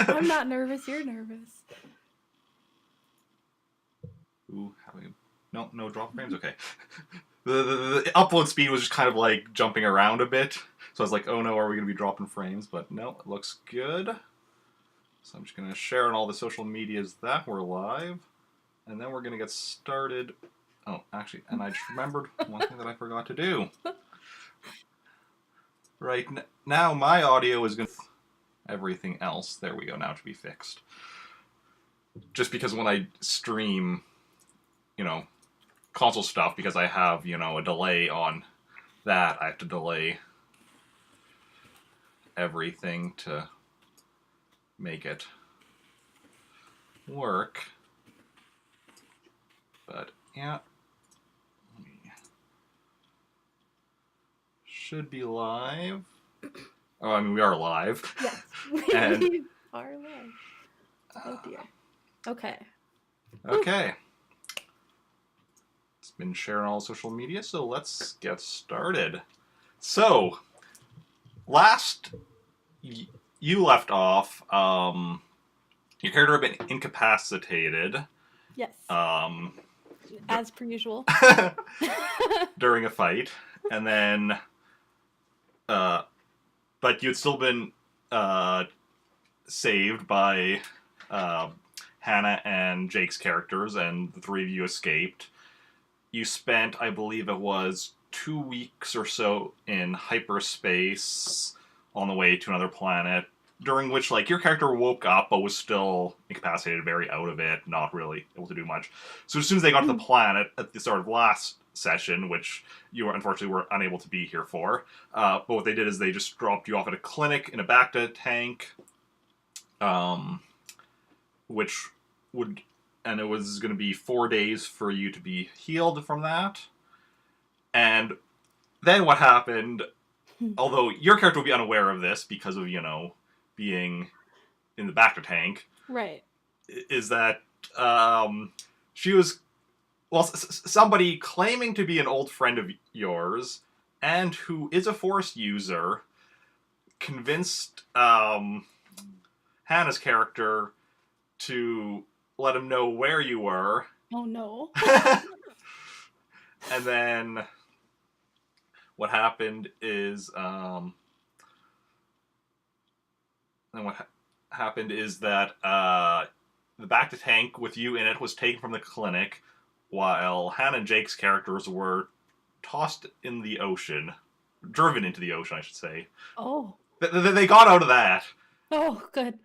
I'm not nervous. You're nervous. Ooh, no drop frames? Okay. The upload speed was just kind of like jumping around a bit. So I was like, oh no, are we going to be dropping frames? But no, it looks good. So I'm just going to share on all the social medias that we're live. And then we're going to get started. Oh, actually, and I just remembered one thing that I forgot to do. Right now, my audio is going to... Everything else, there we go, now to be fixed. Just because when I stream, console stuff, because I have, a delay on that, I have to delay everything to make it work. But, yeah. Should be live. Oh, I mean, we are live. Yes, we are live. Oh, dear. Okay. Okay. It's been shared on all social media, so let's get started. So, last you left off, your character had been incapacitated. Yes. As per usual. During a fight, and then, but you'd still been saved by Hannah and Jake's characters, and the three of you escaped. You spent, I believe it was, 2 weeks or so in hyperspace on the way to another planet, during which, your character woke up, but was still incapacitated, very out of it, not really able to do much. So as soon as they got to the planet, at the start of last session, which you unfortunately were unable to be here for, but what they did is they just dropped you off at a clinic in a Bacta tank, which would... And it was going to be 4 days for you to be healed from that. And then what happened, although your character will be unaware of this because of, being in the Bacta tank. Right. Is that she was... Well, somebody claiming to be an old friend of yours and who is a Force user convinced Hannah's character to let him know where you were. Oh, no. And then what happened is... that the Bacta tank with you in it was taken from the clinic, while Hannah and Jake's characters were tossed in the ocean. Driven into the ocean, I should say. Oh. They got out of that. Oh, good.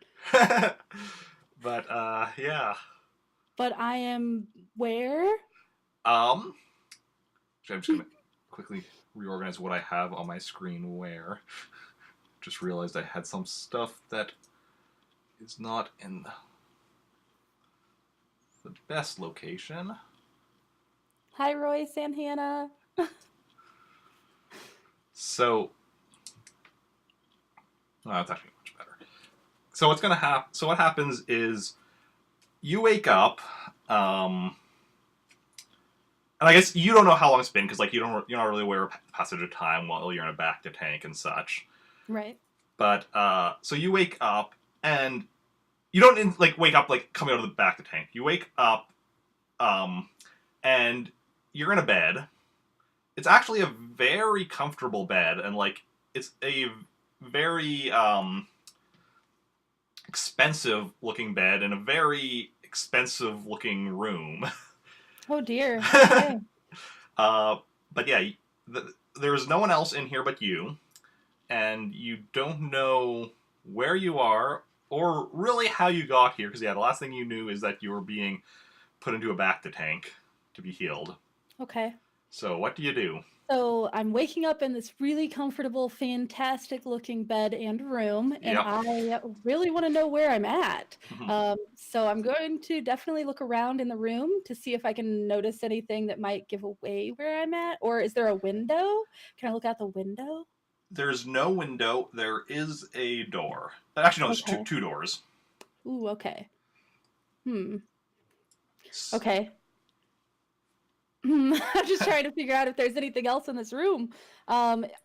But, yeah. But I am where? I'm just going to quickly reorganize what I have on my screen where. Just realized I had some stuff that is not in the best location. Hi, Royce and Hannah. So, that's actually much better. So what's gonna happen? So what happens is you wake up, and I guess you don't know how long it's been because you're not really aware of passage of time while you're in a Bacta tank and such. Right. But so you wake up and you don't wake up coming out of the Bacta tank. You wake up, and you're in a bed. It's actually a very comfortable bed, and it's a very expensive looking bed in a very expensive looking room. Oh dear. Okay. But yeah, there's no one else in here but you, and you don't know where you are or really how you got here, because the last thing you knew is that you were being put into a Bacta tank to be healed. Okay. So what do you do? So I'm waking up in this really comfortable, fantastic looking bed and room, and Yep. I really want to know where I'm at. So I'm going to definitely look around in the room to see if I can notice anything that might give away where I'm at. Or is there a window? Can I look out the window? There's no window. There is a door. Actually, no, there's two doors. Ooh, okay. Okay. I'm just trying to figure out if there's anything else in this room.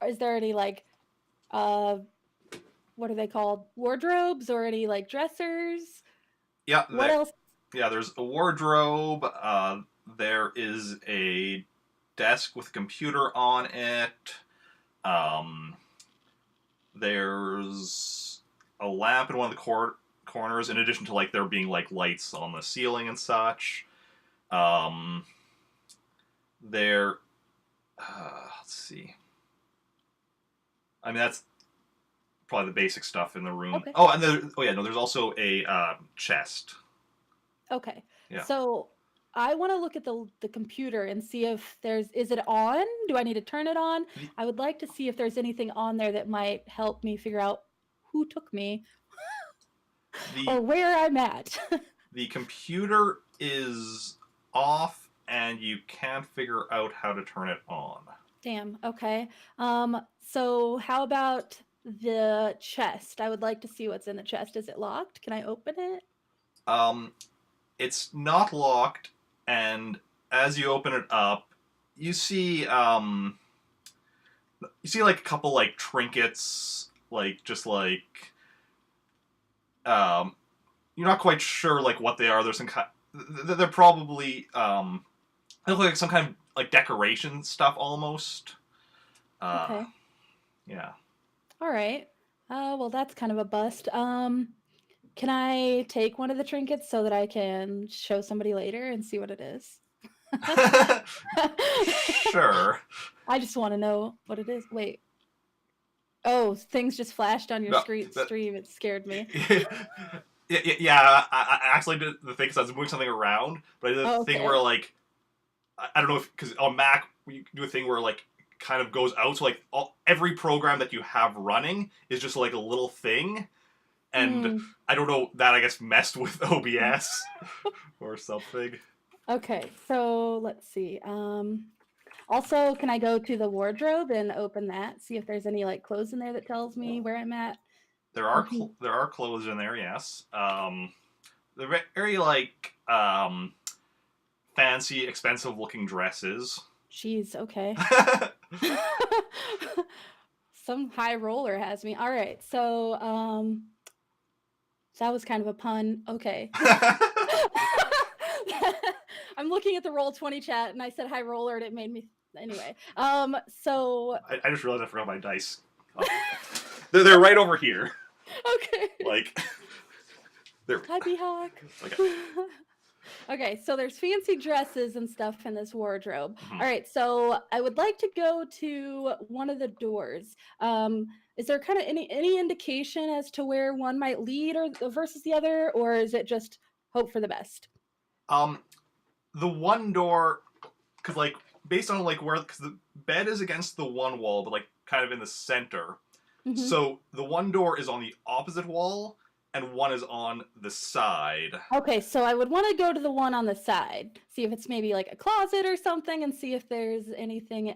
Is there any what what are they called? Wardrobes or any like dressers? Yeah, What else? there's a wardrobe. There is a desk with a computer on it. Um, there's a lamp in one of the corners, in addition to like there being like lights on the ceiling and such. Um, there, let's see. I mean, that's probably the basic stuff in the room. Okay. Oh, and there's also a chest. Okay. Yeah. So I want to look at the computer and see if is it on? Do I need to turn it on? I would like to see if there's anything on there that might help me figure out who took me or The where I'm at. the computer is off, and you can't figure out how to turn it on. Damn. Okay. So how about the chest? I would like to see what's in the chest. Is it locked? Can I open it? Um, it's not locked, and as you open it up, you see like a couple like trinkets, like just like um, you're not quite sure like what they are. There's some kind. They're probably they look like some kind of like decoration stuff almost. Okay. Yeah. All right. Well, that's kind of a bust. Can I take one of the trinkets so that I can show somebody later and see what it is? Sure. I just want to know what it is. Wait. Oh, things just flashed on your No, stream. It scared me. yeah, I actually did the thing because I was moving something around, but I did the thing Okay. where like I don't know if because on Mac you do a thing where like kind of goes out, so like every program that you have running is just like a little thing, and I don't know, that I guess messed with OBS or something. Okay, so let's see. Also, can I go to the wardrobe and open that? See if there's any like clothes in there that tells me where I'm at. There are clothes in there, yes. They're very like fancy, expensive looking dresses. Jeez, okay. Some high roller has me. All right, so that was kind of a pun. Okay. I'm looking at the Roll20 chat and I said high roller and it made me anyway. So I just realized I forgot my dice. Oh. They're right over here. Okay. Like they're Hi, Behawk. Okay. Okay, so there's fancy dresses and stuff in this wardrobe. Mm-hmm. All right, so I would like to go to one of the doors. Is there kind of any indication as to where one might lead or versus the other, or is it just hope for the best? The one door, because like based on like where, because the bed is against the one wall, but like kind of in the center. Mm-hmm. So the one door is on the opposite wall, and one is on the side. Okay, so I would want to go to the one on the side, see if it's maybe like a closet or something, and see if there's anything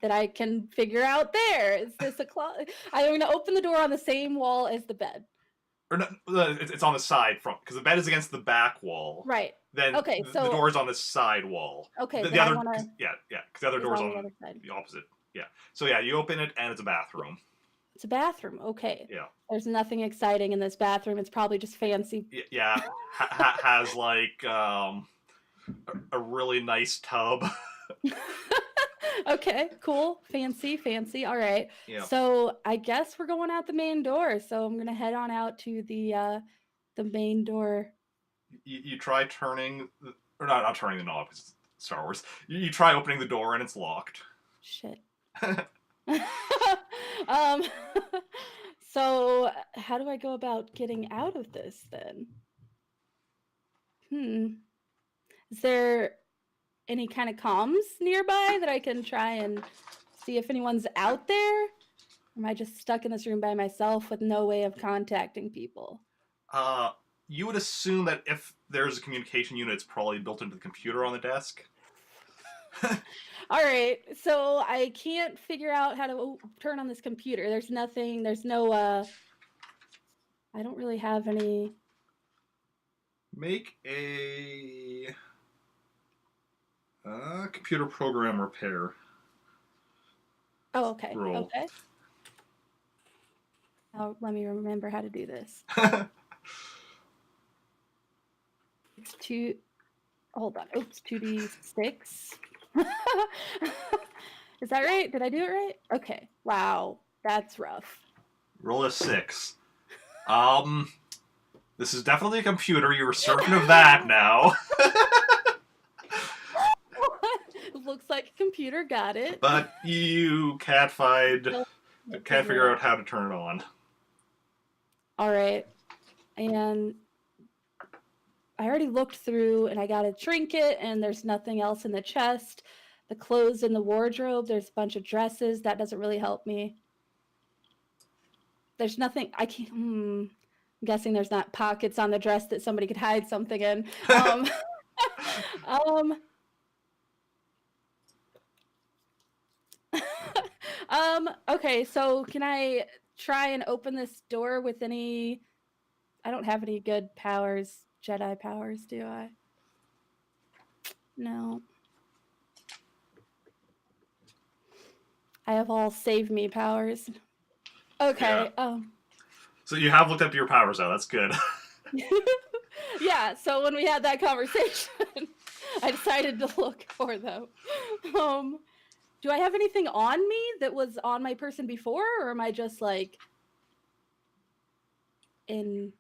that I can figure out there. Is this a closet? I'm going to open the door on the same wall as the bed. Or no, it's on the side front, because the bed is against the back wall. Right. Then okay, so the door is on the side wall. Okay, the other, because the other door is on the opposite. Yeah. So yeah, you open it and it's a bathroom. It's a bathroom. Okay. Yeah. There's nothing exciting in this bathroom. It's probably just fancy. Yeah. Has like a really nice tub. Okay, cool. Fancy. All right. Yeah. So I guess we're going out the main door. So I'm gonna head on out to the main door. You try turning, or not turning the knob, because it's Star Wars. You try opening the door and it's locked. Shit. So how do I go about getting out of this then? Is there any kind of comms nearby that I can try and see if anyone's out there? Or am I just stuck in this room by myself with no way of contacting people? You would assume that if there's a communication unit, it's probably built into the computer on the desk. All right, so I can't figure out how to turn on this computer. There's nothing, there's no, I don't really have any. Make a computer program repair. Oh, okay. Roll. Okay. Let me remember how to do this. It's two. Hold on. Oops, 2d6. Is that right? Did I do it right? Okay. Wow, that's rough. Roll a 6. This is definitely a computer. You were certain of that now. Looks like a computer got it. But you can't figure out how to turn it on. All right. And I already looked through and I got a trinket and there's nothing else in the chest. The clothes in the wardrobe, there's a bunch of dresses. That doesn't really help me. There's nothing, I can't, I'm guessing there's not pockets on the dress that somebody could hide something in. Okay, so can I try and open this door with any, I don't have any good powers, Jedi powers, do I? No. I have all save me powers. Okay. Yeah. So you have looked up your powers now. That's good. Yeah. So when we had that conversation, I decided to look for them. Do I have anything on me that was on my person before, or am I just like in?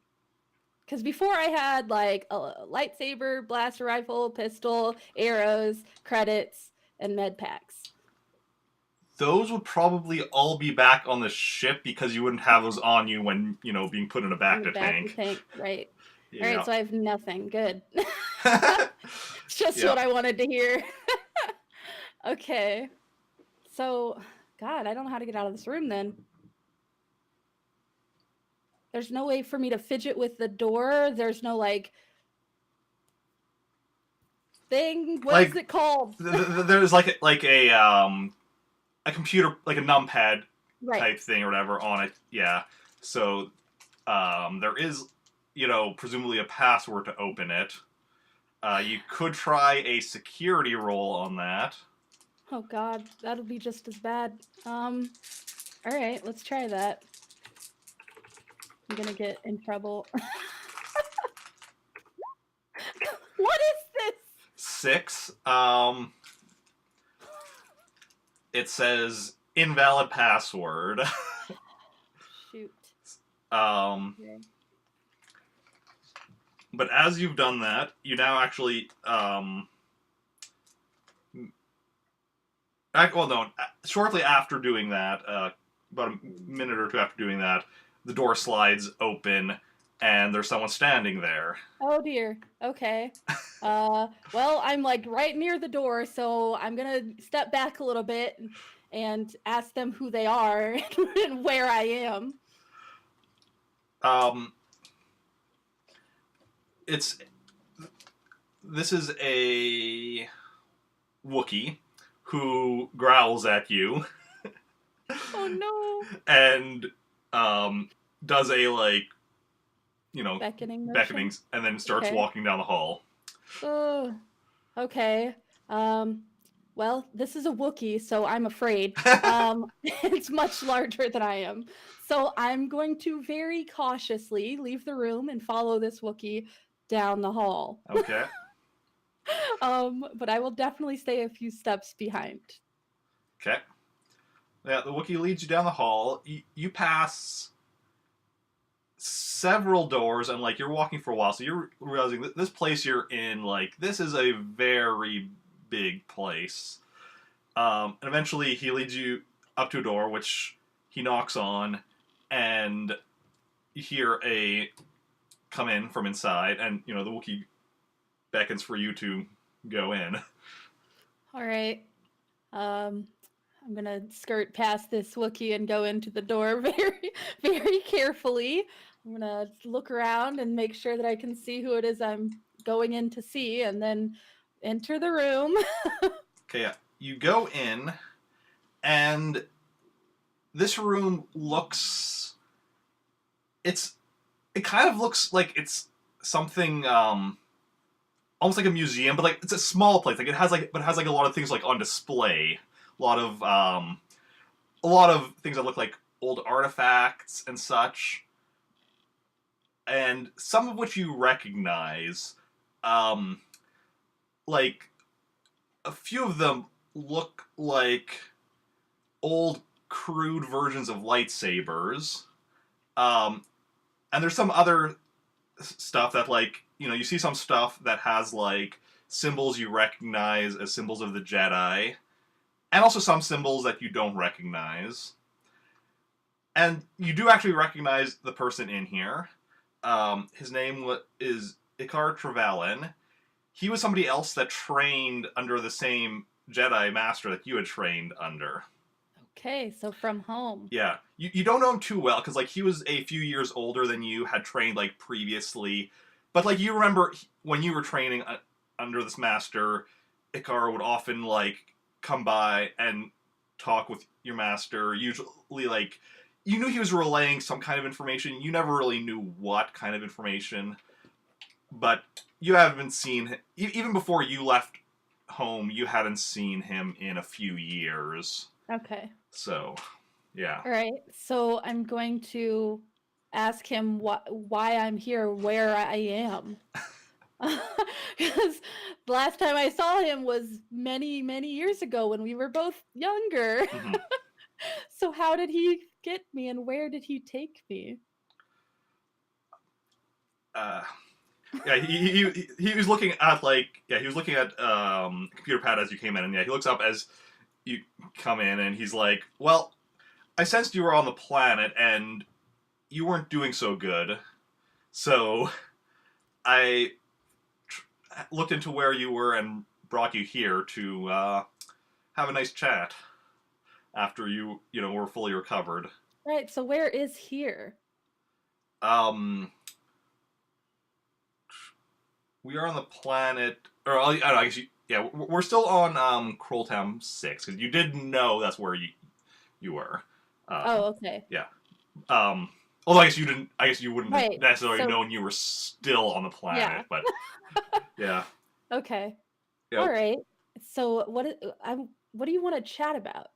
Because before I had like a lightsaber, blaster rifle, pistol, arrows, credits, and med packs. Those would probably all be back on the ship because you wouldn't have those on you when, being put in a back to tank. Right. Yeah. All right, so I have nothing. Good. It's just what I wanted to hear. Okay. So, God, I don't know how to get out of this room then. There's no way for me to fidget with the door. There's no, thing. What is it called? There's like a computer, like a numpad type thing or whatever on it. Yeah. So there is, presumably a password to open it. You could try a security roll on that. Oh God, that'll be just as bad. All right, let's try that. I'm gonna get in trouble. What is this? 6. It says invalid password. Shoot. Okay. But as you've done that, you now actually shortly after doing that, about a minute or two after doing that, the door slides open and there's someone standing there. Oh dear. Okay. Well, I'm right near the door, so I'm gonna step back a little bit and ask them who they are and where I am. This is a Wookiee who growls at you. Oh no. And does a beckoning and then starts walking down the hall. Oh, okay. Well, this is a Wookiee, so I'm afraid. It's much larger than I am. So I'm going to very cautiously leave the room and follow this Wookiee down the hall. Okay. But I will definitely stay a few steps behind. Okay. Yeah, the Wookiee leads you down the hall. You pass several doors, and you're walking for a while, so you're realizing that this place you're in, this is a very big place. And eventually he leads you up to a door, which he knocks on, and you hear a come in from inside, and the Wookiee beckons for you to go in. All right. I'm gonna skirt past this Wookiee and go into the door very, very carefully. I'm gonna look around and make sure that I can see who it is I'm going in to see, and then enter the room. Okay, yeah. You go in, and this room looks... It kind of looks like it's something, almost like a museum, but it's a small place. It has a lot of things on display. A lot of things that look like old artifacts and such, and some of which you recognize. Um, like, a few of them look like old, crude versions of lightsabers. Um, and there's some other stuff that, like, you see some stuff that has, like, symbols you recognize as symbols of the Jedi, and also some symbols that you don't recognize. And you do actually recognize the person in here. His name is Icar Trevelyan. He was somebody else that trained under the same Jedi Master that you had trained under. Okay, so from home. Yeah. You don't know him too well, because, like, he was a few years older than you, had trained, like, previously. But, like, you remember when you were training under this master, Icar would often, like, come by and talk with your master. Usually, like, you knew he was relaying some kind of information. You never really knew what kind of information. But you haven't seen him. Even before you left home, you hadn't seen him in a few years. Okay. So, yeah. All right. So I'm going to ask him why I'm here, where I am. Because the last time I saw him was many, many years ago when we were both younger. Mm-hmm. So how did he get me and where did he take me? Yeah, he was looking at, like, he was looking at computer pad as you came in, and yeah, he looks up as you come in, and he's like, well, I sensed you were on the planet, and you weren't doing so good, so I looked into where you were and brought you here to have a nice chat after you were fully recovered. Right, so where is here? We are on the planet, or I don't know, I guess we're still on Krolltown 6, because you did know that's where you were. Oh, okay. Yeah. Although I guess you didn't. I guess you wouldn't have Right, necessarily so- known you were still on the planet, but yeah. Okay. Yep. All right. So what do you want to chat about,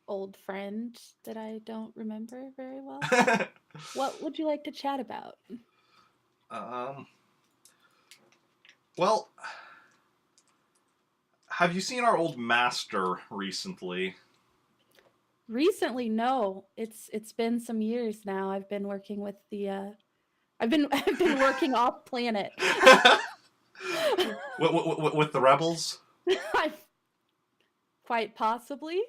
old friend that I don't remember very well? What would you like to chat about? Well, have you seen our old master recently? Recently, no. It's been some years now. I've been working with the I've been working off planet. With the rebels? Quite possibly.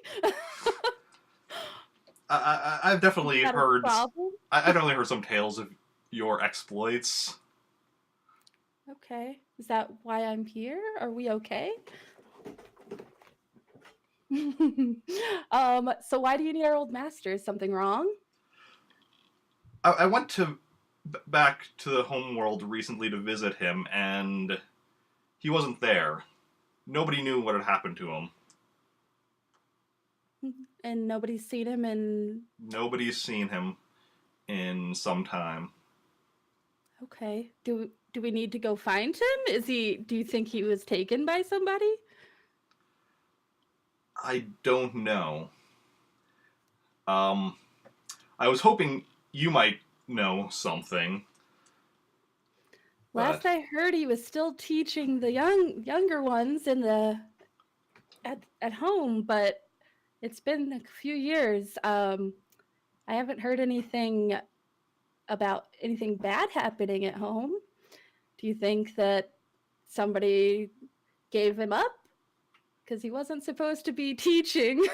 I've definitely heard. Problem? I've definitely heard some tales of your exploits. Okay. Is that why I'm here? Are we okay? So why do you need our old master? Is something wrong? I went back to the homeworld recently to visit him, and he wasn't there. Nobody knew what had happened to him. And nobody's seen him in... Nobody's seen him in some time. Okay. Do we need to go find him? Do you think he was taken by somebody? I don't know. I was hoping you might know something. Last I heard, he was still teaching the younger ones in the at home, but it's been a few years. I haven't heard anything about anything bad happening at home. Do you think that somebody gave him up? Because he wasn't supposed to be teaching.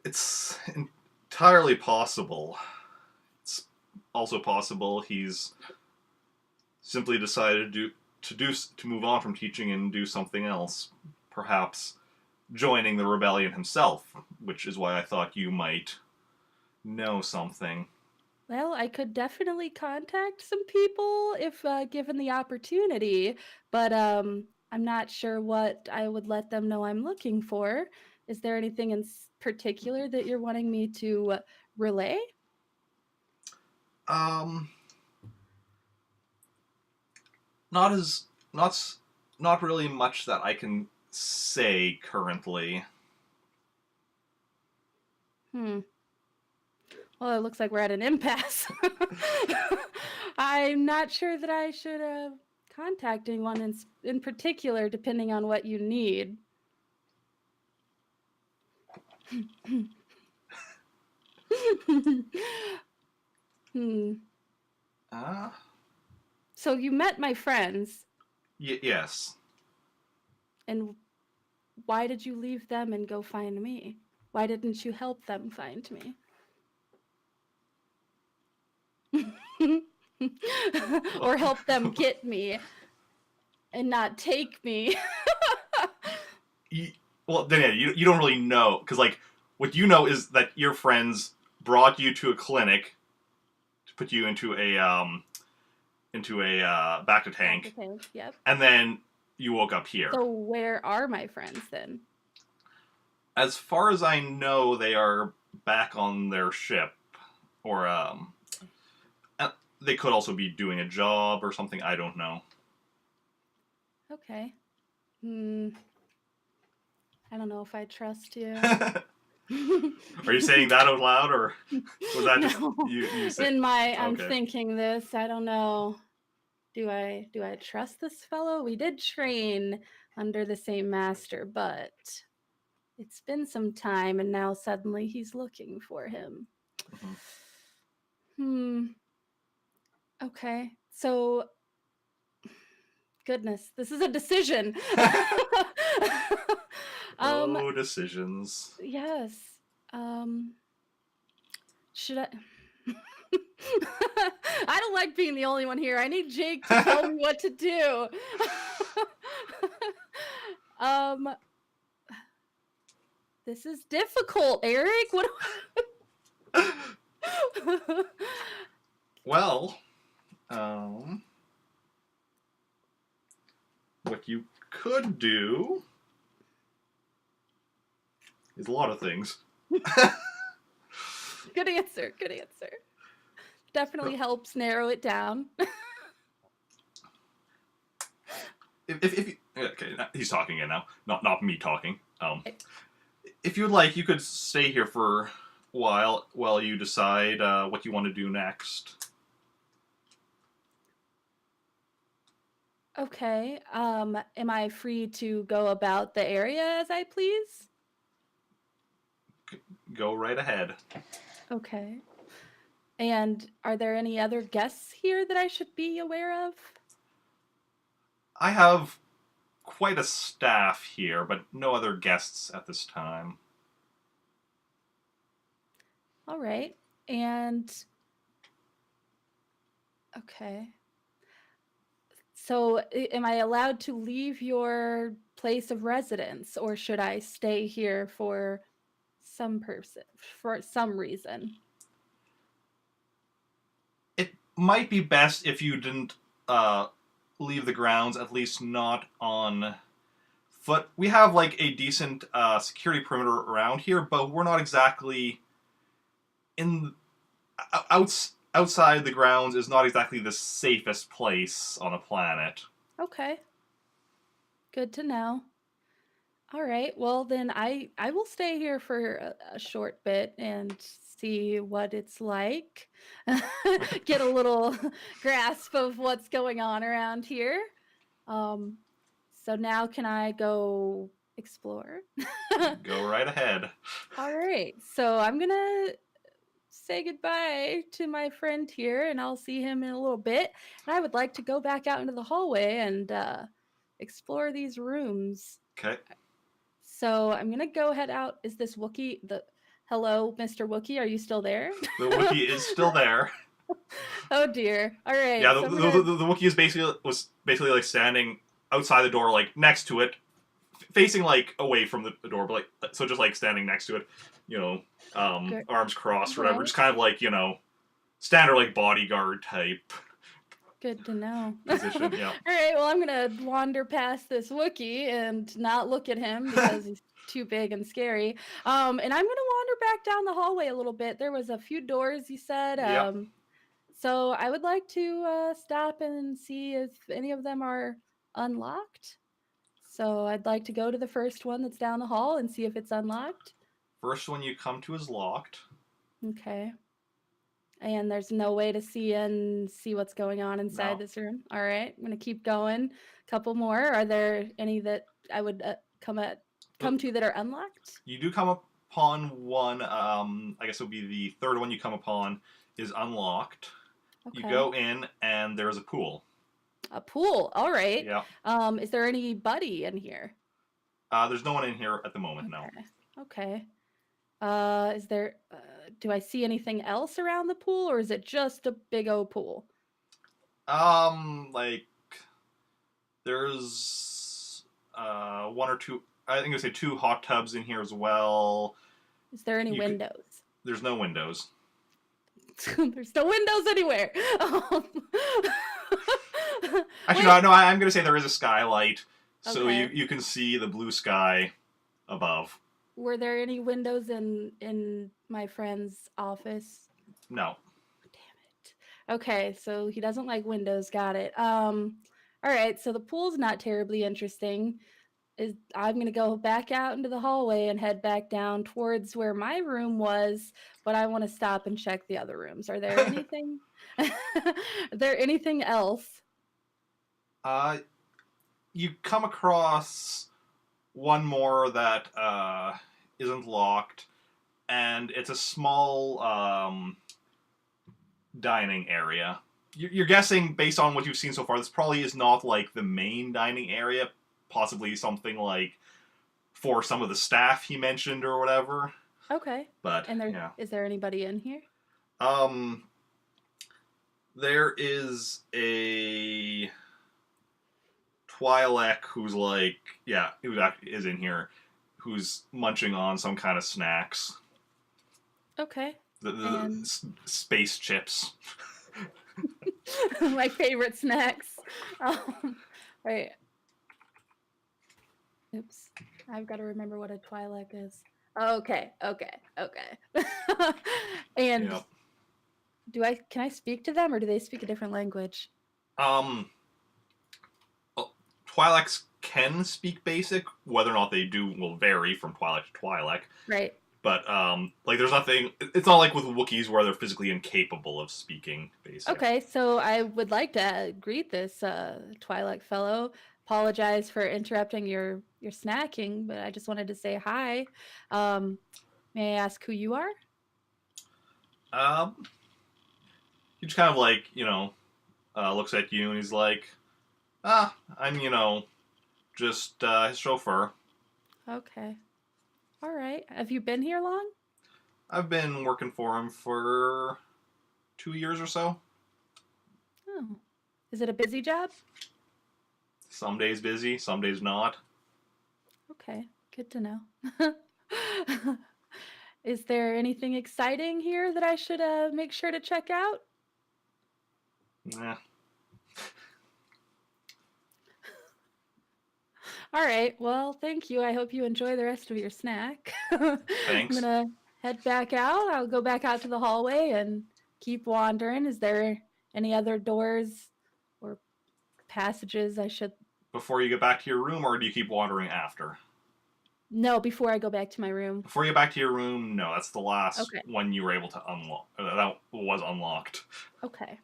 It's entirely possible. It's also possible he's simply decided to move on from teaching and do something else. Perhaps joining the rebellion himself, which is why I thought you might know something. Well, I could definitely contact some people if given the opportunity, but I'm not sure what I would let them know I'm looking for. Is there anything in particular that you're wanting me to relay? Not really much that I can say currently. Hmm. Well, it looks like we're at an impasse. I'm not sure that I should contact anyone in particular, depending on what you need. Hmm. Uh, So you met my friends, yes. and why did you leave them and go find me? Why didn't you help them find me? Or help them get me and not take me? you, well, then you don't really know because like what you know is that your friends brought you to a clinic to put you into a back to tank, Yep. and then you woke up here. So where are my friends then? As far as I know, they are back on their ship, or they could also be doing a job or something. I don't know. Okay. Hmm. I don't know if I trust you. Are you saying that out loud, or was that just No. you say? In my, I'm Okay. thinking this. I don't know. Do I trust this fellow? We did train under the same master, but it's been some time, and now suddenly he's looking for him. Mhm. Hmm. Okay. So, goodness, this is a decision. Oh, decisions. Yes. Should I? I don't like being the only one here. I need Jake to tell me what to do. um, this is difficult, Eric. What? Well, what you could do is a lot of things. Good answer. Good answer. Definitely helps narrow it down. If okay, he's talking again now, not me talking. If you'd like, you could stay here for a while you decide what you want to do next. Okay. Am I free to go about the area as I please? Go right ahead. Okay. And are there any other guests here that I should be aware of? I have quite a staff here, but no other guests at this time. All right. And okay. So, am I allowed to leave your place of residence, or should I stay here for some reason? It might be best if you didn't leave the grounds, at least not on foot. We have like a decent security perimeter around here, but we're not exactly in outside the grounds is not exactly the safest place on the planet. Okay. Good to know. All right. Well, then I will stay here for a short bit and see what it's like. Get a little grasp of what's going on around here. Um, so now can I go explore? Go right ahead. All right. So I'm going to say goodbye to my friend here and I'll see him in a little bit. And I would like to go back out into the hallway and explore these rooms. Okay. So I'm gonna go head out. Is this Wookie hello, Mr. Wookie? Are you still there? The Wookiee is still there. Oh dear. All right. Yeah, So the Wookiee was basically like standing outside the door, like next to it, facing like away from the door, but like so just like standing next to it, arms crossed, or whatever, right. just kind of like standard like bodyguard type Good to know. position. Yeah. All right. Well, I'm gonna wander past this Wookie and not look at him because he's too big and scary. And I'm gonna wander back down the hallway a little bit. There was a few doors you said. Yep. So I would like to stop and see if any of them are unlocked. So I'd like to go to the first one that's down the hall and see if it's unlocked. First one you come to is locked. Okay. And there's no way to see what's going on inside No. this room. All right, I'm gonna keep going. Couple more. Are there any that I would come to that are unlocked? You do come upon one. I guess it would be the third one you come upon is unlocked. You Okay. go in, and there's a pool. A pool. All right. Yeah. Is there anybody in here? There's no one in here at the moment. No. Okay. Is there? Do I see anything else around the pool, or is it just a big old pool? Like there's one or two. I think I say two hot tubs in here as well. Is there any windows? There's no windows. There's no windows anywhere. Actually, no. I'm going to say there is a skylight, so Okay. you can see the blue sky above. Were there any windows in my friend's office? No. Damn it. Okay, so he doesn't like windows. Got it. All right. So the pool's not terribly interesting. I'm gonna go back out into the hallway and head back down towards where my room was, but I want to stop and check the other rooms. Are there anything? Are there anything else? You come across one more that isn't locked, and it's a small dining area. You're guessing, based on what you've seen so far, this probably is not like the main dining area, possibly something like for some of the staff he mentioned or whatever. Okay. But is there anybody in here? There is a Twi'lek who's like, who is in here, who's munching on some kind of snacks. Okay. The space chips. My favorite snacks. Right. Oops. I've got to remember what a Twi'lek is. Okay. And Yep. can I speak to them, or do they speak a different language? Twi'leks can speak basic. Whether or not they do will vary from Twi'lek to Twi'lek. Right. But like there's nothing. It's not like with Wookiees where they're physically incapable of speaking basic. Okay, so I would like to greet this Twi'lek fellow. Apologize for interrupting your snacking, but I just wanted to say hi. May I ask who you are? He just kind of like looks at you and he's like, I'm just his chauffeur. Okay. All right. Have you been here long? I've been working for him for 2 years or so. Oh. Is it a busy job? Some days busy, some days not. Okay. Good to know. Is there anything exciting here that I should make sure to check out? Nah. All right. Well, thank you. I hope you enjoy the rest of your snack. Thanks. I'm going to head back out. I'll go back out to the hallway and keep wandering. Is there any other doors or passages I should... Before you get back to your room, or do you keep wandering after? No, before I go back to my room. Before you get back to your room, no. That's the last one you were able to unlock. That was unlocked. Okay.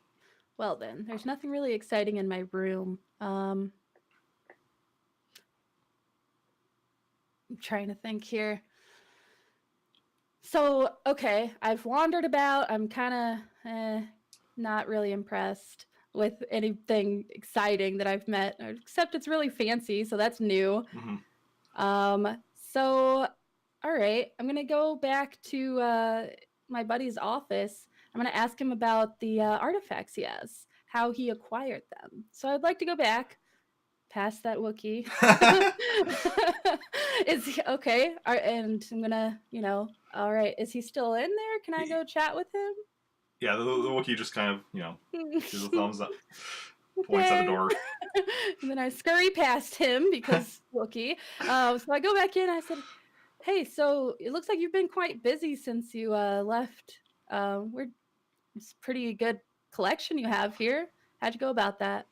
Well then, there's nothing really exciting in my room. I'm trying to think here. So, okay, I've wandered about. I'm kind of not really impressed with anything exciting that I've met, except it's really fancy, so that's new. Mm-hmm. So, all right, I'm going to go back to my buddy's office. I'm going to ask him about the artifacts he has, how he acquired them. So I'd like to go back past that Wookiee. Is he okay? And I'm gonna, all right. Is he still in there? Can I go chat with him? Yeah, the Wookiee just kind of, gives a thumbs up, points at the door. And then I scurry past him because Wookiee. So I go back in. I said, "Hey, so it looks like you've been quite busy since you left. It's a pretty good collection you have here. How'd you go about that?"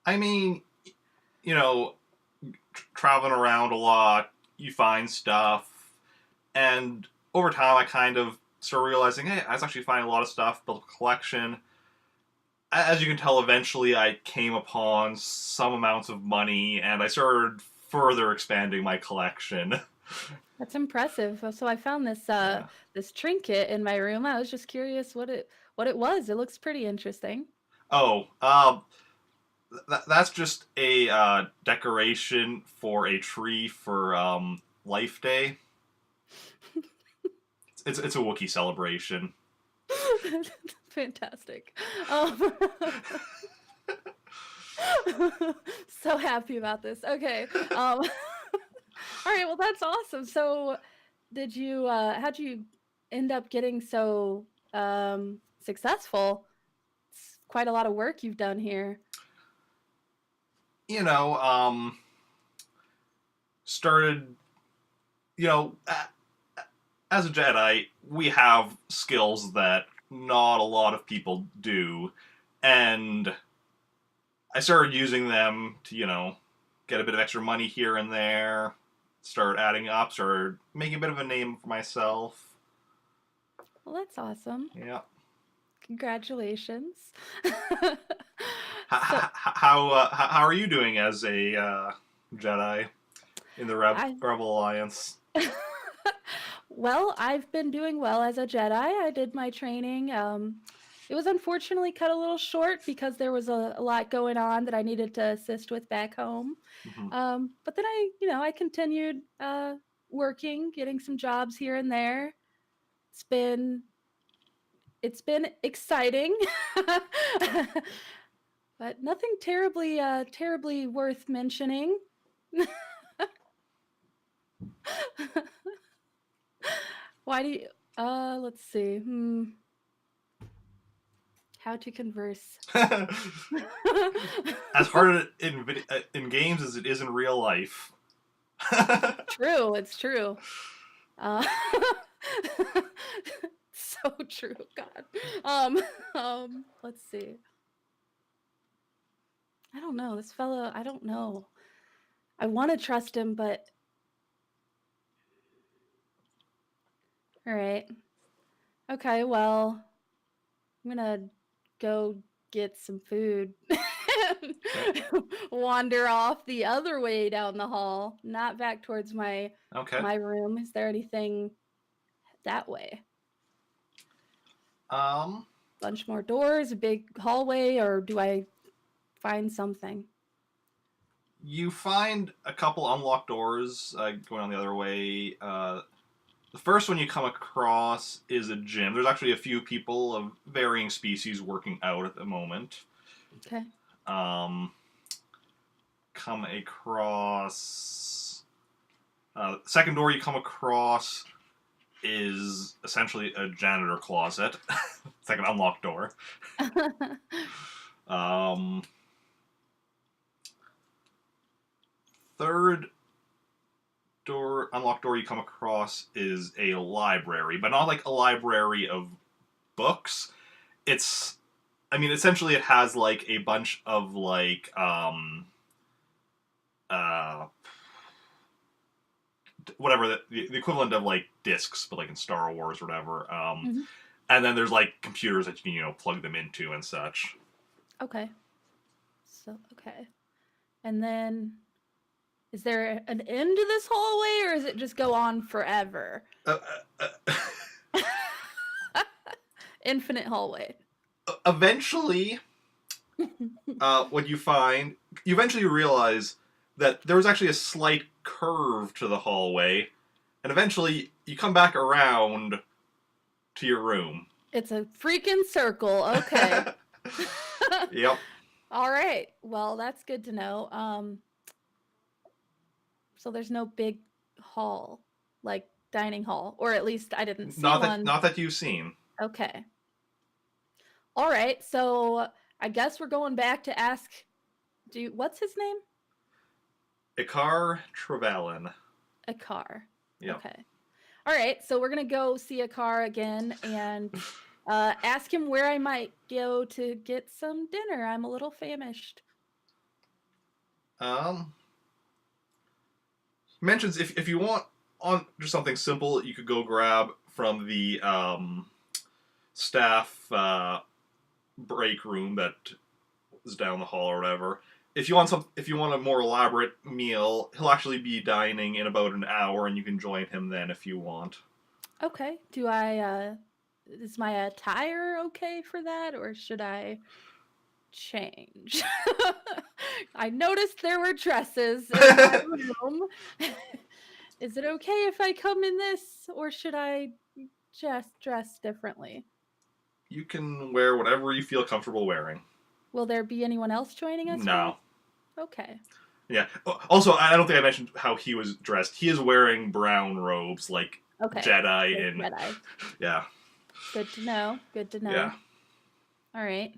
I mean, traveling around a lot, you find stuff, And over time, I kind of started realizing, hey, I was actually finding a lot of stuff, built a collection. As you can tell, eventually I came upon some amounts of money, and I started further expanding my collection. That's impressive. So I found this Yeah. this trinket in my room. I was just curious what it was. It looks pretty interesting. Oh, that's just a decoration for a tree for Life Day. It's a Wookiee celebration. Fantastic. Um, so happy about this. Okay. All right. Well, that's awesome. So, did you? How'd you end up getting so successful? It's quite a lot of work you've done here. You know, started. You know, as a Jedi, we have skills that not a lot of people do, and I started using them to, get a bit of extra money here and there, start adding up, start making a bit of a name for myself. Well, that's awesome. Yeah. Congratulations. So How are you doing as a Jedi in the I Rebel Alliance? well, I've been doing well as a Jedi. I did my training. It was unfortunately cut a little short because there was a lot going on that I needed to assist with back home. Hmm. But then I continued working, getting some jobs here and there. It's been it's been exciting, but nothing terribly worth mentioning. Why do you? Let's see. How to converse. As hard in games as it is in real life. True, it's true. Uh, so true, God. Let's see. I don't know. This fella, I don't know. I want to trust him, but all right. Okay, well, I'm gonna go get some food. Okay. Wander off the other way down the hall, not back towards Okay. my room. Is there anything that way? Um, Bunch more doors, a big hallway, or do I find something? you find a couple unlocked doors going on the other way. The first one you come across is a gym. There's actually a few people of varying species working out at the moment. Okay. Come across. Second door you come across is essentially a janitor closet. It's like an unlocked door. Um, Third unlocked door you come across is a library, but not like a library of books. It's, essentially it has like a bunch of like uh whatever the equivalent of like discs, but like in Star Wars or whatever. Mhm. And then there's like computers that you can plug them into and such. Okay. So, okay. And then is there an end to this hallway or does it just go on forever? Uh, Infinite hallway. Eventually, what you eventually realize that there was actually a slight curve to the hallway, and eventually you come back around to your room. It's a freaking circle. Okay. Yep. All right. Well, that's good to know. So there's no big hall, like dining hall, or at least I didn't see one. Not that you've seen. Okay. All right. So I guess we're going back to ask. What's his name? Icar Trevelyan. Akar. Yep. Okay. All right. So we're gonna go see Akar again and ask him where I might go to get some dinner. I'm a little famished. Mentions if you want on just something simple, you could go grab from the staff break room that is down the hall or whatever. If you want a more elaborate meal, he'll actually be dining in about an hour, and you can join him then if you want. Okay. Is my attire okay for that, or should I change? I noticed there were dresses in my room. Is it okay if I come in this, or should I just dress differently? You can wear whatever you feel comfortable wearing. Will there be anyone else joining us for this? No. Okay. Yeah. Also, I don't think I mentioned how he was dressed. He is wearing brown robes, like Okay. Jedi in. Jedi. Yeah. Good to know. Good to know. Yeah. All right.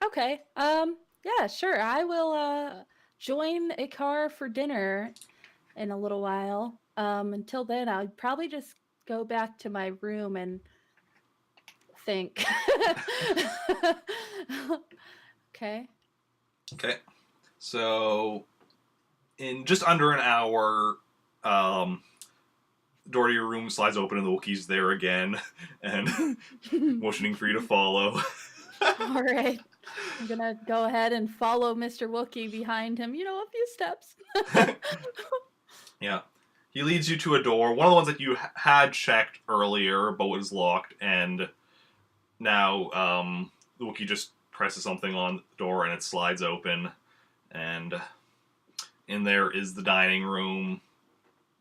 Okay. Yeah, sure. I will join Ikar for dinner in a little while. Until then, I'll probably just go back to my room and think. Okay. Okay. So, in just under an hour, door to your room slides open and the Wookiee's there again, and motioning for you to follow. All right. I'm gonna go ahead and follow Mr. Wookiee behind him. A few steps. Yeah. He leads you to a door, one of the ones that you had checked earlier, but was locked, and now the Wookiee just presses something on the door and it slides open, and in there is the dining room.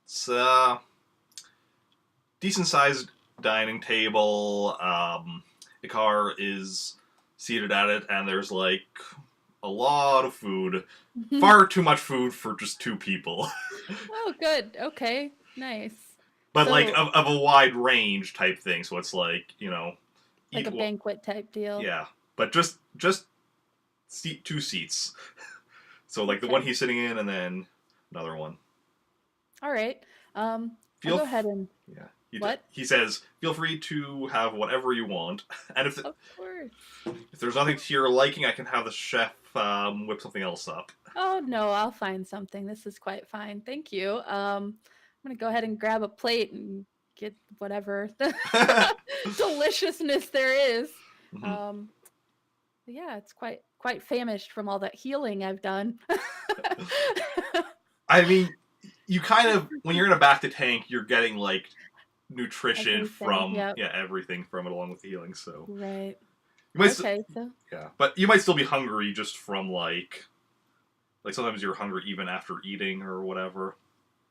It's a decent-sized dining table. Ikar is seated at it, and there's like a lot of food. Far too much food for just two people. Oh, good. Okay. Nice. But So- like of a wide range type thing, so it's like, Like a banquet type deal. Yeah, but just two seats. So like the Okay. one he's sitting in, and then another one. All right. I'll Feel go ahead and Yeah. What? He says, feel free to have whatever you want, and if of course. there's nothing to your liking, I can have the chef whip something else up. Oh no, I'll find something. This is quite fine. Thank you. I'm gonna go ahead and grab a plate and get whatever deliciousness there is. Mhm. Yeah, it's quite famished from all that healing I've done. I mean, you kind of, when you're in a bacta tank, you're getting like nutrition Everything, from yep. everything from it along with the healing. So Right. you might Okay, so but you might still be hungry just from like sometimes you're hungry even after eating or whatever,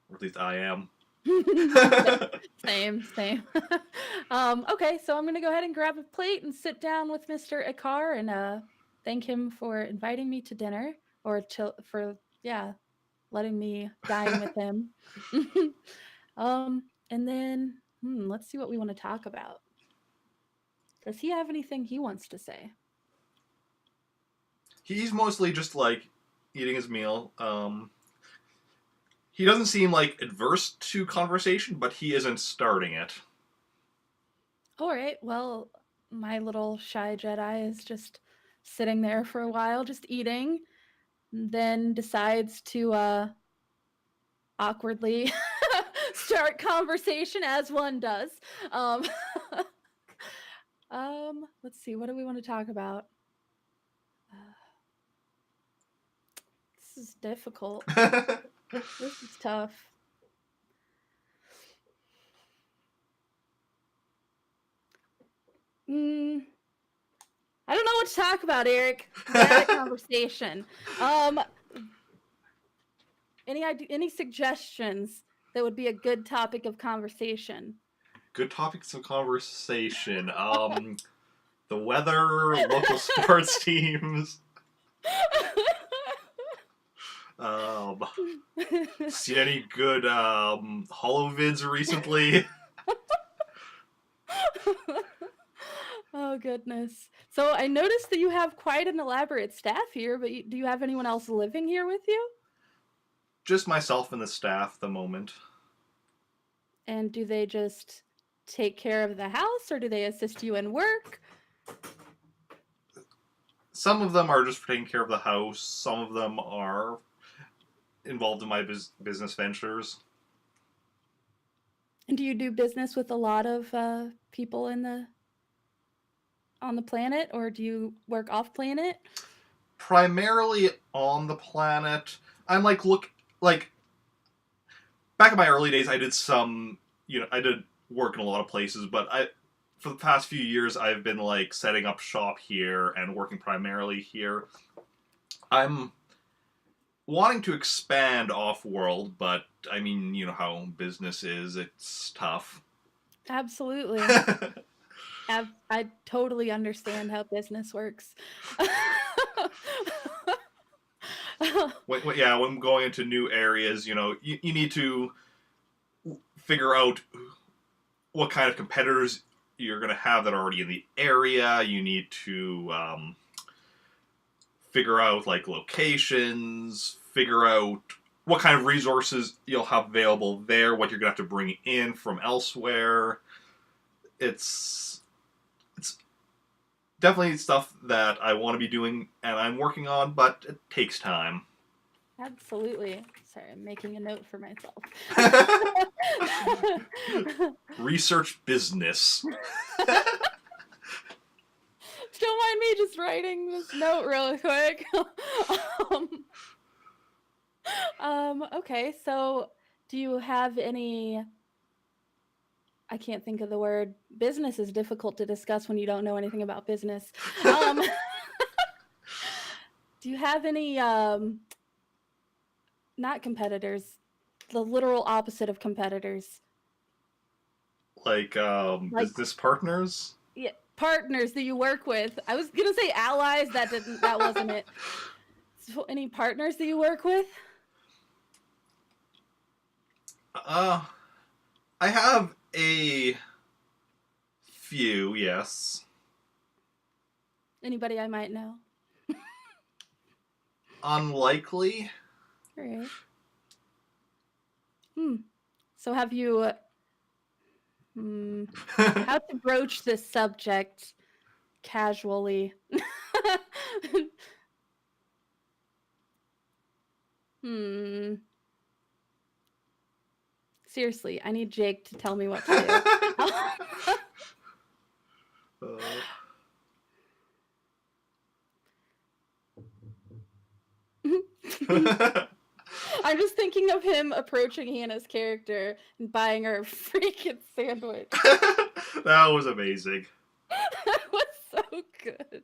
or at least I am. same. Okay, so I'm gonna go ahead and grab a plate and sit down with Mr. Ikar and thank him for inviting me to dinner, or for letting me dine with him. And then let's see what we want to talk about. Does he have anything he wants to say? He's mostly just like eating his meal. He doesn't seem like adverse to conversation, but he isn't starting it. All right, well, my little shy Jedi is just sitting there for a while, just eating, then decides to awkwardly start conversation as one does. Let's see, what do we want to talk about? This is difficult. This is tough. I don't know what to talk about, Eric. Bad conversation. Any suggestions that would be a good topic of conversation? Good topics of conversation. The weather, local sports teams. Seen any good holovids recently? Oh, goodness. So I noticed that you have quite an elaborate staff here, but do you have anyone else living here with you? Just myself and the staff at the moment. And do they just take care of the house, or do they assist you in work? Some of them are just taking care of the house. Some of them are involved in my business ventures. And do you do business with a lot of people on the planet, or do you work off planet? Primarily on the planet. I'm like back in my early days, I did I did work in a lot of places, but for the past few years, I've been like setting up shop here and working primarily here. I'm wanting to expand off-world, but I mean, you know how business is, it's tough. Absolutely. I totally understand how business works. when going into new areas, you need to figure out what kind of competitors you're going to have that are already in the area. You need to figure out like locations, figure out what kind of resources you'll have available there, what you're going to have to bring in from elsewhere. It's definitely stuff that I want to be doing and I'm working on, but it takes time. Absolutely. Sorry, I'm making a note for myself. Research business. Don't mind me just writing this note really quick. Okay, so do you have any... I can't think of the word. Business is difficult to discuss when you don't know anything about business. Do you have any, not competitors, the literal opposite of competitors? Like business partners? Yeah, partners that you work with. I was gonna say allies. That wasn't it. So any partners that you work with? I have a few, yes. Anybody I might know? Unlikely. All right. So have you... how to broach this subject casually? Seriously, I need Jake to tell me what to do. I'm just thinking of him approaching Hannah's character and buying her a freaking sandwich. That was amazing. That was so good.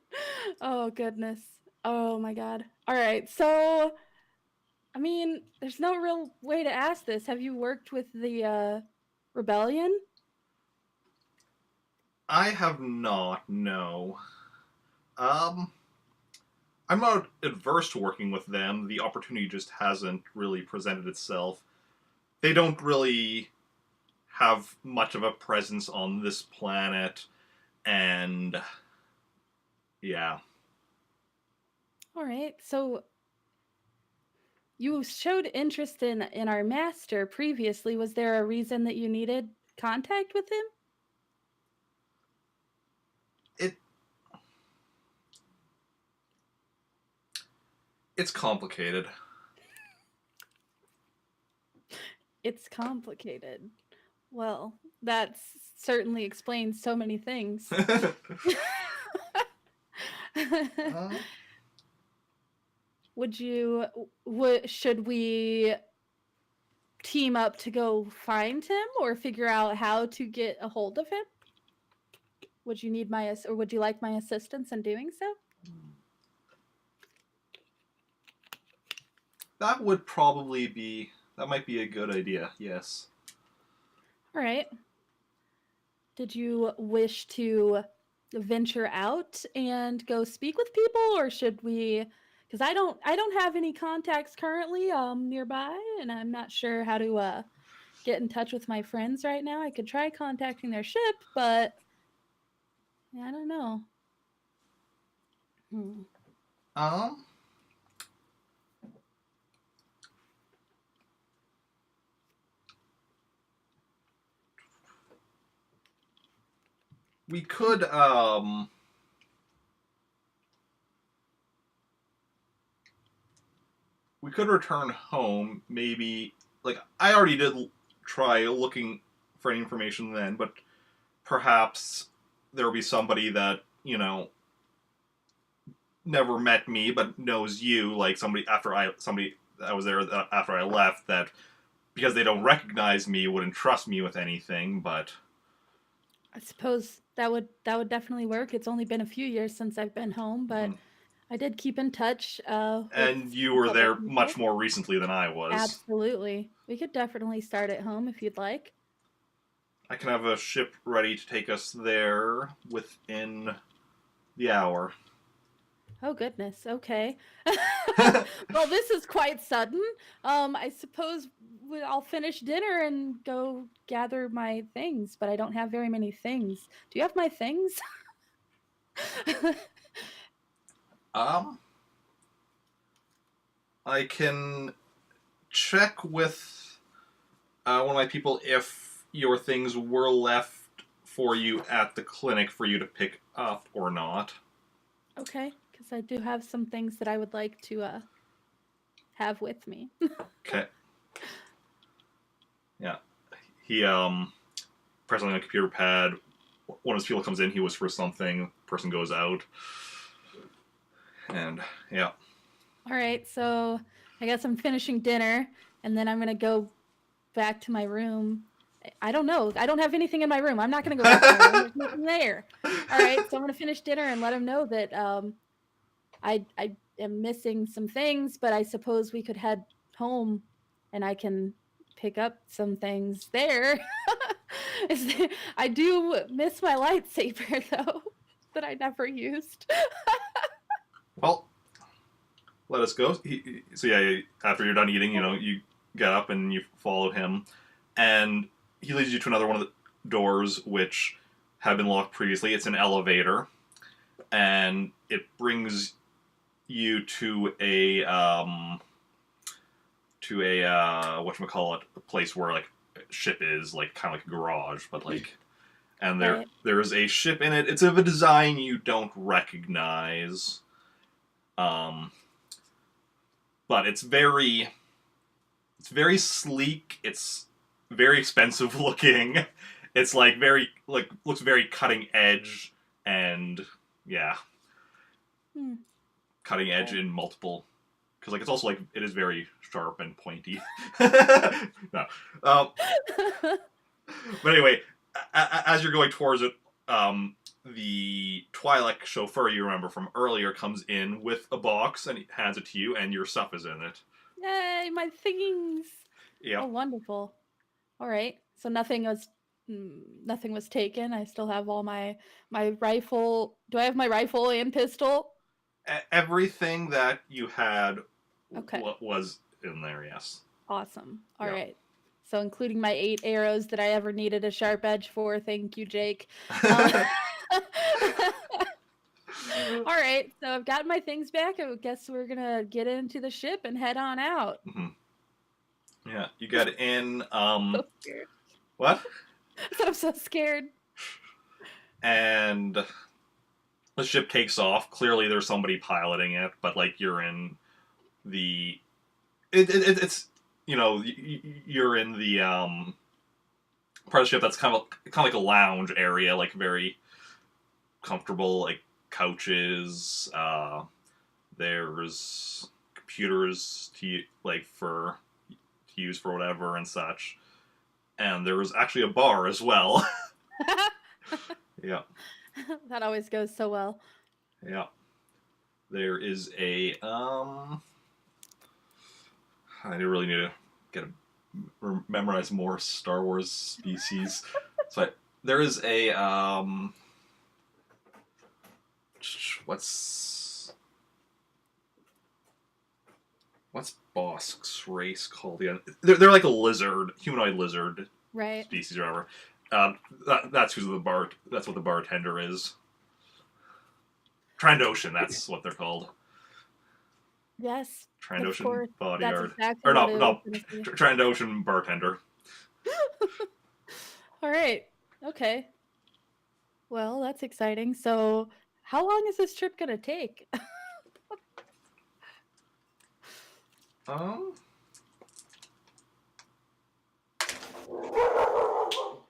Oh, goodness. Oh, my God. All right. So, I mean, there's no real way to ask this. Have you worked with the rebellion? I have not, no. I'm not adverse to working with them. The opportunity just hasn't really presented itself. They don't really have much of a presence on this planet, and yeah. All right. So you showed interest in our master previously. Was there a reason that you needed contact with him? It's complicated. It's complicated. Well, that certainly explains so many things. Should we team up to go find him or figure out how to get a hold of him? Would you like my assistance in doing so? That might be a good idea, yes. All right. Did you wish to venture out and go speak with people, or should we... Because I don't have any contacts currently nearby, and I'm not sure how to get in touch with my friends right now. I could try contacting their ship, but I don't know. We could we could return home. Maybe like I already did try looking for any information then, but perhaps there will be somebody that never met me but knows you, like somebody that was there after I left, that because they don't recognize me wouldn't trust me with anything. But I suppose that would definitely work. It's only been a few years since I've been home, but I did keep in touch with and you a were couple there people. much more recently than I was. Absolutely. We could definitely start at home if you'd like. I can have a ship ready to take us there within the hour. Oh goodness. Okay. Well, this is quite sudden. I suppose I'll finish dinner and go gather my things, but I don't have very many things. Do you have my things? um, I can check with one of my people if your things were left for you at the clinic for you to pick up or not. Okay, because I do have some things that I would like to have with me. Okay. Yeah. He presses on a computer pad. One of his people comes in. He whispers something. Person goes out. And yeah. All right, so I guess I'm finishing dinner, and then I'm gonna go back to my room. I don't know. I don't have anything in my room. I'm not gonna go back to my room. There's nothing there. All right, so I'm gonna finish dinner and let him know that I am missing some things, but I suppose we could head home, and I can pick up some things there. I do miss my lightsaber though, that I never used. Well, let us go. So yeah, after you're done eating, you get up and you follow him, and he leads you to another one of the doors which had been locked previously. It's an elevator, and it brings you to a whatchamacallit, a place where like a ship is, like kind of like a garage, but like, and Right. there's a ship in it. It's of a design you don't recognize. But it's very sleek. It's very expensive looking. It's like very looks very cutting edge, and yeah, Hmm. cutting edge Okay. in multiple, because like it's also like it is very sharp and pointy. No, um, but anyway, as you're going towards it, the Twi'lek chauffeur you remember from earlier comes in with a box and he hands it to you, and your stuff is in it. Yay, my things. Oh, Yep. wonderful. All right. So nothing was taken. I still have all my rifle. Do I have my rifle and pistol? Everything that you had Okay. was in there. Yes. Awesome. All Yep. right. So including my 8 arrows that I ever needed a sharp edge for. Thank you, Jake. Uh, all right. So I've got my things back. I guess we're gonna get into the ship and head on out. Mhm. Yeah, you get in. So scared. What? I said I'm so scared. And the ship takes off. Clearly, there's somebody piloting it, but like you're in the. It's you're in the part of the ship that's kind of like a lounge area, like very comfortable, like couches. There's computers to use for whatever and such. And there was actually a bar as well. Yeah, That always goes so well. yeah. There is a I really need to memorize more Star Wars species. So there is a what's Bosk's race called again? They're like a lizard, humanoid lizard Right. species or whatever. That's what the bartender is. Trandoshan, that's what they're called. Yes. Of Trandoshan course. That's bodyguard. exactly Or what no, I was no, gonna say. Trandoshan bartender. All right. Okay. Well, that's exciting. So, how long is this trip gonna take? Um.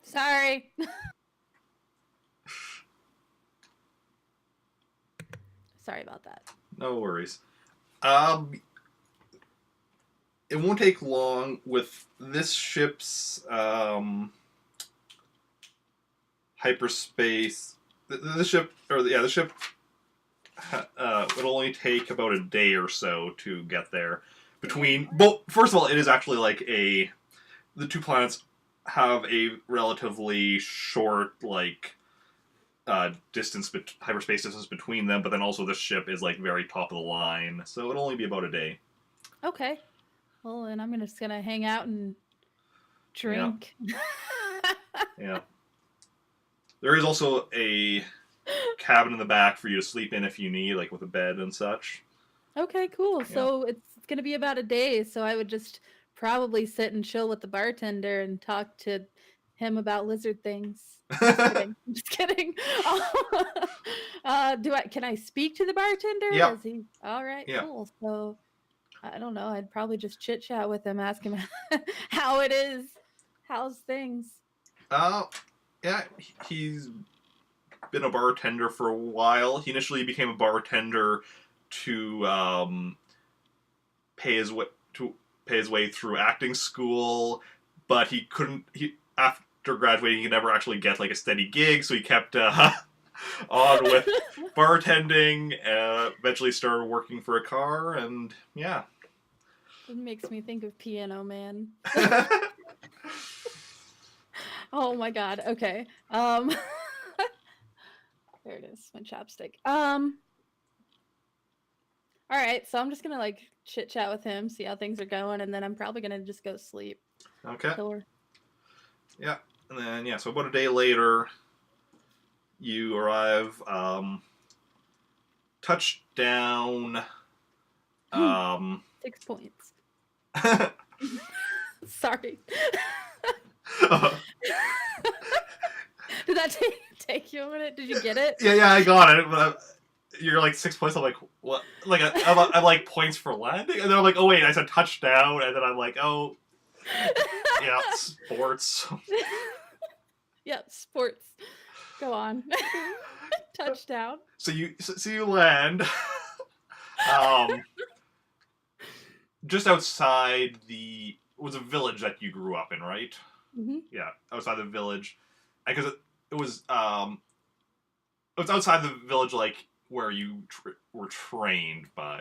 Sorry. Sorry about that. No worries. Um. It won't take long with this ship's hyperspace. The ship, the ship. It'll only take about a day or so to get there. Well, first of all, it is actually like the two planets have a relatively short distance, hyperspace distance between them, but then also the ship is like very top of the line, so it'll only be about a day. Okay. Well, and I'm just gonna hang out and drink. Yeah. There is also a cabin in the back for you to sleep in if you need, like with a bed and such. Okay, cool. So it's gonna be about a day. So I would just probably sit and chill with the bartender and talk to him about lizard things. Just kidding. I'm just kidding. Can I speak to the bartender? Yeah. Is he all right? Yeah. Cool. So I don't know. I'd probably just chit chat with him, ask him how it is, how's things. Yeah, he's been a bartender for a while. He initially became a bartender to pay his way through acting school, but he couldn't. After graduating, he could never actually get like a steady gig, so he kept on with bartending. Eventually, started working for a car, and yeah. It makes me think of Piano Man. Oh my god. Okay. There it is, my chapstick. All right, so I'm just gonna like chit chat with him, see how things are going, and then I'm probably gonna just go sleep. Okay. Sure. Yeah, and then so about a day later, you arrive. Touchdown. 6 points. Sorry. Did that take you a minute? Did you get it? Yeah, I got it. But you're like 6 points. I'm like, what? Like, I'm like points for landing, and then I'm like, oh wait, I said touchdown, and then I'm like, oh, yeah, sports. Yep, sports. Go on. Touchdown. So you land, just outside it was a village that you grew up in, right? Mm-hmm. Yeah, outside the village, because it was outside the village, like where you were trained by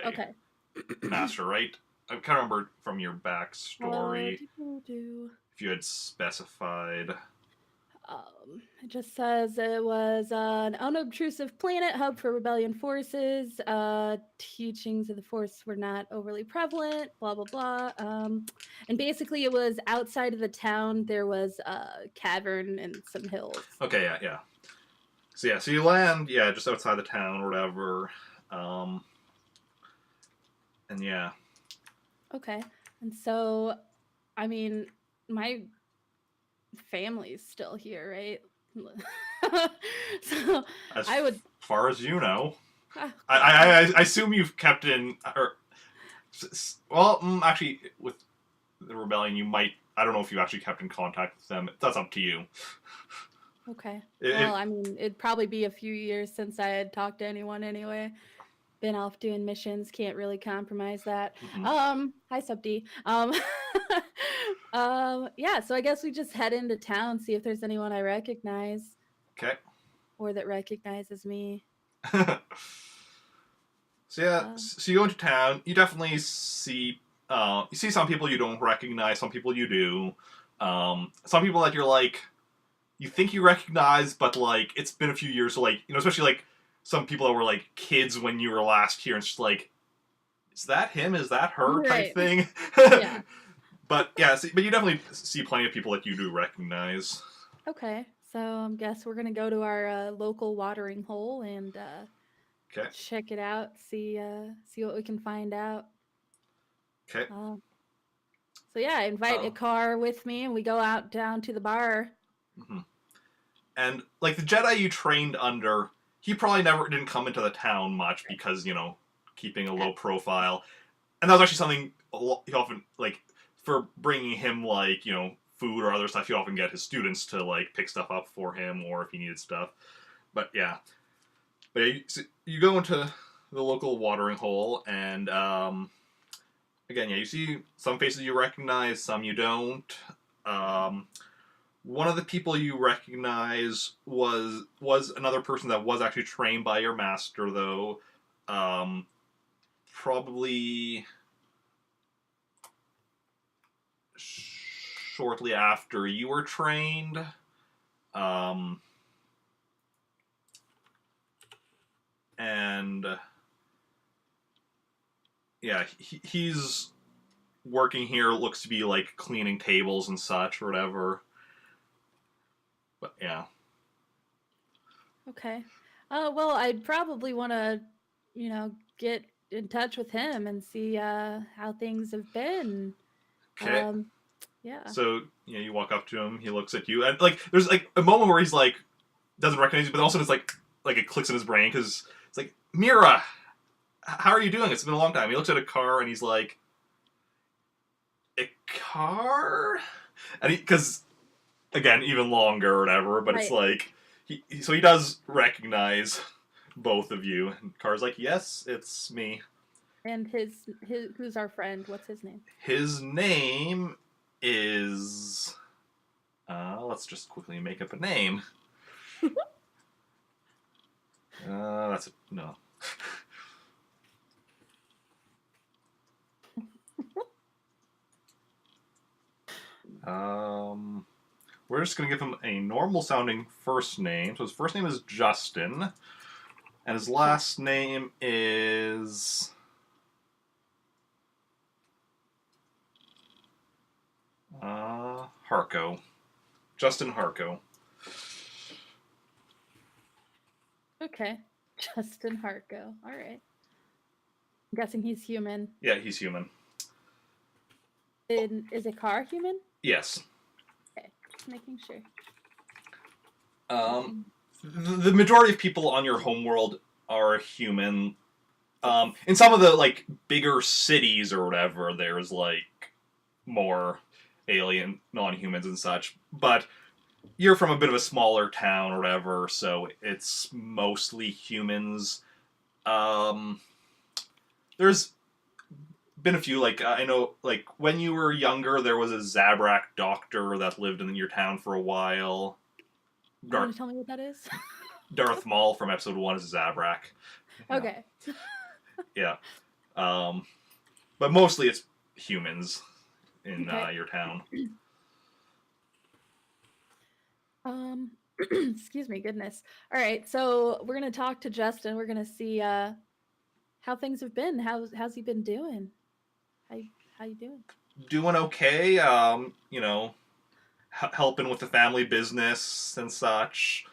Master, right? I can't remember from your backstory if you had specified. It just says it was an unobtrusive planet hub for rebellion forces. Teachings of the Force were not overly prevalent. Blah blah blah. And basically, it was outside of the town. There was a cavern and some hills. Okay, yeah. So you land, just outside the town or whatever, and yeah. Okay, and so, I mean, my family's still here, right? So as far as you know, I assume you've kept in, actually with the rebellion you might. I don't know if you actually kept in contact with them. That's up to you. Okay. Well, I mean, it'd probably be a few years since I had talked to anyone anyway. Been off doing missions, can't really compromise that. Mm-hmm. Hi Sub D. Yeah, so I guess we just head into town, see if there's anyone I recognize. Okay. Or that recognizes me. So you go into town. You definitely see some people you don't recognize, some people you do. Some people that you're like, you think you recognize, but like it's been a few years, so like especially like some people that were like kids when you were last here, and it's just like, is that him? Is that her? Type thing. Yeah. But you definitely see plenty of people that you do recognize. Okay, so I guess we're gonna go to our local watering hole and check it out. See what we can find out. Okay. So I invite Ikar with me, and we go out down to the bar. Mm-hmm. And like the Jedi you trained under, he probably didn't come into the town much because keeping a low profile. and that was actually something he often like for bringing him like food or other stuff. He often get his students to like pick stuff up for him, or if he needed stuff. But yeah, but yeah, so you go into the local watering hole, and again, yeah, you see some faces you recognize, some you don't. Um, One of the people you recognize was another person that was actually trained by your master, though. Probably shortly after you were trained. Um, and yeah, he's working here. Looks to be like cleaning tables and such, or whatever. But yeah. Okay. Well, I'd probably want to, get in touch with him and see how things have been. Okay. Yeah. So you walk up to him. He looks at you, and like there's like a moment where he's like doesn't recognize you, but also it's like it clicks in his brain because it's like Mira, how are you doing? It's been a long time. He looks at a car and he's like, a car, and because again even longer or whatever, but it's Right. like so he does recognize both of you. And Car's like, yes, it's me. And his who's our friend? What's his name? His name is. Let's just quickly make up a name. That's a, no. We're just gonna give him a normal sounding first name. So his first name is Justin, and his last name is. Harko. Justin Harko. Okay. Justin Harko. All right. I'm guessing he's human. Yeah, he's human. Is a car human? Yes. Okay. Just making sure. The majority of people on your homeworld are human. In some of the like bigger cities or whatever, there's like more alien non-humans and such, but you're from a bit of a smaller town or whatever, so it's mostly humans. There's been a few, like I know, like when you were younger, there was a Zabrak doctor that lived in your town for a while. You want to tell me what that is? Darth Maul from episode 1 is Zabrak. Okay. Yeah. But mostly it's humans in Okay. your town. Excuse me, goodness. All right, so we're gonna talk to Justin. We're gonna see how things have been. How's he been doing? How you doing? Doing okay. Helping with the family business and such.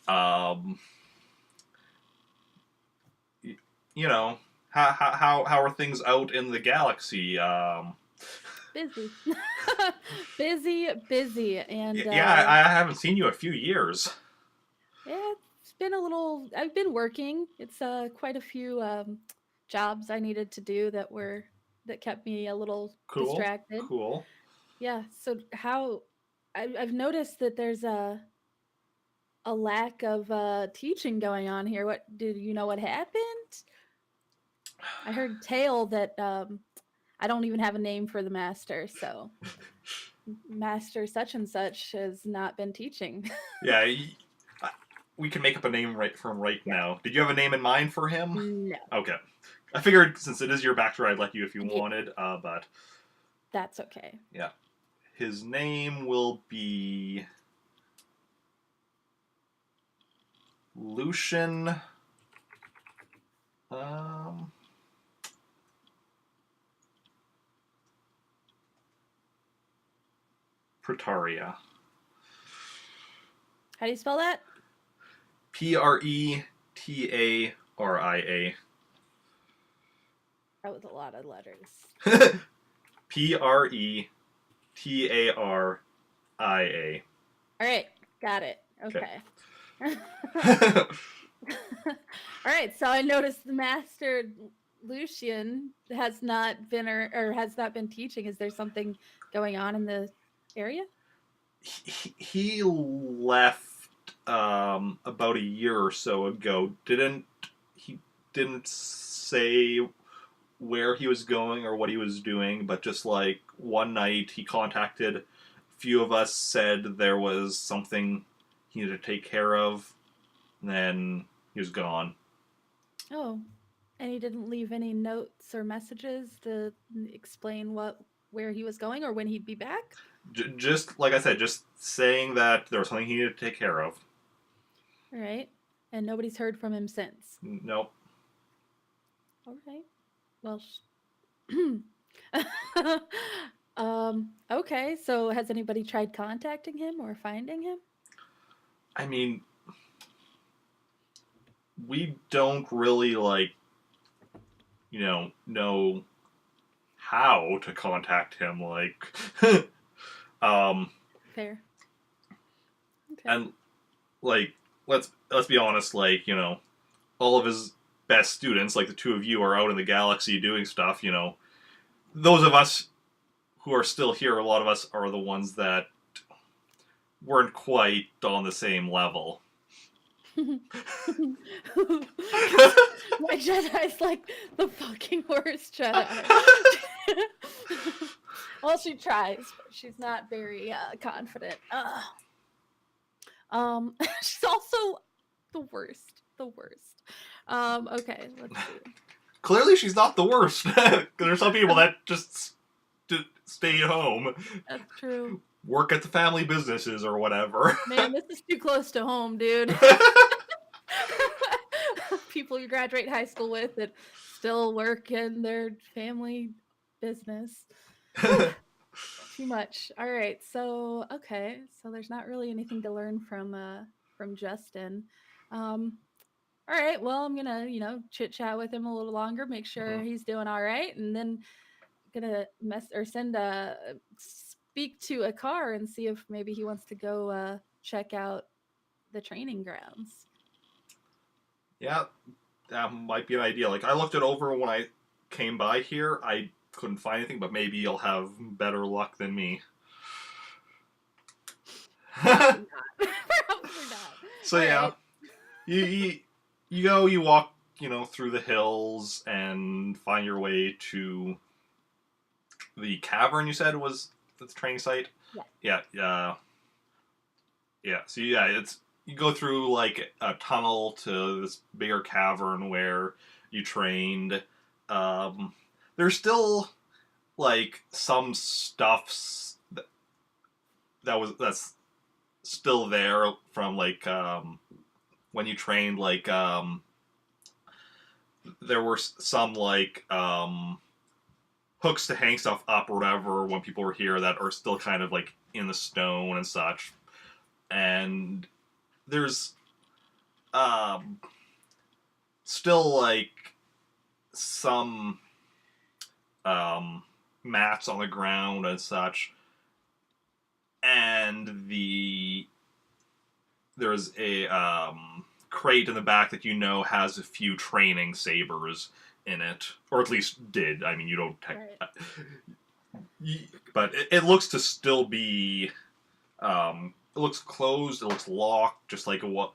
Um, how are things out in the galaxy? Busy. busy, and Yeah, I haven't seen you a few years. yeah, it's been a little. I've been working. It's quite a few jobs I needed to do that kept me a little Cool, distracted. cool. Yeah. So I've noticed that there's a lack of teaching going on here. What did you know what happened? I heard tale that I don't even have a name for the master, so master such and such has not been teaching. Yeah, we can make up a name for him right now. Did you have a name in mind for him? No. Okay. I figured since it is your backstory, I'd let you if you Yeah. wanted, but That's okay. yeah. His name will be Lucian. Pretaria. How do you spell that? Pretaria. That was a lot of letters. Pretaria. All right, got it. Okay. All right, so I noticed the master Lucian has not been or has not been teaching, is there something going on in the area? He left about a year or so ago. He didn't say where he was going or what he was doing, but just like one night he contacted a few of us, said there was something he needed to take care of, and then he was gone. Oh, and he didn't leave any notes or messages to explain where he was going or when he'd be back? Just like I said, just saying that there was something he needed to take care of. All right. And nobody's heard from him since. Nope. All right. Well, okay. So has anybody tried contacting him or finding him? I mean, we don't really know how to contact him. Um, Fair. Okay. and like let's be honest, all of his best students, like the two of you, are out in the galaxy doing stuff. Those of us who are still here, a lot of us are the ones that weren't quite on the same level. My Jedi's like the fucking worst Jedi. Well, she tries, but she's not very confident. She's also the worst. The worst. Okay, let's see. Clearly, she's not the worst. There's some people that just stay at home, That's true. work at the family businesses or whatever. Man, this is too close to home, dude. People you graduate high school with that still work in their family business. Too much. All right. So, okay. So there's not really anything to learn from Justin. Um all right. Well, I'm going to, chit chat with him a little longer, make sure Mhm. he's doing all right, and then going to send a speak to a car and see if maybe he wants to go check out the training grounds. Yeah, that might be an idea. Like, I looked it over when I came by here. I couldn't find anything, but maybe you'll have better luck than me. Probably not. Probably not. So All yeah, right. you walk, through the hills and find your way to the cavern. You said was the training site. Yeah. Yeah. Yeah. So yeah, it's you go through like a tunnel to this bigger cavern where you trained. There's still like some stuffs that's still there from when you trained. There were some hooks to hang stuff up or whatever when people were here that are still kind of like in the stone and such. And there's still like some mats on the ground and such. And there's a crate in the back that has a few training sabers in it, or at least did. I mean, you don't. But it looks to still be. It looks closed. It looks locked, just like what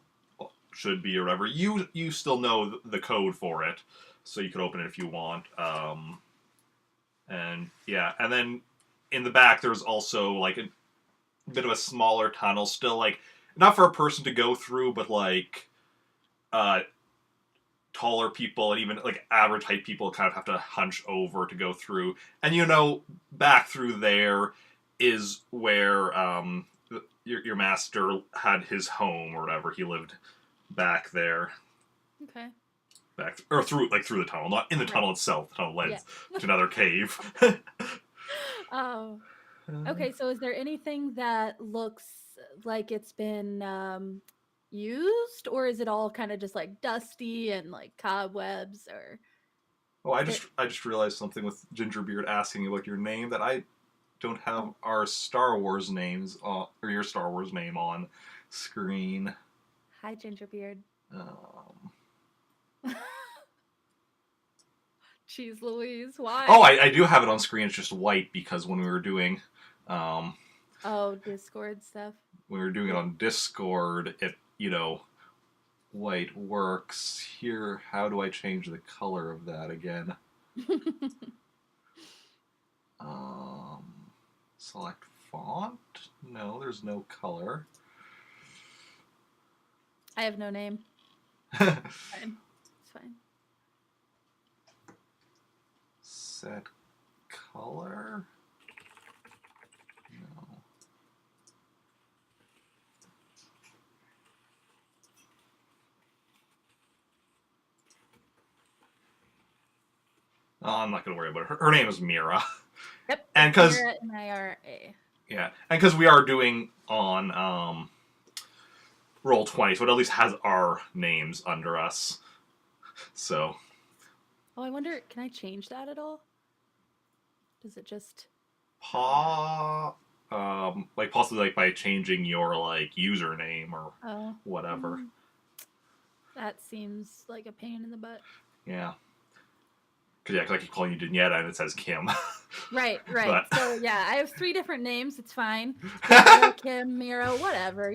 should be or whatever. You still know the code for it, so you could open it if you want. And yeah, and then in the back there's also like a bit of a smaller tunnel, still like not for a person to go through, but like taller people and even like average height people kind of have to hunch over to go through. And back through there is where your master had his home or whatever. He lived back there. Okay. Through the tunnel, not in the tunnel itself. The tunnel led to another cave. Oh. Okay, so is there anything that looks like it's been used, or is it all kind of just like dusty and like cobwebs or Oh, I just realized something with Gingerbeard asking about your name, that I don't have our Star Wars names or your Star Wars name on screen. Hi, Gingerbeard. Jeez Louise, why? Oh, I do have it on screen. It's just white because when we were doing, um, Oh, Discord stuff. when we were doing it on Discord, it white works. Here, how do I change the color of that again? Select font? No, there's no color. I have no name. Fine. It's fine. Set color? No. Oh, I'm not going to worry about it. Her name is Mira. Yep. And because Mira, M-I-R-A. yeah, and because we are doing on Roll20, so it at least has our names under us. So. Oh, I wonder, can I change that at all? Does it just... Like possibly like by changing your like username or whatever. That seems like a pain in the butt. Yeah. Because I keep calling you Denieta and it says Kim. Right. But... So yeah, I have 3 different names. It's fine. Denieta, Kim, Mira, whatever,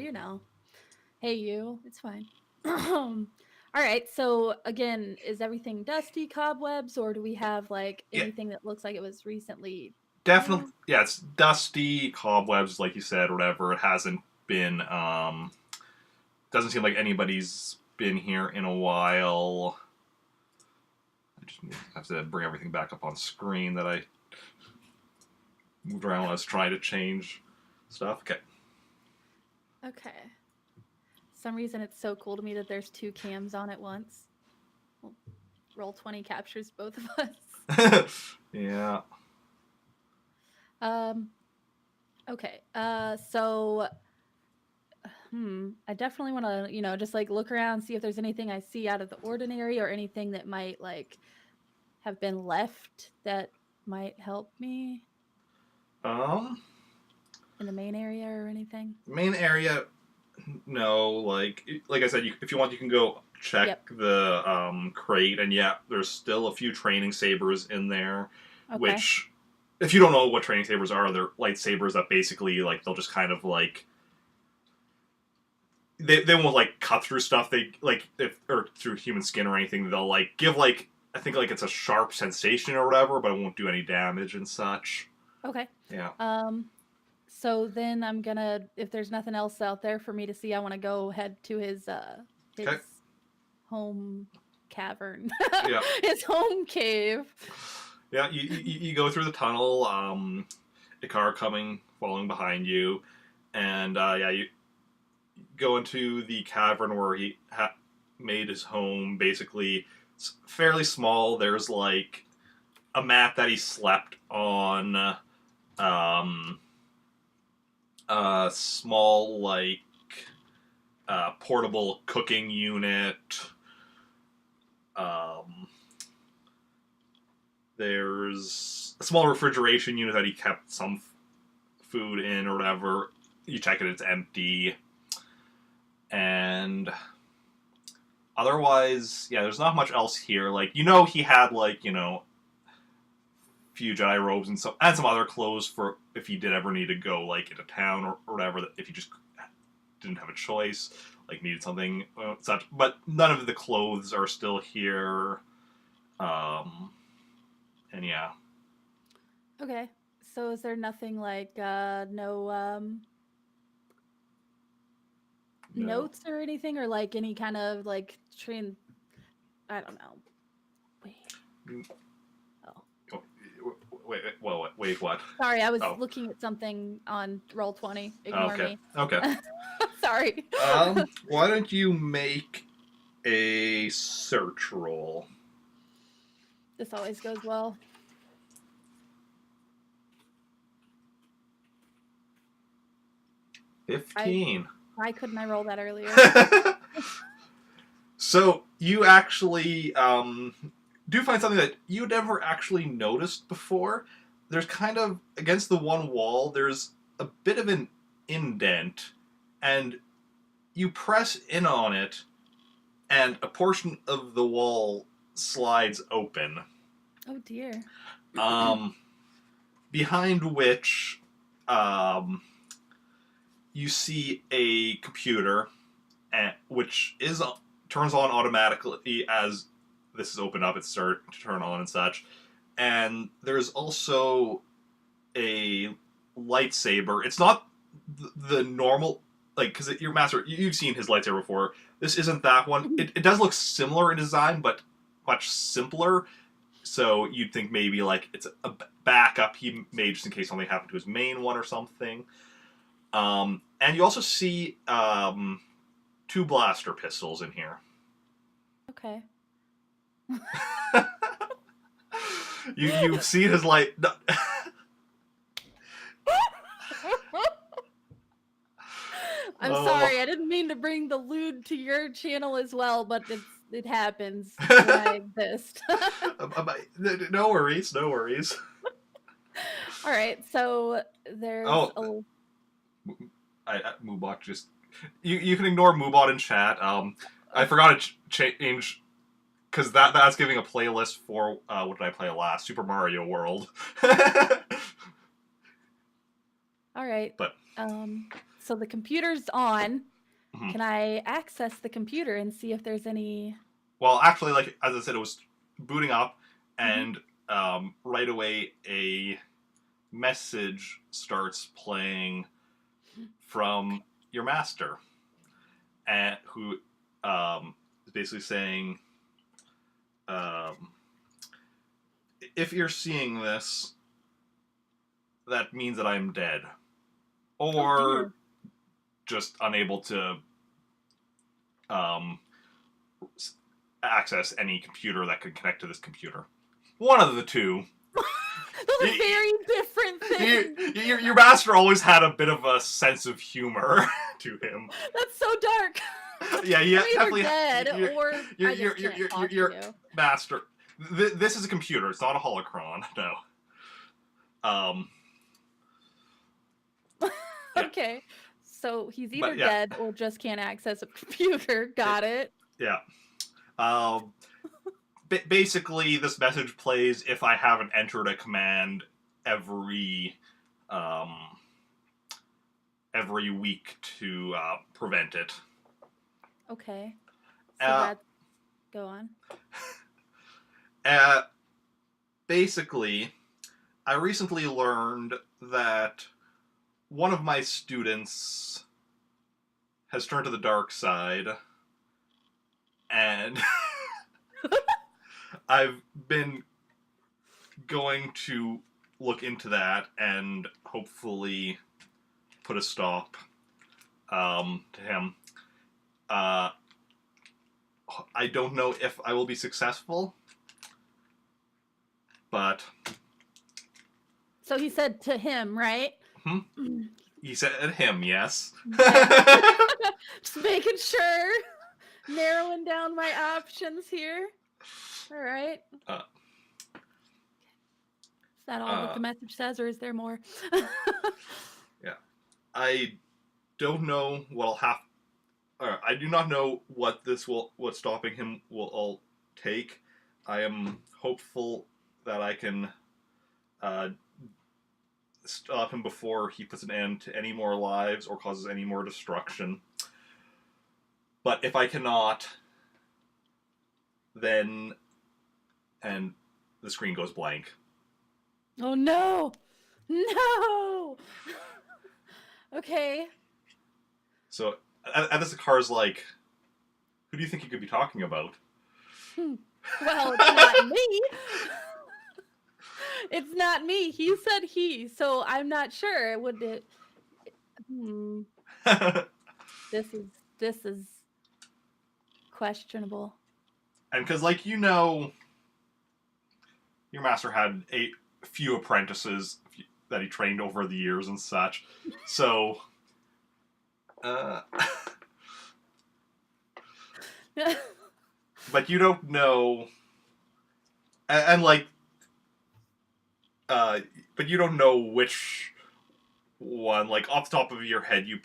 Hey, you. It's fine. All right. So again, is everything dusty, cobwebs, or do we have like anything that looks like it was recently? Definitely, yeah. It's dusty, cobwebs, like you said, or whatever. It hasn't been. Doesn't seem like anybody's been here in a while. I just have to bring everything back up on screen that I moved around when I was trying to change stuff. Okay. Okay. Some reason it's so cool to me that there's 2 cams on at once. Well, Roll20 captures both of us. Yeah. Okay. So I definitely want to, just like look around, see if there's anything I see out of the ordinary or anything that might like have been left that might help me. In the main area or anything? Main area, no. Like I said, if you want, you can go check the crate, and yeah, there's still a few training sabers in there, which, if you don't know what training sabers are, they're lightsabers that basically like they'll just kind of like they won't like cut through stuff. They like or through human skin or anything. They'll like give like I think like it's a sharp sensation or whatever, but it won't do any damage and such. Okay. Yeah. So then I'm gonna, if there's nothing else out there for me to see, I want to go head to his home cavern. Yeah. His home cave. Yeah, you go through the tunnel, Ikar following behind you, and you go into the cavern where he made his home. Basically, it's fairly small. There's like a mat that he slept on, a small like portable cooking unit. There's a small refrigeration unit that he kept some food in or whatever. You check it, it's empty. And otherwise, yeah, there's not much else here. Like, he had, like, few Jedi robes and some other clothes for if he did ever need to go, like, into town or whatever, if he just didn't have a choice, like, needed something such. But none of the clothes are still here. And yeah. Okay. So is there nothing like no notes or anything, or like any kind of like train? I don't know. Wait. Oh. Wait, what? Sorry, I was looking at something on Roll20. Ignore me. Okay. Sorry. Why don't you make a search roll? This always goes well. Why couldn't I roll that earlier? So you actually do find something that you never actually noticed before. There's kind of, against the one wall, there's a bit of an indent, and you press in on it, and a portion of the wall slides open. Oh dear. Behind which you see a computer, which turns on automatically as this is opened up. It's starting to turn on and such. And there's also a lightsaber. It's not the normal, like, because your master, you've seen his lightsaber before. This isn't that one. It does look similar in design, but much simpler. So you'd think maybe like it's a backup he made just in case something happened to his main one or something. And you also see 2 blaster pistols in here. Okay. You've seen his light. No. I'm sorry, I didn't mean to bring the lewd to your channel as well, but it happens when I exist. No worries, no worries. All right, so there's Moobot just you can ignore Moobot in chat. I forgot to change because that's giving a playlist for what did I play last? Super Mario World. All right. But so the computer's on. Mm-hmm. Can I access the computer and see if there's any? Well, actually, like as I said, it was booting up, and right away a message starts playing from your master, and who is basically saying, if you're seeing this, that means that I'm dead, or just unable to access any computer that could connect to this computer. One of the two. Those are very different things. Your master always had a bit of a sense of humor to him. That's so dark. Yeah, You're definitely dead, or I just can't talk to you. Master. This is a computer. It's not a holocron. No. Okay, so he's either dead or just can't access a computer. Got it. Yeah. Basically, this message plays if I haven't entered a command every week to prevent it. Okay. So go on. Basically, I recently learned that one of my students has turned to the dark side, and I've been going to look into that and hopefully put a stop to him. I don't know if I will be successful, but... So he said to him, right? He said him, yes. Just making sure. Narrowing down my options here. All right. Is that all that the message says, or is there more? Yeah. I don't know what I'll have... I do not know what stopping him will all take. I am hopeful that I can stop him before he puts an end to any more lives or causes any more destruction. But if I cannot, then... And the screen goes blank. Oh no! No! Okay. So, and this car's like, who do you think you could be talking about? Well, it's not me. It's not me. He said he, so I'm not sure. Would it? This is questionable. And because, like, your master had a few apprentices that he trained over the years and such. So, but you don't know, but you don't know which one. Like, off the top of your head, you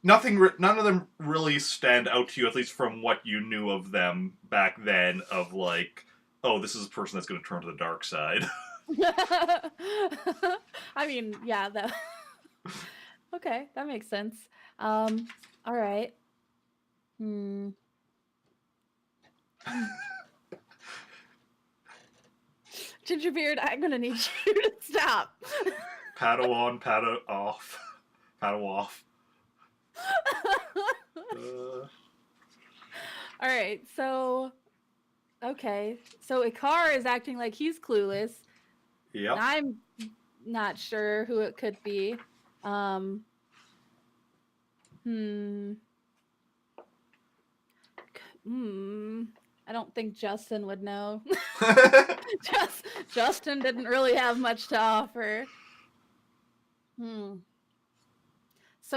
none of them really stand out to you, at least from what you knew of them back then, of, like, oh, this is a person that's going to turn to the dark side. I mean, yeah, that. Okay, that makes sense. All right. Hmm. Gingerbeard, I'm gonna need you to stop. Paddle on, paddle off. Paddle off. All right, so okay, so Ikar is acting like he's clueless. Yep. I'm not sure who it could be. Hmm. I don't think Justin would know. Justin didn't really have much to offer. So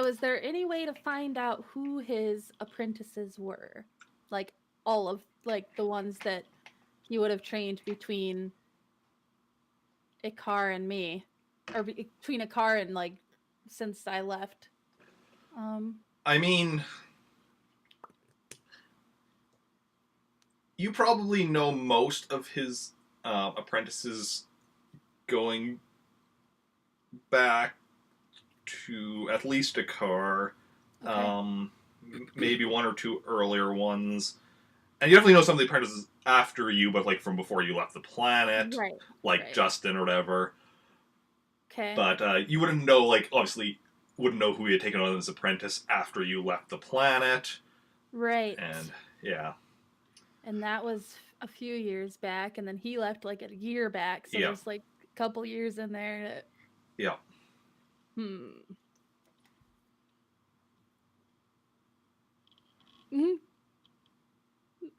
is there any way to find out who his apprentices were? Like all of like the ones that he would have trained between Ikar and me, or between Ikar and like since I left. I mean, you probably know most of his apprentices going back to at least a car. Okay. Maybe one or two earlier ones. And you definitely know some of the apprentices after you, but like from before you left the planet, Right. like Right. Justin or whatever. Okay. But you wouldn't know, like, obviously, wouldn't know who he had taken on as apprentice after you left the planet. Right. And, yeah. And that was a few years back, and then he left like a year back. So Yeah. there's like a couple years in there that. Yeah.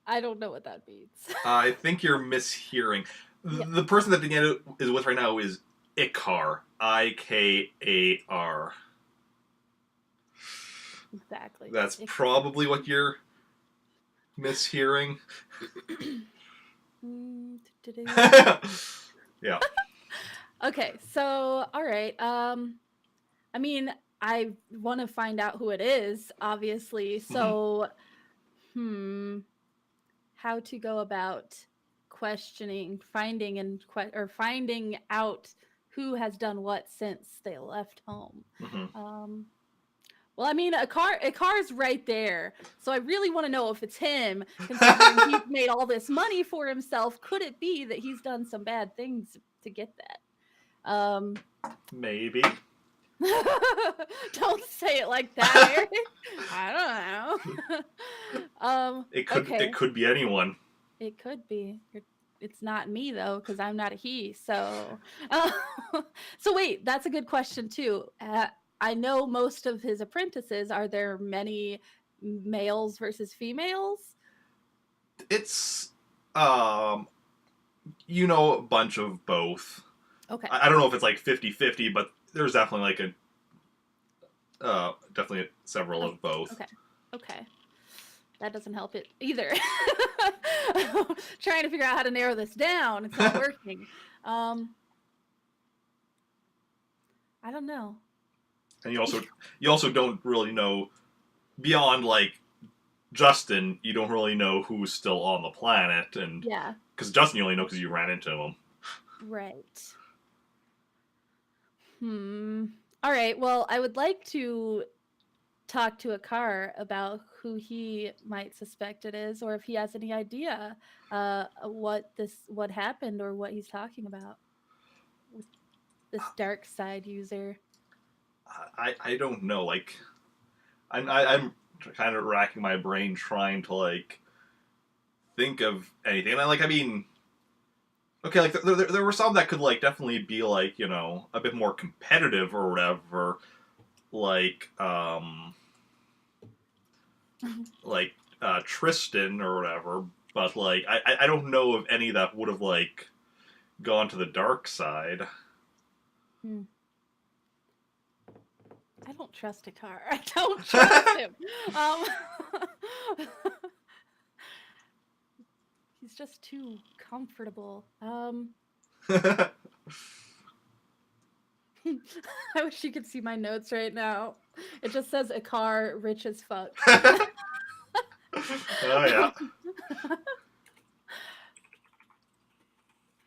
I don't know what that means. I think you're mishearing. Yeah. The person that Denieta is with right now is Ikar. Ikar. Exactly. That's probably what you're mishearing. Yeah. Okay, so all right. I mean, I want to find out who it is, obviously. So, how to go about questioning, finding out who has done what since they left home. Well, I mean, Ikar's right there, so I really want to know if it's him. Considering he's made all this money for himself, could it be that he's done some bad things to get that? Maybe. Don't say it like that, Eric. I don't know. It could be anyone. It could be. It's not me though, because I'm not a he. So, so wait, that's a good question too. I know most of his apprentices. Are there many males versus females? It's a bunch of both. Okay. I don't know if it's like 50-50, but there's definitely like definitely several of both. Okay. That doesn't help it either. Trying to figure out how to narrow this down. It's not working. I don't know. And you also don't really know beyond like Justin. You don't really know who's still on the planet, and yeah, because Justin you only know because you ran into him. Right. All right. Well, I would like to talk to Akar about who he might suspect it is, or if he has any idea what happened or what he's talking about with this dark side user. I don't know. Like, I'm kind of racking my brain trying to like think of anything. And I mean, okay, like there were some that could like definitely be like a bit more competitive or whatever, like like Tristan or whatever. But like I don't know of any that would have like gone to the dark side. I don't trust Akar. I don't trust him. He's just too comfortable. I wish you could see my notes right now. It just says Akar, rich as fuck. Oh yeah.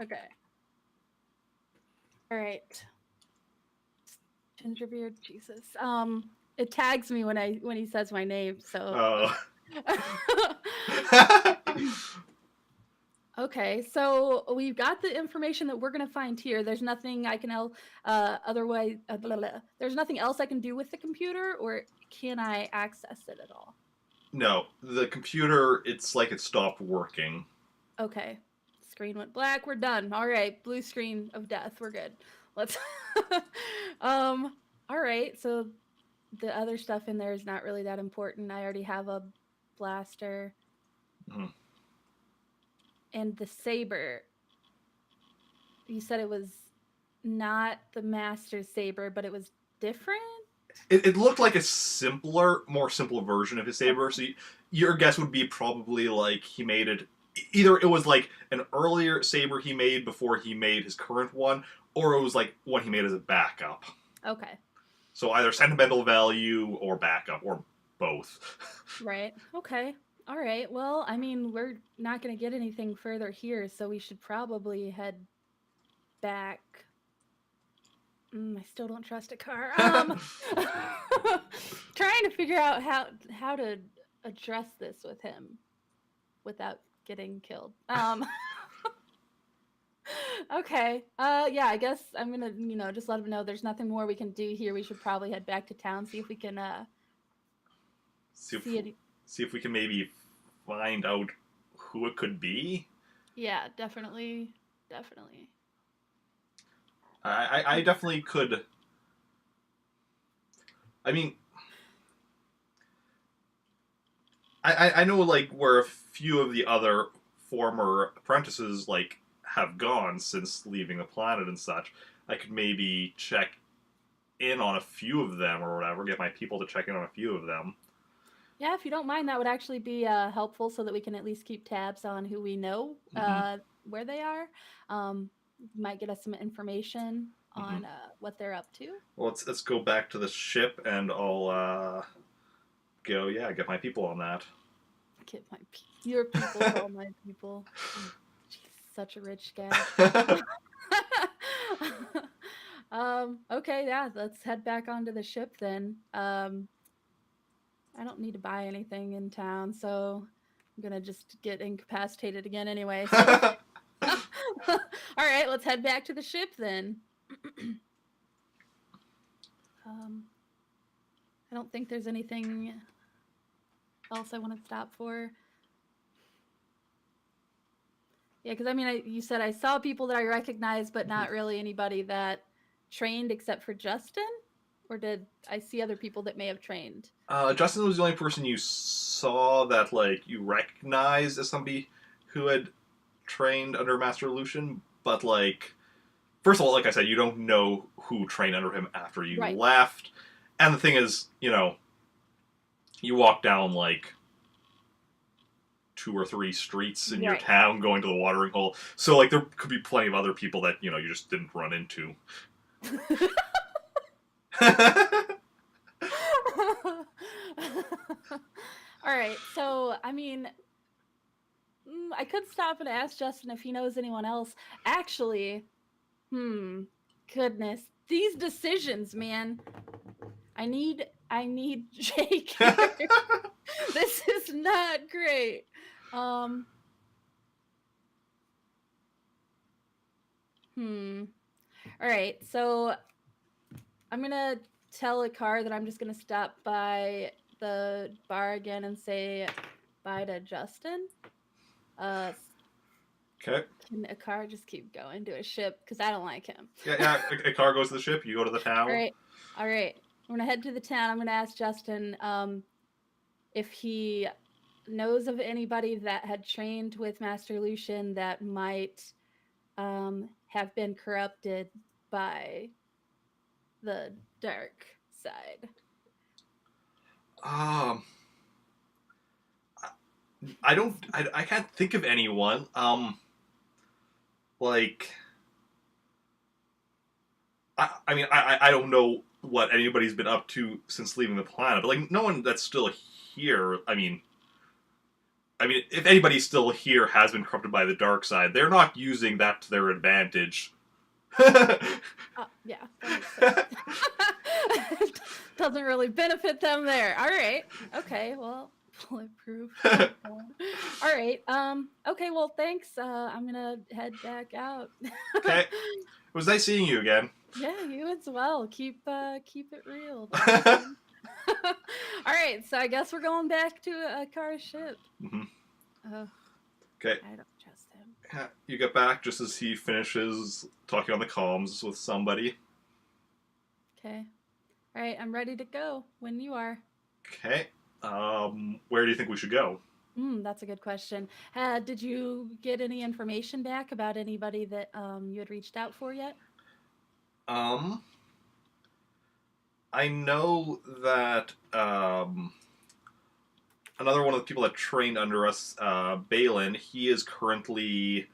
Okay. All right. Gingerbeard, Jesus. It tags me when he says my name. So. Oh. Okay, so we've got the information that we're gonna find here. There's nothing I can otherwise. Blah, blah. There's nothing else I can do with the computer, or can I access it at all? No, the computer, it's like it stopped working. Okay, screen went black. We're done. All right, blue screen of death. We're good. Let's. All right. So the other stuff in there is not really that important. I already have a blaster and the saber. You said it was not the master saber, but it was different. It looked like a more simple version of his saber. So your guess would be probably like he made it. Either it was like an earlier saber he made before he made his current one, or it was like one he made as a backup. Okay. So either sentimental value or backup, or both. Right. Okay. All right. Well, I mean, we're not going to get anything further here, so we should probably head back. I still don't trust a car. Trying to figure out how to address this with him without getting killed. Okay. Yeah, I guess I'm gonna, just let him know there's nothing more we can do here. We should probably head back to town, see if we can see if we can maybe find out who it could be. Yeah, definitely. I definitely could. I mean, I know like where a few of the other former apprentices like have gone since leaving the planet and such. I could maybe check in on a few of them or whatever. Get my people to check in on a few of them. Yeah, if you don't mind, that would actually be helpful so that we can at least keep tabs on who we know, where they are. Might get us some information on what they're up to. Well, let's go back to the ship, and I'll get my people on that. Get your people, all my people. She's such a rich guy. Okay, yeah, let's head back onto the ship then. I don't need to buy anything in town, so I'm gonna just get incapacitated again anyway. So. All right, let's head back to the ship then. I don't think there's anything else I want to stop for. Yeah, because I mean, you said I saw people that I recognized, but not really anybody that trained except for Justin? Or did I see other people that may have trained? Justin was the only person you saw that like you recognized as somebody who had trained under Master Lucian, but like, first of all, like I said, you don't know who trained under him after you left. And the thing is, you walk down like 2 or 3 streets in your town going to the watering hole. So like there could be plenty of other people that, you just didn't run into. All right, so I mean, I could stop and ask Justin if he knows anyone else. Actually, goodness, these decisions, man. I need Jake here. This is not great. All right, so I'm gonna tell a car that I'm just gonna stop by the bar again and say bye to Justin. Okay. Can a car just keep going to a ship? Because I don't like him. Yeah. A car goes to the ship. You go to the town. All right. I'm gonna head to the town. I'm gonna ask Justin if he knows of anybody that had trained with Master Lucian that might have been corrupted by the dark side. I can't think of anyone. Like, I don't know what anybody's been up to since leaving the planet, but like no one that's still here. I mean, I mean, if anybody still here has been corrupted by the dark side, they're not using that to their advantage. Yeah, that makes sense. Doesn't really benefit them there. All right. Okay. Well, bulletproof. Oh, all right. Okay. Well, thanks. I'm gonna head back out. Okay. It was nice seeing you again. Yeah, you as well. Keep it real. All right. So I guess we're going back to a car ship. Mm-hmm. Oh, Okay. I don't trust him. You get back just as he finishes talking on the comms with somebody. Okay. All right. I'm ready to go when you are. Okay. Where do you think we should go? That's a good question. Did you get any information back about anybody that you had reached out for yet? I know that another one of the people that trained under us, Balin, he is currently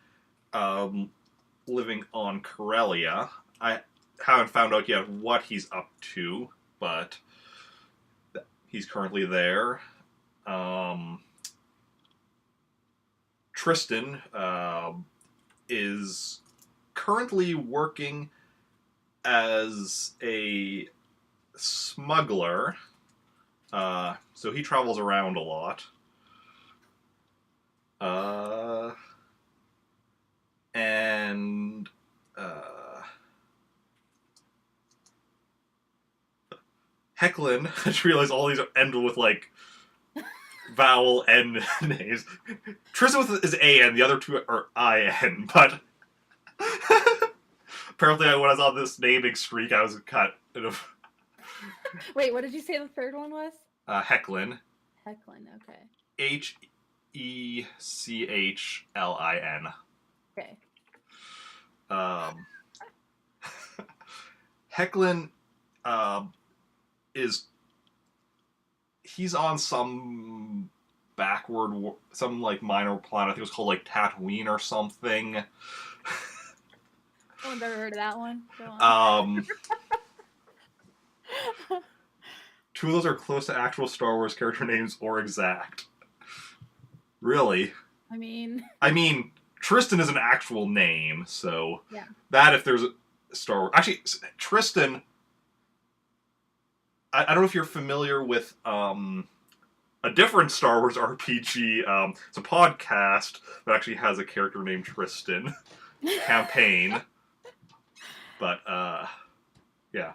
living on Corellia. I haven't found out yet what he's up to, but he's currently there. Tristan is currently working as a smuggler, so he travels around a lot. And Hecklin, I just realized all these end with like vowel N names. Tristan is A-N, the other two are I-N, but apparently when I was on this naming streak, I was kind of... Wait, what did you say the third one was? Hecklin. Hecklin, okay. Hechlin. Okay. Hecklin he's on some some like minor planet. I think it was called like Tatooine or something. I've never heard of that one. Go on. Two of those are close to actual Star Wars character names or exact. Really? I mean, Tristan is an actual name, so yeah. That if there's a Star Wars... Actually, Tristan... I don't know if you're familiar with a different Star Wars RPG. It's a podcast that actually has a character named Tristan. Campaign. But, yeah.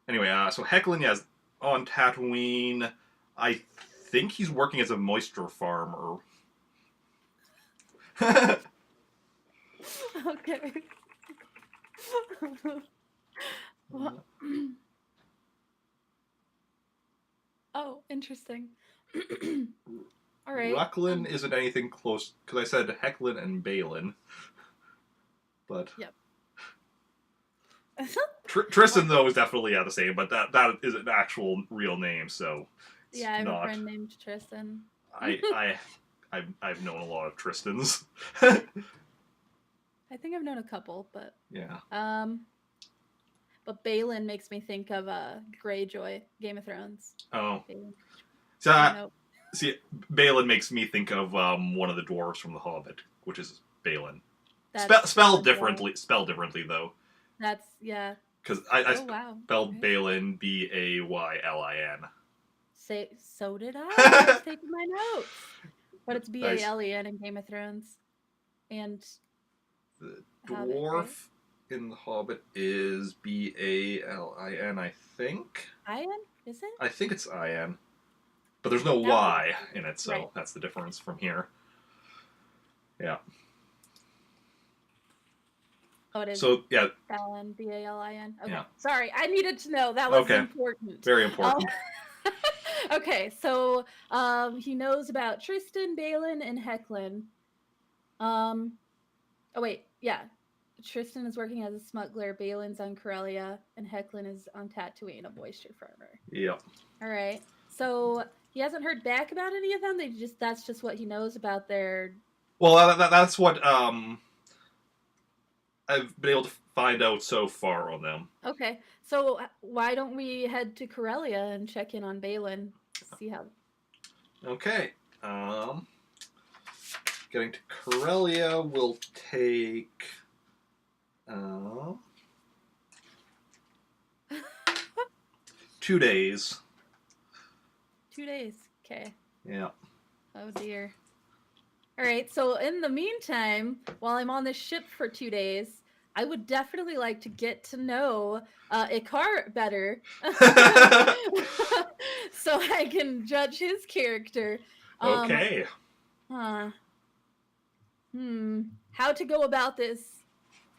Anyway, so Hecklin is on Tatooine. I think he's working as a moisture farmer. Okay. Well, oh, interesting. All right. Rucklin isn't anything close, because I said Hecklin and Balin. But... Yep. Tristan, though, is definitely the same, but that is an actual real name, so... Yeah, I have a friend named Tristan. I've known a lot of Tristans. I think I've known a couple, but... Yeah. But Balin makes me think of Greyjoy, Game of Thrones. Oh. Balin. So, see, Balin makes me think of one of the dwarves from The Hobbit, which is Balin. Spelled differently, though. That's, yeah. Because I spelled right. Balin, Baylin. So did I. I was taking my notes. But it's Balen in Game of Thrones. And the dwarf in The Hobbit is Balin, I think. Ian? Is it? I think it's Ian. But there's no Y in it, so that's the difference from here. Yeah. Oh, it is. So, yeah. Balin, Balin. Okay. Yeah. Sorry, I needed to know. That was important. Very important. Okay, so he knows about Tristan, Balin, and Hecklin. Oh, wait. Yeah. Tristan is working as a smuggler, Balin's on Corellia, and Hecklin is on Tatooine, a moisture farmer. Yep. All right. So he hasn't heard back about any of them? That's just what he knows about their... Well, that's what I've been able to find out so far on them. Okay. So why don't we head to Corellia and check in on Balin? See how... Okay. Um, Getting to Corellia will take... 2 days. 2 days. Okay. Yeah. Oh dear. All right. So in the meantime, while I'm on this ship for 2 days, I would definitely like to get to know Ikar better, so I can judge his character. Um, Okay. huh. How to go about this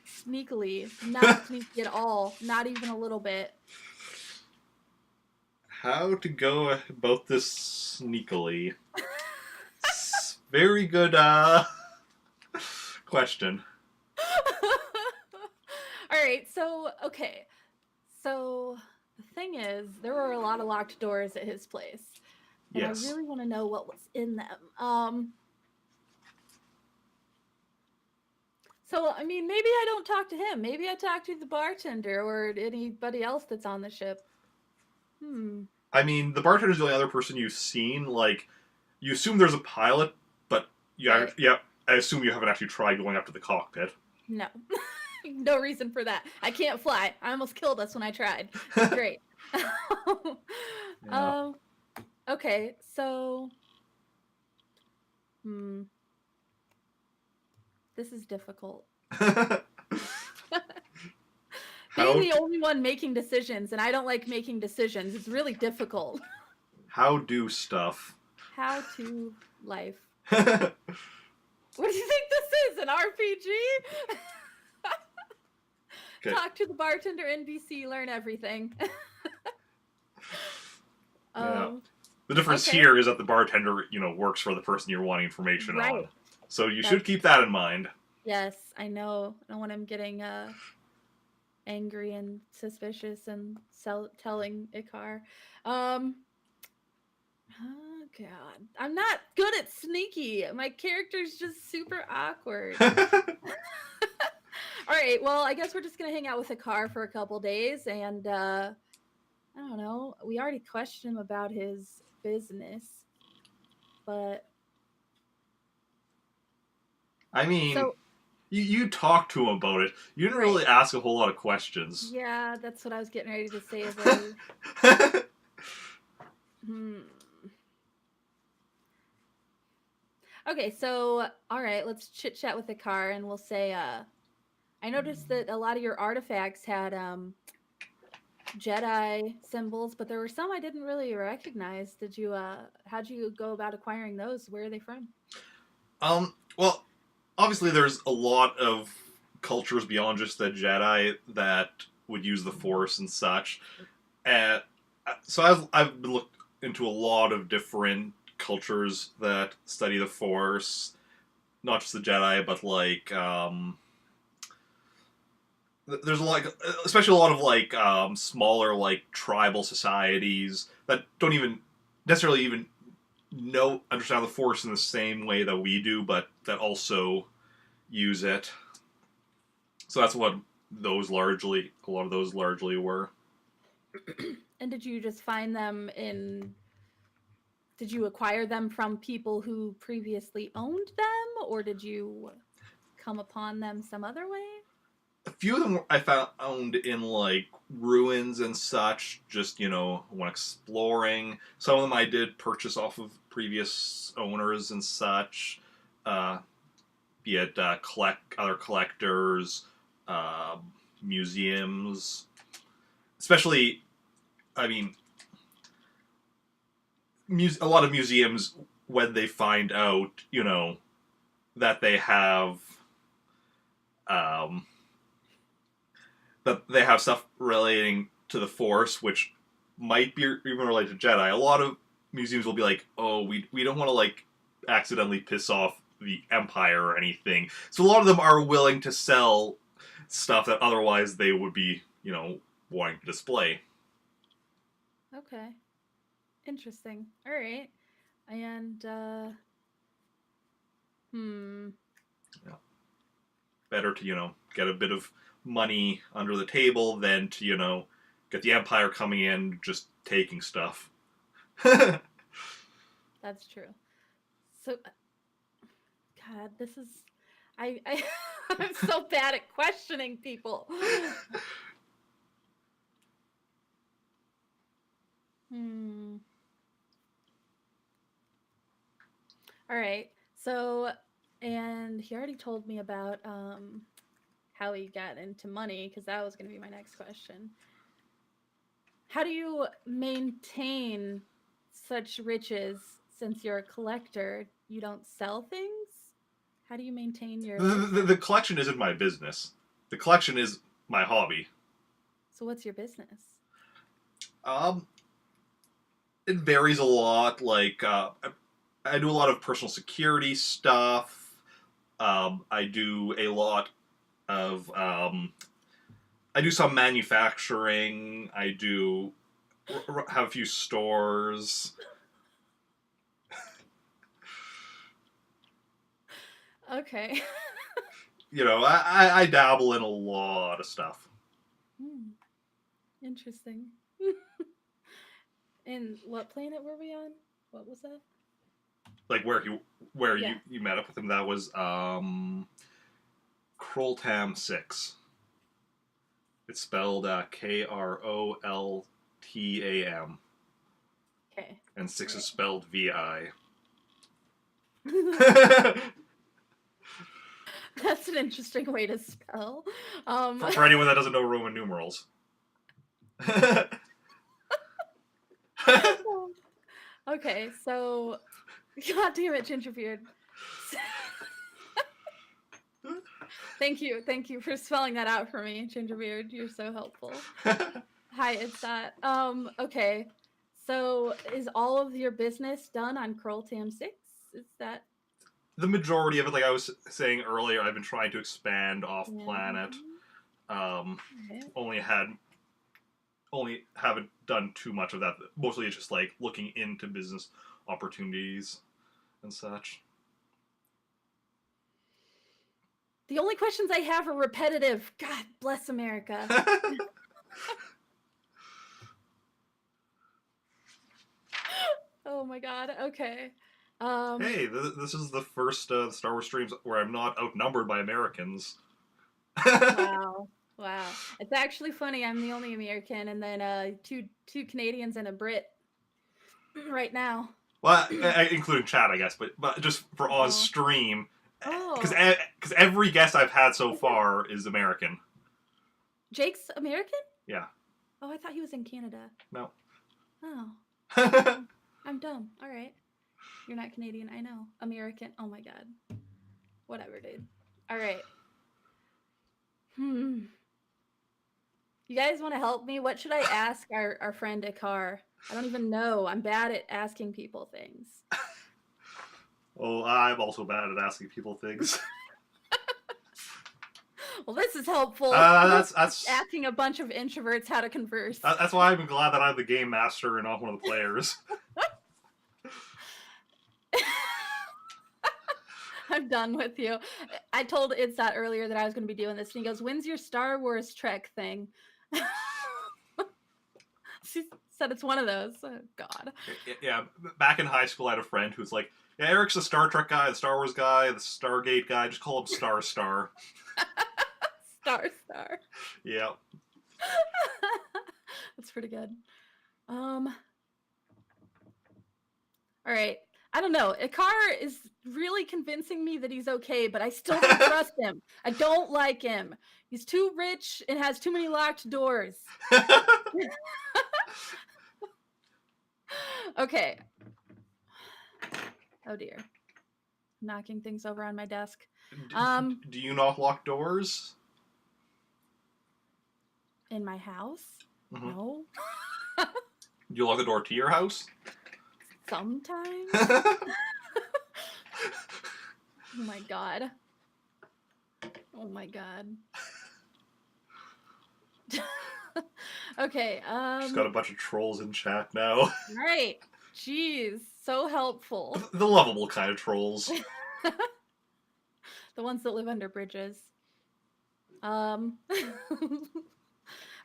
sneakily? Not sneaky at all. Not even a little bit. How to go about this sneakily? Very good question. All right. So okay. So the thing is, there were a lot of locked doors at his place, and I Yes. really want to know what was in them. So I mean, maybe I don't talk to him. Maybe I talk to the bartender or anybody else that's on the ship. Hmm. I mean, the bartender's the only other person you've seen. Like, you assume there's a pilot, but Right. I assume you haven't actually tried going up to the cockpit. No. No reason for that. I can't fly. I almost killed us when I tried. Great. Yeah. Okay, so this is difficult. Being the only one making decisions, and I don't like making decisions, it's really difficult. How do stuff? How to life. What do you think this is? An RPG? Okay. Talk to the bartender, NBC, learn everything. Yeah. The difference here is that the bartender, works for the person you're wanting information on. So you should keep that in mind. Yes, I know. I don't want him getting angry and suspicious and telling Ikar. Oh god. I'm not good at sneaky. My character's just super awkward. All right, well, I guess we're just gonna hang out with Ikar for a couple days, and I don't know. We already questioned him about his business, but I mean, you talked to him about it. You didn't really ask a whole lot of questions. Yeah, that's what I was getting ready to say. Is like, Okay, so all right, let's chit chat with Ikar, and we'll say, I noticed that a lot of your artifacts had Jedi symbols, but there were some I didn't really recognize. How'd you go about acquiring those? Where are they from? Well, obviously there's a lot of cultures beyond just the Jedi that would use the Force and such. So I've been looked into a lot of different cultures that study the Force, not just the Jedi, but like there's especially a lot of smaller tribal societies that don't even necessarily even understand the Force in the same way that we do, but that also use it. So that's what a lot of those largely were. And did you just find them did you acquire them from people who previously owned them, or did you come upon them some other way? A few of them I found in ruins and such, just when exploring. Some of them I did purchase off of previous owners and such, be it other collectors, museums, especially. I mean, a lot of museums, when they find out, that they have stuff relating to the Force, which might be even related to Jedi. A lot of museums will be like, "Oh, we don't want to accidentally piss off the Empire or anything." So a lot of them are willing to sell stuff that otherwise they would be, wanting to display. Okay. Interesting. All right. And Yeah. Better to, get a bit of money under the table than to, get the Empire coming in just taking stuff. That's true. So, God, this is I I'm so bad at questioning people. Hmm. All right. So, and he already told me about how he got into money because that was going to be my next question. How do you maintain such riches since you're a collector? You don't sell things? How do you maintain your lifestyle? The collection isn't my business. The collection is my hobby. So, what's your business? Um, it varies a lot. Like, I do a lot of personal security stuff. I do a lot of. I do some manufacturing. I do have a few stores. Okay. I dabble in a lot of stuff. Hmm. Interesting. And what planet were we on? What was that? Like where Yeah. you met up with him. That was Kroltam 6. It's spelled Kroltam, Okay. and 6 is Right. spelled VI. That's an interesting way to spell. For anyone that doesn't know Roman numerals. Okay, so God damn it, Gingerbeard. Thank you for spelling that out for me, Gingerbeard. You're so helpful. Hi, it's that. Okay. So is all of your business done on Curltam 6? Is that The majority of it, like I was saying earlier, I've been trying to expand off yeah. planet. Okay. Only haven't done too much of that. Mostly it's just like looking into business opportunities and such. The only questions I have are repetitive. God bless America. Oh my god. Okay. Hey, this is the first Star Wars streams where I'm not outnumbered by Americans. Wow. Wow. It's actually funny. I'm the only American and then two Canadians and a Brit right now. Well, including Chad, I guess, but just for on Oh. stream, because Oh. every guest I've had so far is American. Jake's American? Yeah. Oh, I thought he was in Canada. No. Oh. I'm dumb. All right. You're not Canadian. I know. American. Oh my god. Whatever, dude. All right. Hmm. You guys want to help me? What should I ask our friend Akar? I don't even know. I'm bad at asking people things. Well, I'm also bad at asking people things. Well, this is helpful. That's Asking a bunch of introverts how to converse. that's why I'm glad that I'm the game master and not one of the players. I'm done with you. I told Itzat earlier that I was going to be doing this, and he goes, "When's your Star Wars Trek thing?" She said it's one of those. Oh, God. Yeah, back in high school, I had a friend who's like, "Yeah, Eric's the Star Trek guy, the Star Wars guy, the Stargate guy. Just call him Star." Star. Yeah. That's pretty good. All right. I don't know. Ikar is really convincing me that he's okay, but I still don't trust him. I don't like him. He's too rich and has too many locked doors. Okay. Oh dear. Knocking things over on my desk. Do you not lock doors? In my house? Mm-hmm. No. Do you lock the door to your house? Sometimes. Oh my god. Oh my god. Okay. Just got a bunch of trolls in chat now. Right. Jeez, so helpful. The lovable kind of trolls. The ones that live under bridges.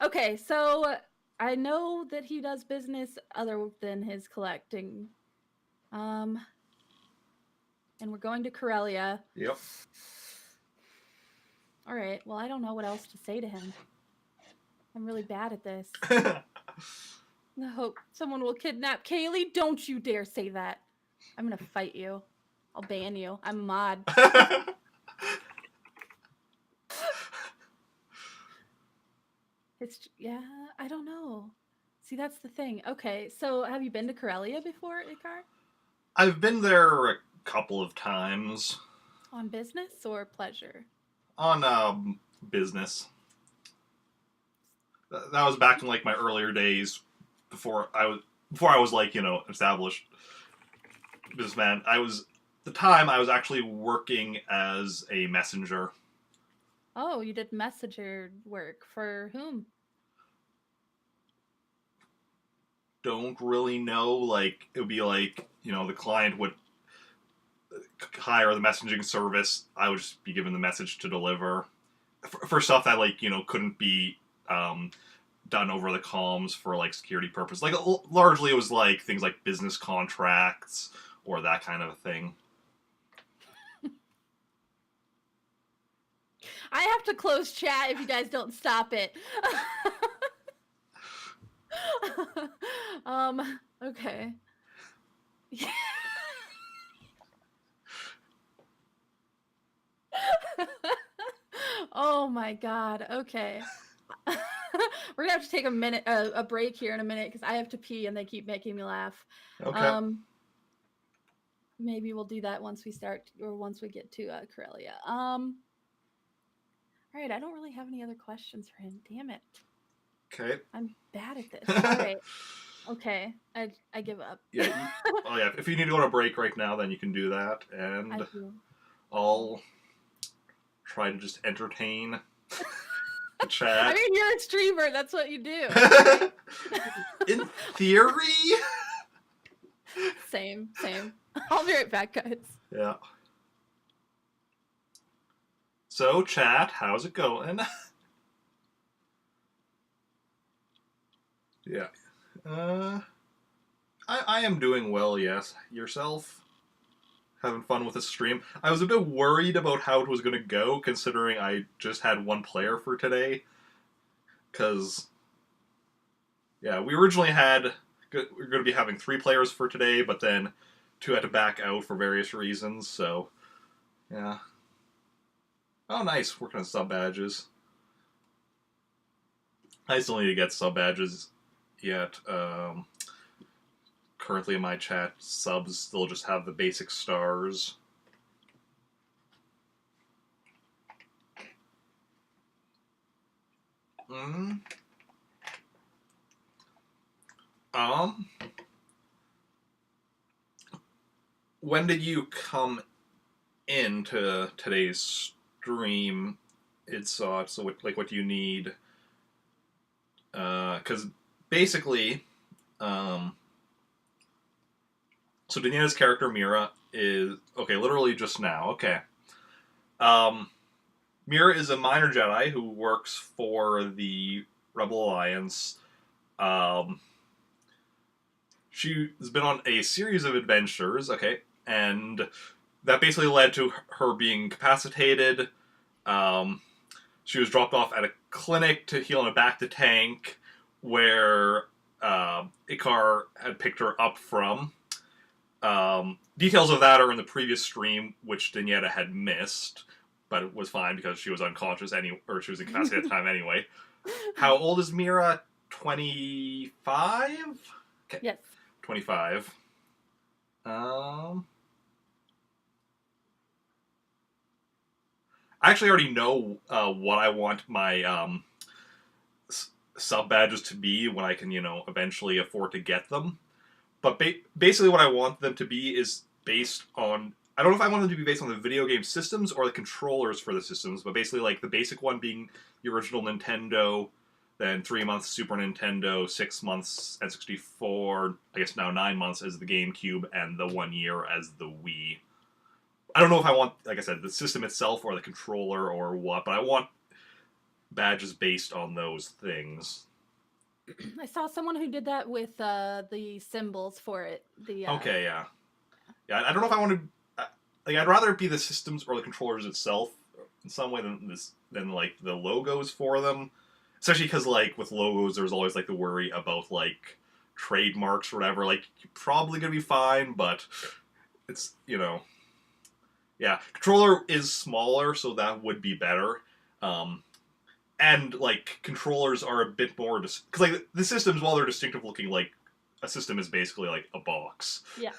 Okay, so I know that he does business other than his collecting. and we're going to Corellia. Yep. All right. Well, I don't know what else to say to him. I'm really bad at this. I hope someone will kidnap Kaylee. Don't you dare say that. I'm gonna fight you. I'll ban you. I'm a mod. Yeah, I don't know. See, that's the thing. Okay, so have you been to Corellia before, Ikar? I've been there a couple of times. On business or pleasure? On business. That was back in like my earlier days, before I was like, you know, established businessman. I was actually working as a messenger. Oh, you did messenger work for whom? Don't really know. Like, it would be like, you know, the client would hire the messaging service. I would just be given the message to deliver for stuff that, like, you know, couldn't be done over the comms for like security purposes. Like, largely it was like things like business contracts or that kind of thing. I have to close chat if you guys don't stop it. Okay. Oh my god. Okay. We're gonna have to take a break here in a minute because I have to pee and they keep making me laugh. Okay. Maybe we'll do that once we get to Corellia. All right, I don't really have any other questions for him. Damn it. Okay. I'm bad at this. All right. Okay, I give up. Yeah. Oh yeah. If you need to go on a break right now, then you can do that, and I do. I'll try to just entertain the chat. I mean, you're a streamer. That's what you do. In theory. Same. I'll be right back, guys. Yeah. So, chat, how's it going? Yeah. I am doing well, yes. Yourself? Having fun with the stream? I was a bit worried about how it was going to go, considering I just had one player for today. Because, yeah, we originally we were going to be having 3 players for today, but then 2 had to back out for various reasons, so, yeah. Oh, nice, working on sub badges. I still need to get sub badges yet. Currently in my chat, subs still just have the basic stars. When did you come into today's stream? So what do you need? Because basically, so Denieta's character Mira is literally just now. Okay, Mira is a minor Jedi who works for the Rebel Alliance. She has been on a series of adventures. Okay, and that basically led to her being incapacitated. She was dropped off at a clinic to heal in a bacta tank, where Ikar had picked her up from. Details of that are in the previous stream, which Denieta had missed, but it was fine because she was unconscious or she was incapacitated at the time anyway. How old is Mira? 25? Okay. Yes. 25. I actually already know what I want my sub badges to be when I can, eventually afford to get them. But basically what I want them to be is based on... I don't know if I want them to be based on the video game systems or the controllers for the systems, but basically like the basic one being the original Nintendo, then 3 months Super Nintendo, 6 months N64, I guess now 9 months as the GameCube, and the 1 year as the Wii. I don't know if I want, like I said, the system itself or the controller or what, but I want badges based on those things. I saw someone who did that with the symbols for it. Okay, yeah. Yeah, I don't know if I want to... like I'd rather it be the systems or the controllers itself in some way than like the logos for them. Especially because like with logos, there's always like the worry about like trademarks or whatever. Like you're probably gonna be fine, but it's yeah. Controller is smaller, so that would be better. And like controllers are a bit more because like the systems, while they're distinctive looking, like a system is basically like a box. Yeah.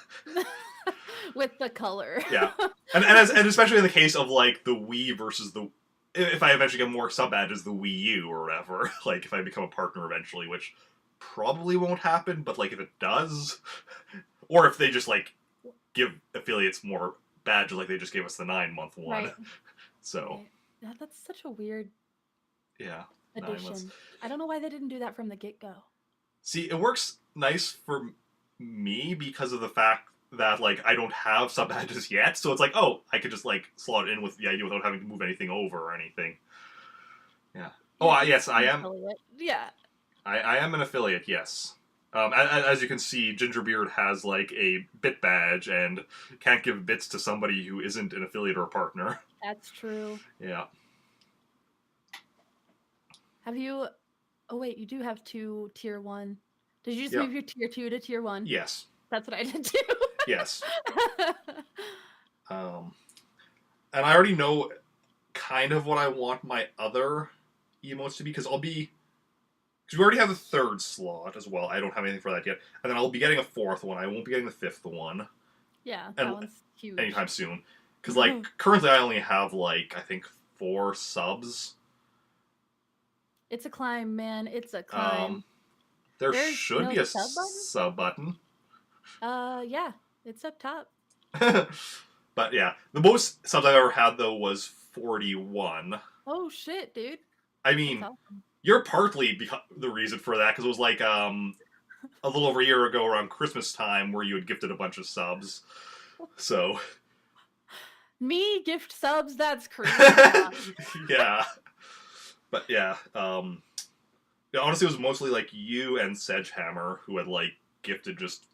With the color. Yeah, and especially in the case of like the Wii versus the, if I eventually get more sub badges, the Wii U or whatever. Like if I become a partner eventually, which probably won't happen, but like if it does, or if they just like give affiliates more badges, like they just gave us the 9-month one. Right. So Right. Yeah, that's such a weird yeah, 9 months. addition. I don't know why they didn't do that from the get-go. See, it works nice for me because of the fact that like I don't have sub badges yet, so it's like, oh, I could just like slot it in with the idea without having to move anything over or anything. Yeah. Oh, yes, I am. Affiliate. Yeah. I am an affiliate. Yes. As you can see, Gingerbeard has like a bit badge and can't give bits to somebody who isn't an affiliate or a partner. That's true. Yeah. Have you? Oh wait, you do have 2 tier 1. Did you just Yeah. move your tier 2 to tier 1? Yes. That's what I did too. Yes. And I already know kind of what I want my other emotes to be, because we already have a 3rd slot as well. I don't have anything for that yet. And then I'll be getting a 4th one. I won't be getting the 5th one. Yeah, that one's huge. Anytime soon. Because, like, currently I only have, like, I think 4 subs. It's a climb, man. It's a climb. There's should be a sub button. Yeah. It's up top. But, yeah. The most subs I've ever had, though, was 41. Oh, shit, dude. I mean, awesome. You're partly the reason for that, because it was, like, a little over a year ago around Christmas time where you had gifted a bunch of subs. So... Me gift subs? That's crazy. Yeah. But yeah, honestly, it was mostly like you and Sedgehammer who had like gifted just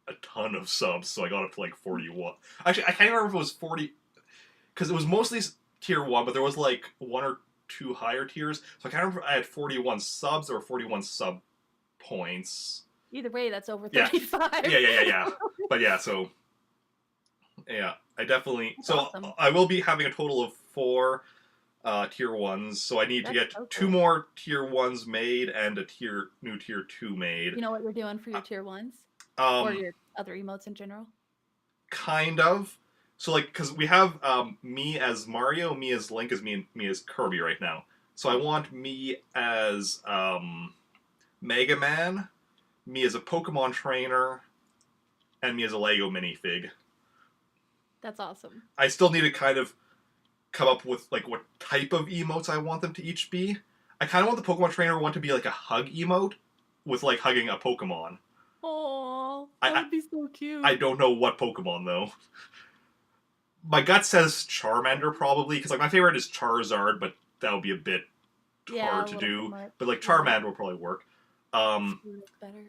a ton of subs, so I got up to like 41. Actually, I can't remember if it was 40, because it was mostly tier 1, but there was like 1 or 2 higher tiers, so I can't remember if I had 41 subs or 41 sub points. Either way, that's over 35. Yeah. But yeah, so... Yeah, I definitely... That's awesome. I will be having a total of 4... tier 1s, so I need to get 2 more tier 1s made and a new tier 2 made. You know what you're doing for your tier 1s? Or your other emotes in general? Kind of. So, like, because we have me as Mario, me as Link, me as Kirby right now. So I want me as Mega Man, me as a Pokemon trainer, and me as a Lego minifig. That's awesome. I still need to kind of come up with like what type of emotes I want them to each be. I kind of want the Pokemon trainer one to be like a hug emote with like hugging a Pokemon. Oh, that would be so cute. I don't know what Pokemon though. My gut says Charmander probably, because like my favorite is Charizard, but that would be a bit hard to do. But like Charmander will probably work. I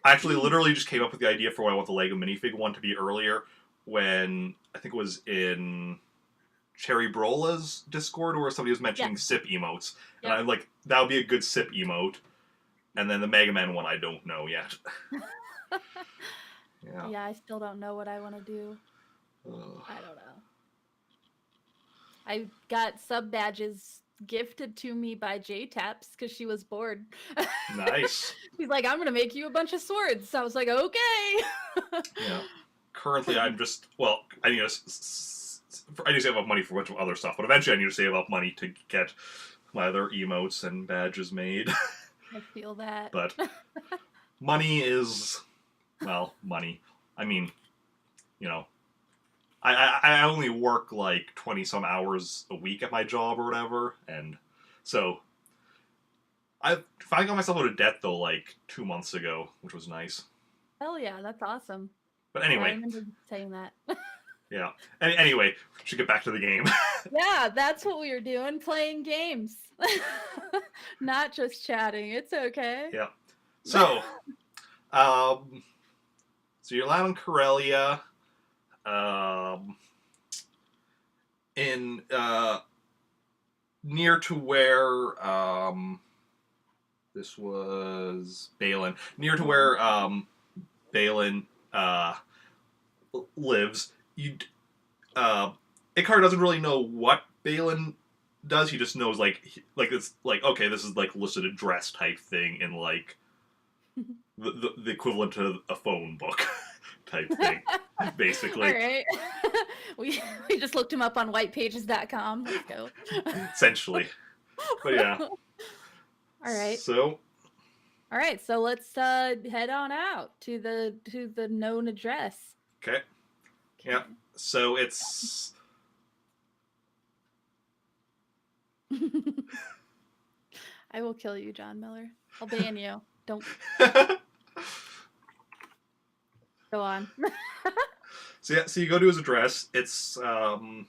actually literally just came up with the idea for what I want the Lego minifig one to be earlier, when I think it was in Cherry Brola's Discord where somebody was mentioning SIP emotes. And I'm like, that would be a good SIP emote. And then the Mega Man one I don't know yet. Yeah, I still don't know what I want to do. I don't know. I got sub badges gifted to me by J-Taps because she was bored. Nice. He's like, I'm going to make you a bunch of swords. So I was like, okay. Yeah. Currently, I'm just, I need to save up money for a bunch of other stuff, but eventually I need to save up money to get my other emotes and badges made. I feel that. But money is, money. I mean, I only work like 20-some hours a week at my job or whatever, and so I finally got myself out of debt, though, like 2 months ago, which was nice. Hell yeah, that's awesome. But anyway. I remember saying that. Yeah. Anyway, we should get back to the game. Yeah, that's what we were doing, playing games. Not just chatting. It's okay. Yeah. So, so you're land on Corellia. in near to where this was Balin, near to where Balin lives. Ikar doesn't really know what Balin does. He just knows it's like, okay, this is like listed address type thing in like the equivalent to a phone book type thing, basically. All right. we just looked him up on whitepages.com. Let's go. Essentially. But yeah. All right. So. All right. So let's head on out to the known address. Okay. Yeah. So it's. I will kill you, John Miller. I'll ban you. Don't. Go on. So you go to his address. It's an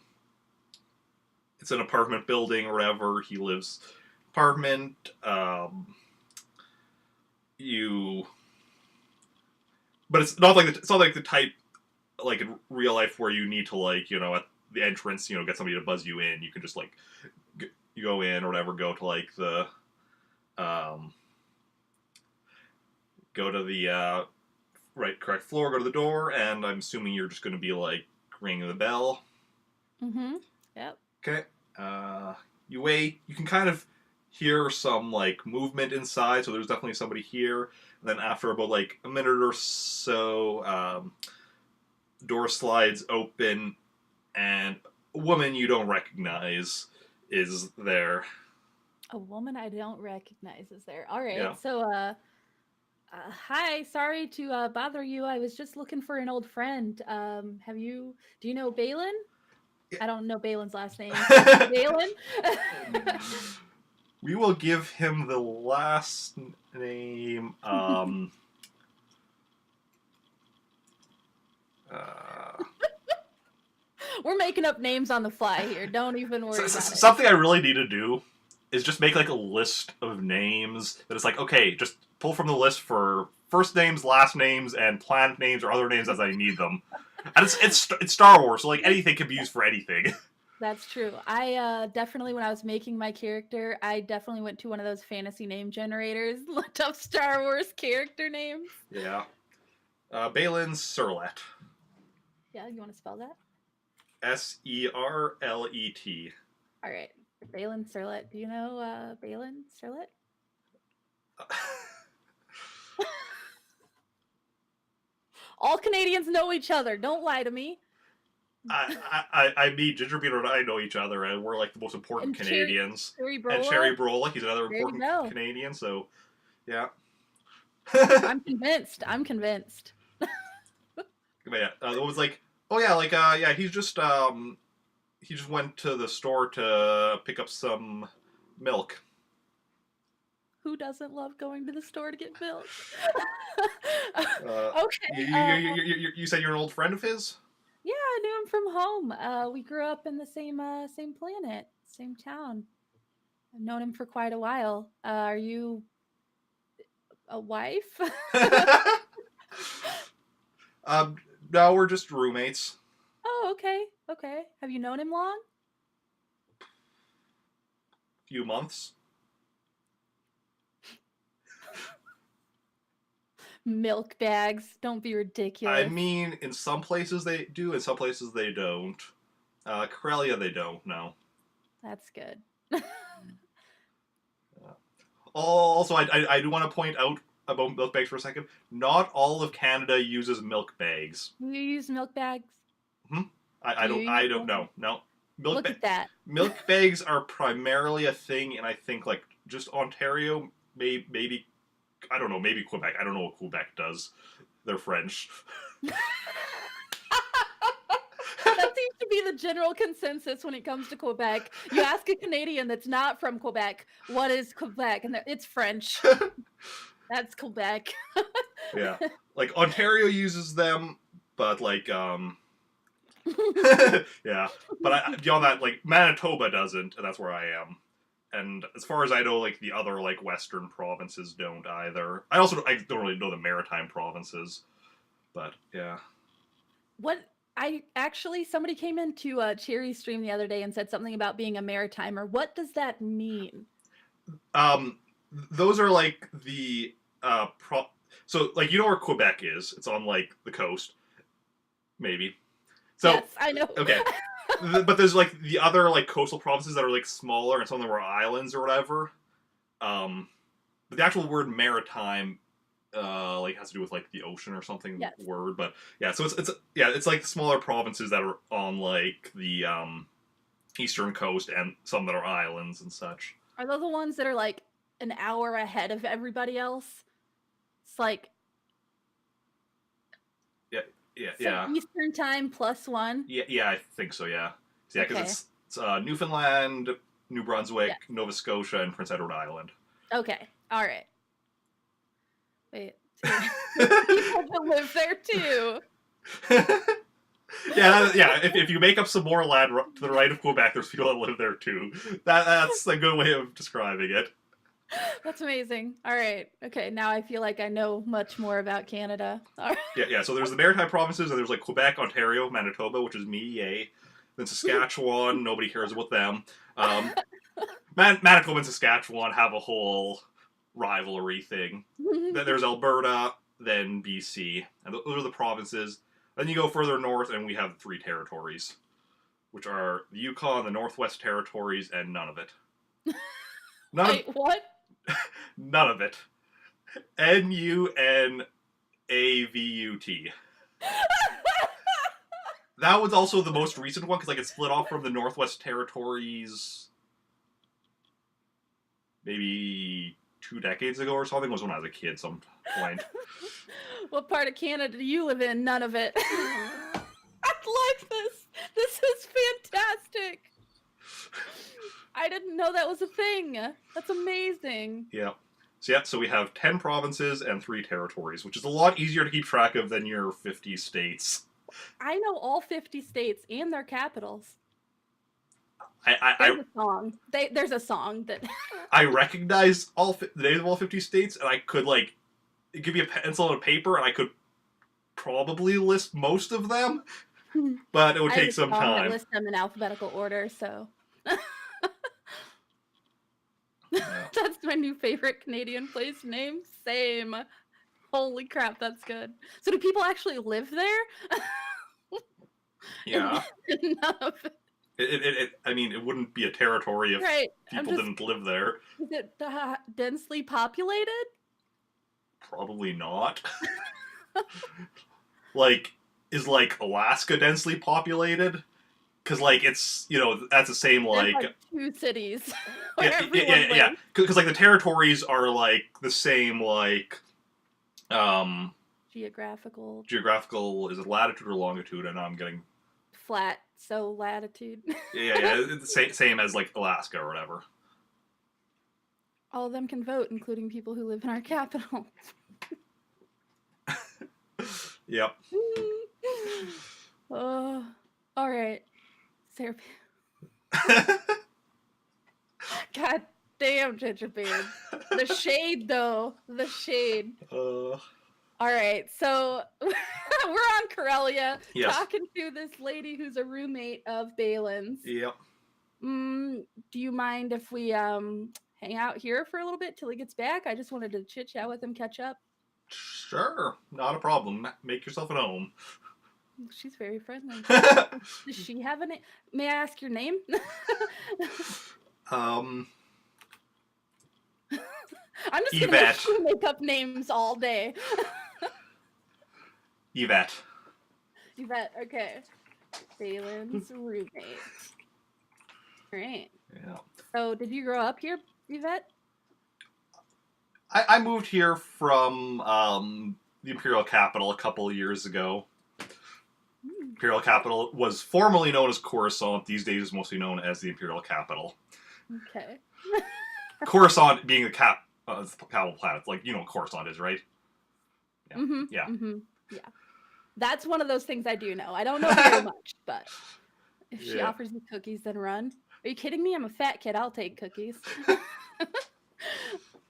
apartment building or whatever. He lives apartment. But it's not like the type like in real life where you need to like at the entrance get somebody to buzz you in. You can just like you go in or whatever. Go to like the go to the correct floor. Go to the door, and I'm assuming you're just going to be like ringing the bell. Mm-hmm. Yep. Okay. You wait. You can kind of hear some like movement inside, so there's definitely somebody here. And then after about like a minute or so, door slides open, and a woman you don't recognize is there. A woman I don't recognize is there. All right. Yeah. So, hi. Sorry to bother you. I was just looking for an old friend. Do you know Balin? Yeah. I don't know Balin's last name. Balin? We will give him the last name. We're making up names on the fly here. Don't even worry about it. Something I really need to do is just make like a list of names that it's like, okay, just pull from the list for first names, last names, and planet names or other names as I need them. And it's Star Wars, so like anything can be used for anything. That's true. I definitely, when I was making my character, I definitely went to one of those fantasy name generators, looked up Star Wars character names. Yeah. Balin Serlet. Yeah, you want to spell that? Serlet. All right. Balin Serlet. Do you know Balin Serlet? All Canadians know each other. Don't lie to me. I mean, Gingerbeard and I know each other, and we're like the most important and Canadians. Cherry Brola. And Cherry Brola, he's another important Canadian. So, yeah. I'm convinced. But yeah, it was like, oh yeah, like yeah, he just went to the store to pick up some milk. Who doesn't love going to the store to get milk? Okay. You said you're an old friend of his? Yeah, I knew him from home. We grew up in the same planet, same town. I've known him for quite a while. Are you a wife? No, we're just roommates. Oh, okay. Have you known him long? Few months. Milk bags. Don't be ridiculous. I mean, in some places they do, in some places they don't. Corellia, they don't, no. That's good. Also, I do want to point out about milk bags for a second. Not all of Canada uses milk bags. Do you use milk bags? I don't know. No. Look at that. Milk bags are primarily a thing, and I think like just Ontario, maybe I don't know, maybe Quebec. I don't know what Quebec does. They're French. That seems to be the general consensus when it comes to Quebec. You ask a Canadian that's not from Quebec, what is Quebec? And it's French. That's Quebec. Yeah. Like, Ontario uses them, but, like, yeah. But beyond that, like, Manitoba doesn't, and that's where I am. And as far as I know, like, the other, like, western provinces don't either. I don't really know the maritime provinces. But, yeah. What Somebody came into Cherry stream the other day and said something about being a maritimer. What does that mean? Those are like the so like you know where Quebec is? It's on like the coast, maybe. So Yes, I know. okay, but there's like the other like coastal provinces that are like smaller and some of them are islands or whatever. But the actual word maritime like has to do with like the ocean or something Yes. word, but yeah, so it's like smaller provinces that are on like the eastern coast and some that are islands and such. Are those the ones that are like an hour ahead of everybody else? It's like Yeah. Eastern time +1. Yeah, I think so. Yeah, because Okay. it's Newfoundland, New Brunswick, Yes. Nova Scotia, and Prince Edward Island. Okay. All right. Wait. People that live there too. yeah. If you make up some more land to the right of Quebec, there's people that live there too. That's a good way of describing it. That's amazing. All right. Okay. Now I feel like I know much more about Canada. All right. Yeah. So there's the Maritime provinces, and there's like Quebec, Ontario, Manitoba, which is me, yay. Then Saskatchewan, nobody cares about them. Manitoba and Saskatchewan have a whole rivalry thing. Then there's Alberta, then BC, and those are the provinces. Then you go further north, and we have 3 territories, which are the Yukon, the Northwest Territories, and none of it. Wait, what? None of it. Nunavut. That was also the most recent one because like it split off from the Northwest Territories maybe 2 decades ago or something. It was when I was a kid some point. What part of Canada do you live in? None of it. I like this. This is fantastic. I didn't know that was a thing. That's amazing. Yeah. So we have 10 provinces and 3 territories, which is a lot easier to keep track of than your 50 states. I know all 50 states and their capitals. There's a song. There's a song that I recognize the names of all 50 states, and I could like give me a pencil and a paper, and I could probably list most of them, but it would take some time. I list them in alphabetical order, so. Yeah. That's my new favorite Canadian place name. Same. Holy crap, that's good. So do people actually live there? Yeah. None of it. I mean, it wouldn't be a territory if people didn't live there. Is it densely populated? Probably not. Like, is like Alaska densely populated? Because like it's that's the same like 2 cities. Yeah. Because like the territories are like the same like geographical is it latitude or longitude? And I'm getting flat, so latitude. yeah. It's the same as like Alaska or whatever. All of them can vote, including people who live in our capital. Yep. Oh, all right. Sarah. God damn, Gingerbeard. The shade, though. The shade. All right, so we're on Corellia, talking to this lady who's a roommate of Balin's. Yep. Do you mind if we hang out here for a little bit till he gets back? I just wanted to chit chat with him, catch up. Sure, not a problem. Make yourself at home. She's very friendly. Does she have a name? May I ask your name? I'm just gonna make you make up names all day. Yvette, okay. Balin's roommate. All right. Yeah. So, did you grow up here, Yvette? I moved here from the Imperial Capital a couple of years ago. Imperial Capital was formerly known as Coruscant. These days is mostly known as the Imperial Capital. Okay. Coruscant being the capital planet. Like, you know what Coruscant is, right? Yeah. Mm-hmm. Yeah. Mm-hmm. Yeah. That's one of those things I do know. I don't know very much, but if she offers me cookies, then run. Are you kidding me? I'm a fat kid. I'll take cookies.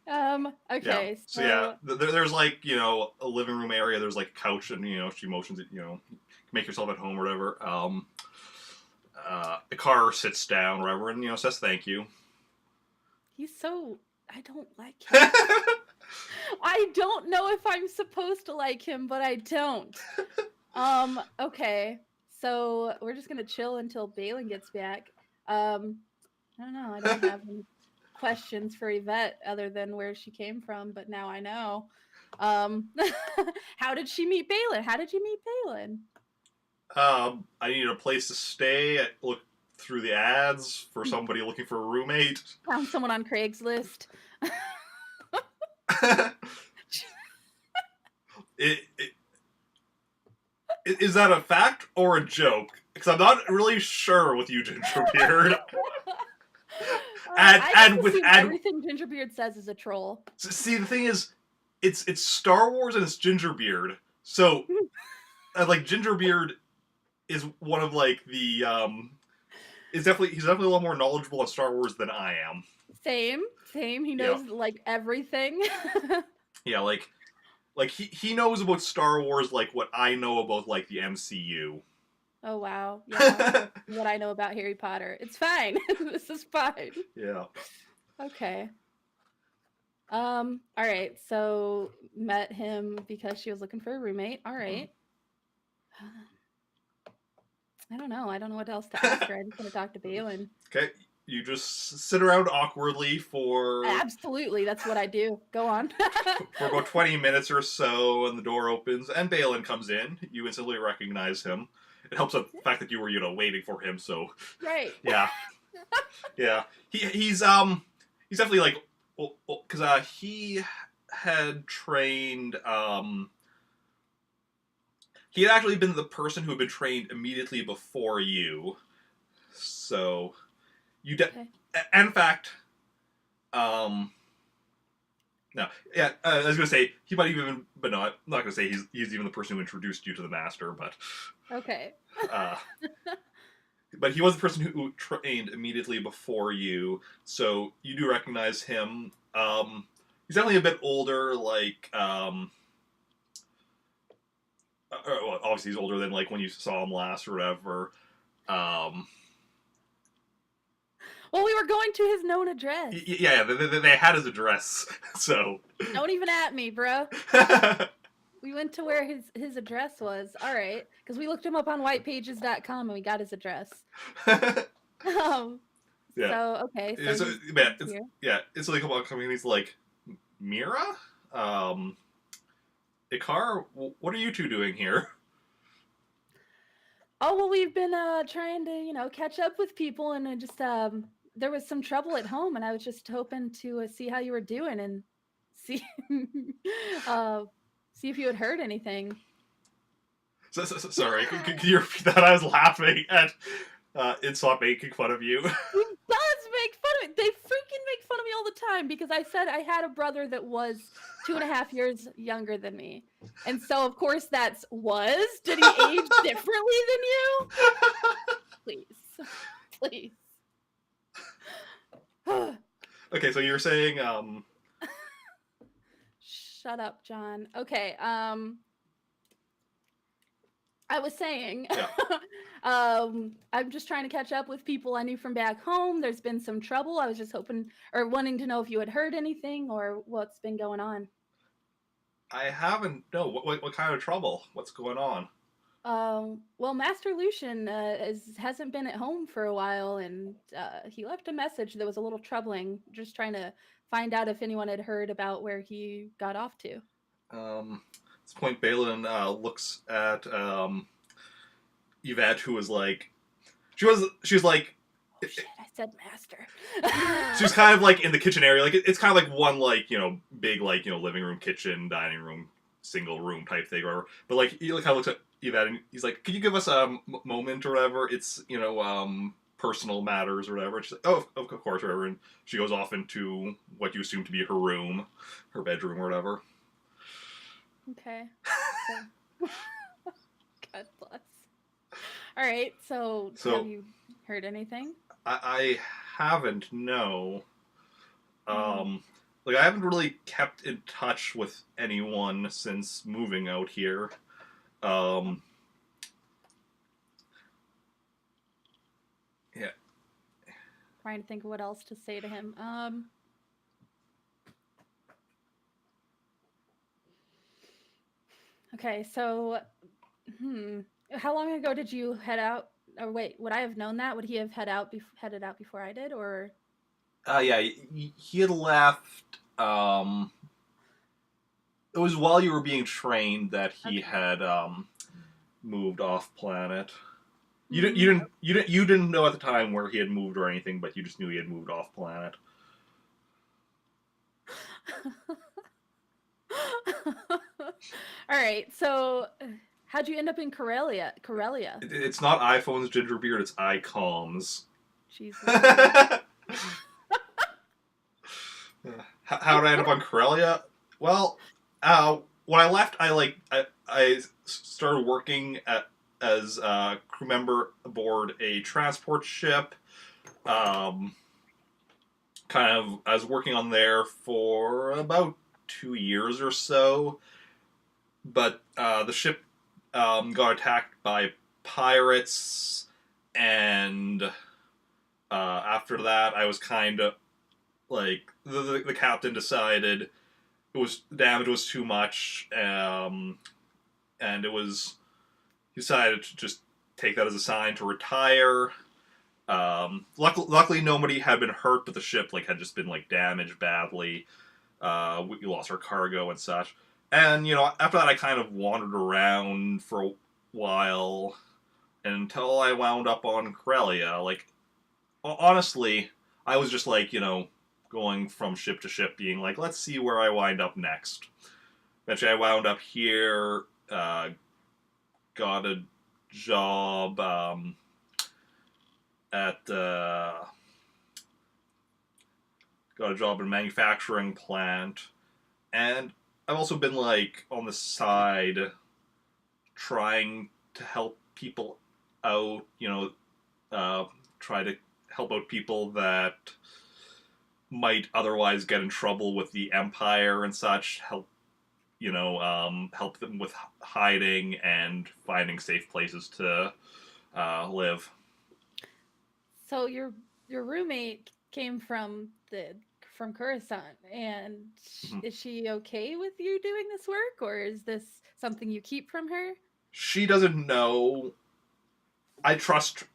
Yeah. Okay, So yeah, so there's like a living room area. There's like a couch, and she motions it. Make yourself at home or whatever. The car sits down, or whatever, and says thank you. he's so I don't like him. I don't know if I'm supposed to like him, but I don't. Okay. So we're just gonna chill until Balin gets back. I don't know. I don't have any questions for Yvette other than where she came from, but now I know. Um, how did she meet Balin? How did you meet Balin? I needed a place to stay. I looked through the ads for somebody looking for a roommate. Found someone on Craigslist. Is that a fact or a joke? Because I'm not really sure with you, Gingerbeard. I just assume everything Gingerbeard says is a troll. See, the thing is, it's Star Wars and it's Gingerbeard. So, like Gingerbeard is one of like the he's definitely a lot more knowledgeable on Star Wars than I am. Same. He knows like everything. Yeah, like he knows about Star Wars like what I know about like the MCU. Oh wow. Yeah. What I know about Harry Potter. It's fine. This is fine. Yeah. Okay. All right. So met him because she was looking for a roommate. All right. I don't know. I don't know what else to ask her. I just want to talk to Balin. Okay. You just sit around awkwardly for Absolutely. That's what I do. Go on. for about 20 minutes or so, and the door opens, and Balin comes in. You instantly recognize him. It helps the fact that you were, waiting for him, so... Right. Yeah. Yeah. He's definitely, like... Because he had trained, he had actually been the person who had been trained immediately before you. So... Okay. And in fact... No, yeah, I was gonna say he might even, but no, I'm not gonna say he's even the person who introduced you to the master, but okay. But he was the person who trained immediately before you, so you do recognize him. He's definitely a bit older, like well, obviously he's older than like when you saw him last or whatever. Well, we were going to his known address. Yeah, they had his address, so... Don't even at me, bro. We went to where his address was. All right, because we looked him up on whitepages.com and we got his address. Yeah. So, okay. So it's like coming. He's like, Mira? Ikar? What are you two doing here? Oh, well, we've been trying to, catch up with people, and just there was some trouble at home, and I was just hoping to see how you were doing and see see if you had heard anything. Sorry, could you repeat that? I was laughing at Insop making fun of you. He does make fun of me. They freaking make fun of me all the time because I said I had a brother that was 2.5 years younger than me. And so, of course, that's was. Did he age differently than you? Please. Okay, so you're saying, Shut up, John. Okay, I was saying, yeah. I'm just trying to catch up with people I knew from back home. There's been some trouble. I was just hoping or wanting to know if you had heard anything or what's been going on. I haven't. No, what kind of trouble? What's going on? Well, Master Lucian hasn't been at home for a while, and he left a message that was a little troubling. Just trying to find out if anyone had heard about where he got off to. At this point, Balin looks at Yvette, who was like, she was like. Oh, shit, I said master. She was kind of like in the kitchen area, like it's kind of like one like big like living room, kitchen, dining room, single room type thing, or whatever. But like he kind of looks at Yvette and he's like, "Could you give us a moment or whatever? It's personal matters or whatever." And she's like, "Oh, of course, whatever." And she goes off into what you assume to be her room, her bedroom or whatever. Okay. God bless. All right. So have you heard anything? I haven't. No. like, I haven't really kept in touch with anyone since moving out here. Um, yeah. Trying to think of what else to say to him. Okay, so, how long ago did you head out? Or wait, would I have known that? Would he have headed out before I did, or? Yeah, he had left. It was while you were being trained that he Okay. had moved off planet. You Hmm. you didn't know at the time where he had moved or anything, but you just knew he had moved off planet. All right. So, how'd you end up in Corellia? Corellia. It's not iPhones, Gingerbeard, it's iComs. Jeez Louise. How did I end up on Corellia? Well, when I left, I started working as a crew member aboard a transport ship. Kind of, I was working on there for about 2 years or so, but the ship got attacked by pirates, and after that, I was kind of like the captain decided the damage was too much, and it was he decided to just take that as a sign to retire. Luckily, nobody had been hurt, but the ship had just been damaged badly. We lost our cargo and such. And after that, I kind of wandered around for a while until I wound up on Corellia. Honestly, I was just going from ship to ship, being like, let's see where I wind up next. Eventually, I wound up here. Got a job at got a job in a manufacturing plant, and I've also been on the side trying to help people out. Try to help out people that might otherwise get in trouble with the Empire and such. Help them with hiding and finding safe places to live. So your roommate came from Coruscant, and Mhm. is she okay with you doing this work, or is this something you keep from her? She doesn't know. I trust.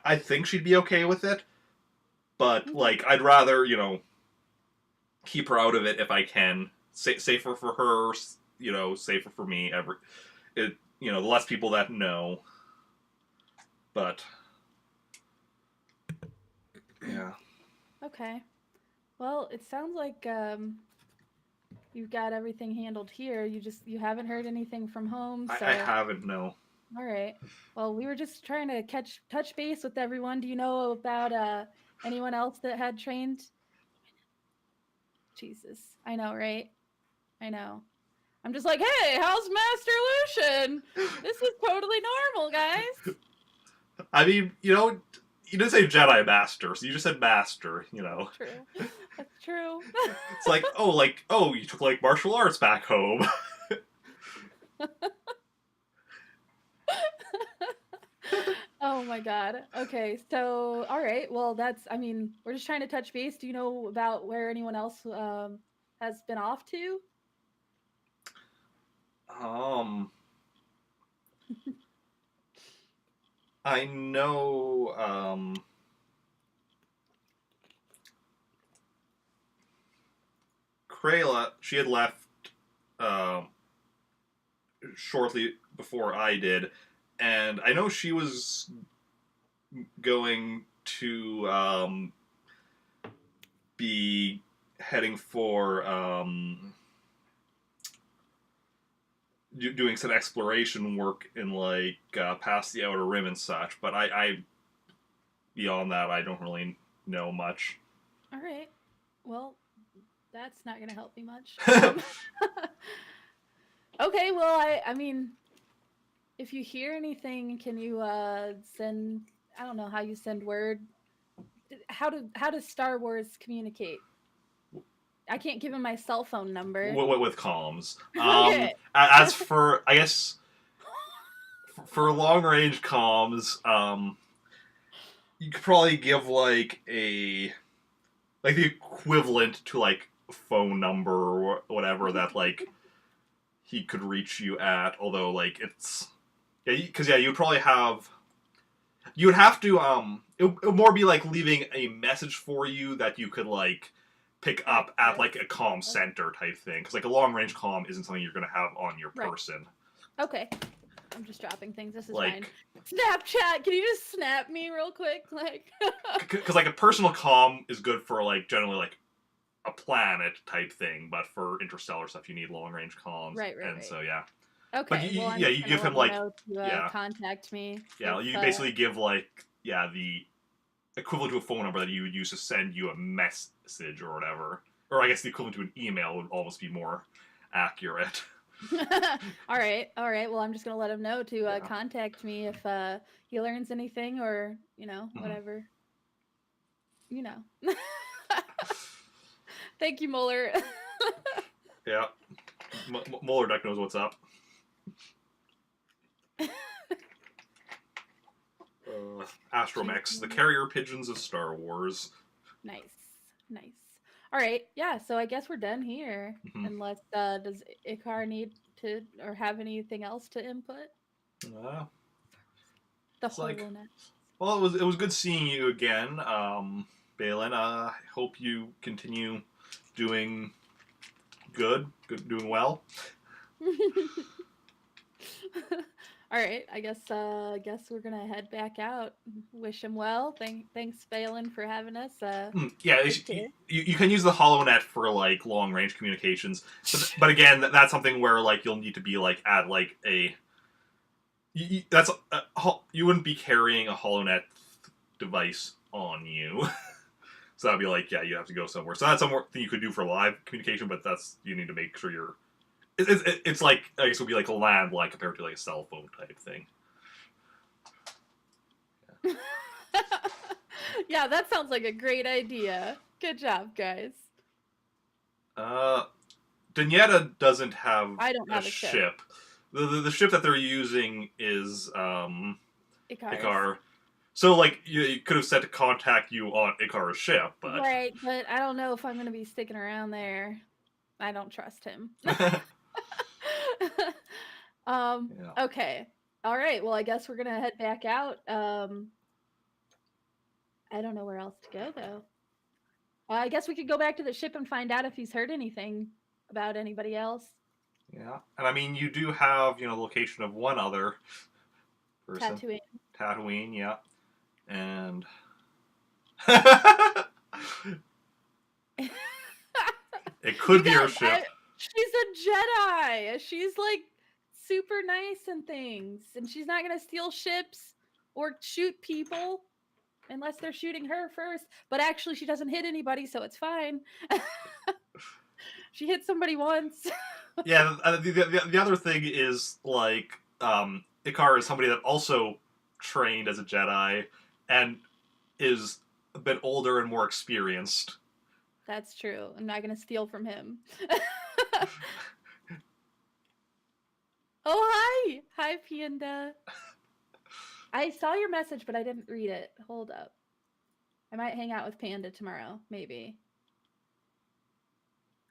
I think she'd be okay with it, but Okay. I'd rather keep her out of it if I can. Safer for her, safer for me. The less people that know. But yeah, Okay. Well, it sounds like you've got everything handled here. You haven't heard anything from home, I so haven't no. all right. Well, we were just trying to touch base with everyone. Do you know about anyone else that had trained? Jesus. I know, right? I know. I'm just like, "Hey, how's Master Lucian? This is totally normal, guys." I mean, you didn't say Jedi Master, so you just said Master. True. That's true. It's you took martial arts back home. Oh my god. Okay. So, all right. Well, I mean, we're just trying to touch base. Do you know about where anyone else has been off to? um, I know. Krayla, she had left um, shortly before I did, and I know she was going to be heading for doing some exploration work in past the Outer Rim and such. But I beyond that, I don't really know much. All right. Well, that's not going to help me much. Okay. Well, I mean, if you hear anything, can you send? I don't know how you send word. how does Star Wars communicate? I can't give him my cell phone number. with comms. Okay. As for, I guess, for long range comms, you could probably give like the equivalent to like a phone number or whatever that like he could reach you at. Although like it's because you'd probably have you would have to it would more be like leaving a message for you that you could like pick up at like a comm center type thing, because like a long range comm isn't something you're gonna have on your person. Okay. I'm just dropping things. This is like, fine. Snapchat. Can you just snap me real quick? Like, because like a personal comm is good for like generally like a planet type thing, but for interstellar stuff you need long range comms. Right. So yeah. Okay. But you give him like contact me. Yeah, you basically give like the equivalent to a phone number that you would use to send you a message or whatever. Or I guess the equivalent to an email would almost be more accurate. All right. Well, I'm just gonna let him know to contact me if he learns anything, or whatever. Thank you, Mueller. Yeah, Mueller Duck knows what's up. Astromechs, the carrier pigeons of Star Wars. Nice. All right, yeah. So I guess we're done here. Mm-hmm. Unless does Ikar need to or have anything else to input? The HoloNet. Well, it was good seeing you again, Balin. I hope you continue doing good, doing well. All right, I guess we're gonna head back out. Wish him well. Thanks, Balin, for having us. You can use the HoloNet for like long range communications, but again, that's something where like you'll need to be like at like a. You wouldn't be carrying a HoloNet device on you, so that'd be like you have to go somewhere. So that's something you could do for live communication, but you need to make sure you're. It's like, I guess it would be like a landline compared to like a cell phone type thing. Yeah, that sounds like a great idea. Good job, guys. Denieta doesn't have I don't have a ship. The ship that they're using is Ikar. So like you could have said to contact you on Ikar's ship, but right, but I don't know if I'm going to be sticking around there. I don't trust him. Okay. All right. Well, I guess we're gonna head back out. I don't know where else to go though. I guess we could go back to the ship and find out if he's heard anything about anybody else. Yeah, and I mean you do have the location of one other person. Tatooine, yeah, and it could be her ship. She's a Jedi. She's like super nice and things, and she's not gonna steal ships or shoot people unless they're shooting her first. But actually, she doesn't hit anybody, so it's fine. She hit somebody once. Yeah, the other thing is like Ikar is somebody that also trained as a Jedi and is a bit older and more experienced. That's true. I'm not gonna steal from him. Oh, hi! Hi, Panda. I saw your message, but I didn't read it. Hold up. I might hang out with Panda tomorrow, maybe.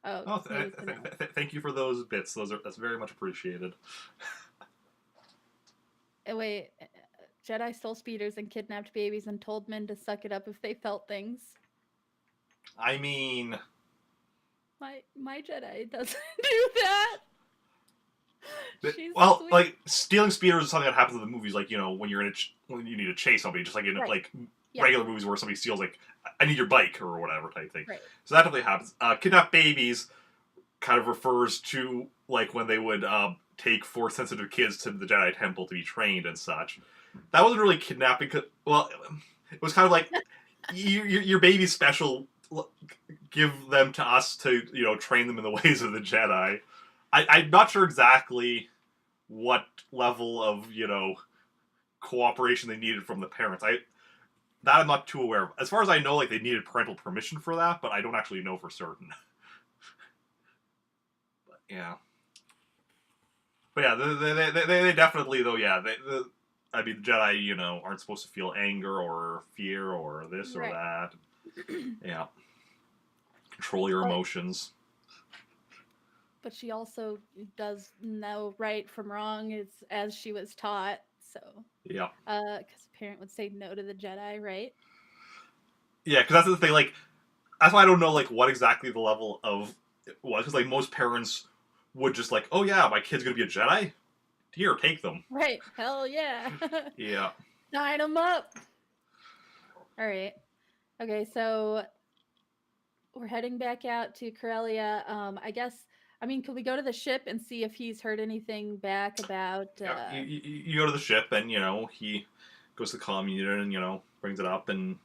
Thank you for those bits. That's very much appreciated. Wait, Jedi stole speeders and kidnapped babies and told men to suck it up if they felt things. I mean, my Jedi doesn't do that. She's sweet. Like stealing speeders is something that happens in the movies. Like when you're when you need to chase somebody, just like in regular movies where somebody steals like I need your bike or whatever type thing. Right. So that definitely happens. Kidnap babies kind of refers to like when they would take force sensitive kids to the Jedi Temple to be trained and such. That wasn't really kidnapping. It was kind of like your baby's special. Give them to us to train them in the ways of the Jedi. I'm not sure exactly what level of cooperation they needed from the parents. That I'm not too aware of. As far as I know, like they needed parental permission for that, but I don't actually know for certain. But yeah. But yeah, they definitely though. Yeah, I mean, the Jedi, aren't supposed to feel anger or fear or this or Right. that. Yeah, control your emotions. But she also does know right from wrong as she was taught. So, Yeah, because a parent would say no to the Jedi, right? yeah, because that's the thing. Like, that's why I don't know like what exactly the level of it was. Because like most parents would just like, oh yeah, my kid's gonna be a Jedi. Here, take them. Right. Hell yeah. Yeah. Sign them up. All right. Okay, so we're heading back out to Corellia. I guess. I mean, could we go to the ship and see if he's heard anything back about? Yeah, you go to the ship, and he goes to the comm unit, and brings it up, and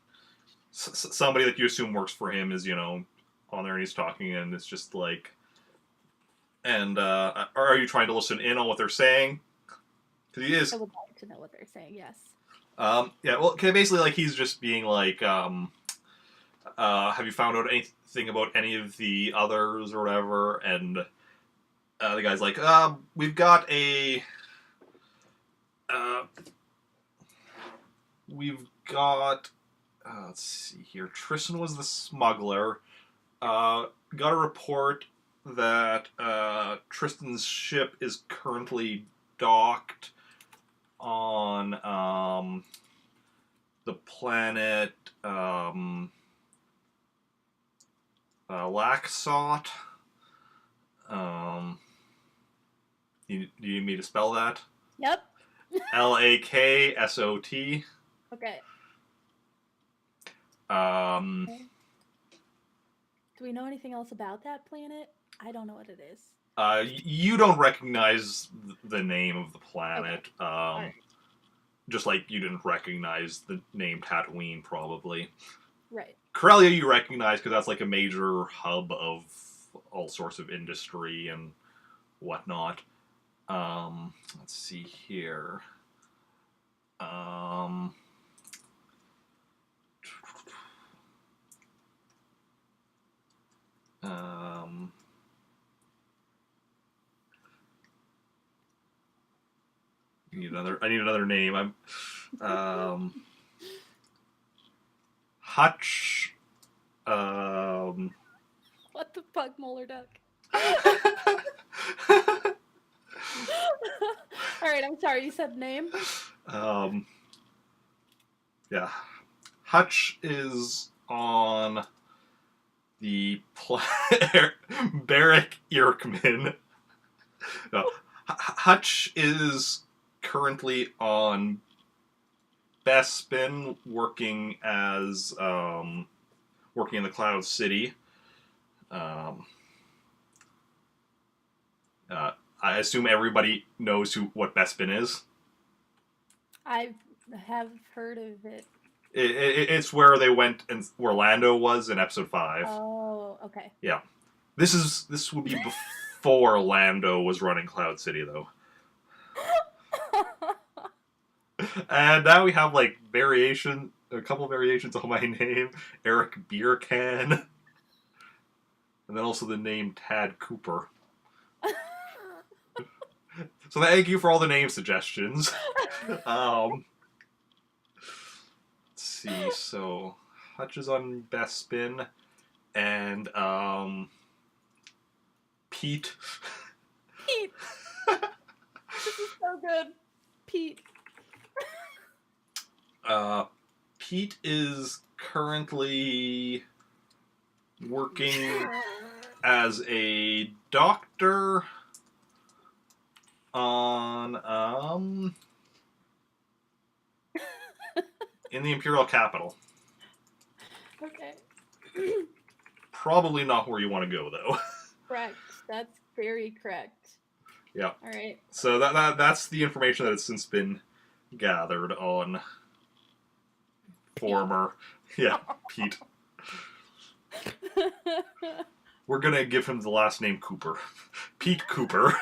somebody that you assume works for him is on there, and he's talking, and it's just like, and are you trying to listen in on what they're saying? Because he is. I would like to know what they're saying. Yes. Yeah. Well, okay, basically, like he's just being like, have you found out anything about any of the others or whatever? And the guy's like, we've got a. We've got. Let's see here. Tristan was the smuggler. Got a report that Tristan's ship is currently docked on the planet Laxot. Do you need me to spell that? Yep. Laksot. Okay. Um, Do we know anything else about that planet? I don't know what it is. You don't recognize the name of the planet. Okay. Right. Just like you didn't recognize the name Tatooine, probably. Right. Corellia you recognize because that's like a major hub of all sorts of industry and whatnot. Let's see here. I need another name. Hutch. What the fuck, Molar Duck? All right, I'm sorry. You said name. Yeah, Hutch is on the Barrack Irkman. No, Hutch is currently on Bespin, working in the Cloud City. I assume everybody knows what Bespin is. I have heard of it. It's where they went and where Lando was in Episode 5. Oh, okay. Yeah, this would be before Lando was running Cloud City, though. And now we have like a couple variations on my name, Eric Beer Can, and then also the name Tad Cooper. So thank you for all the name suggestions. Let's see. So Hutch is on Bespin, and Pete. Pete. This is so good, Pete. Pete is currently working as a doctor on in the Imperial capital. Okay. Probably not where you want to go, though. Correct. That's very correct. Yeah. All right. So that's the information that has since been gathered on former, Pete. We're gonna give him the last name Cooper, Pete Cooper.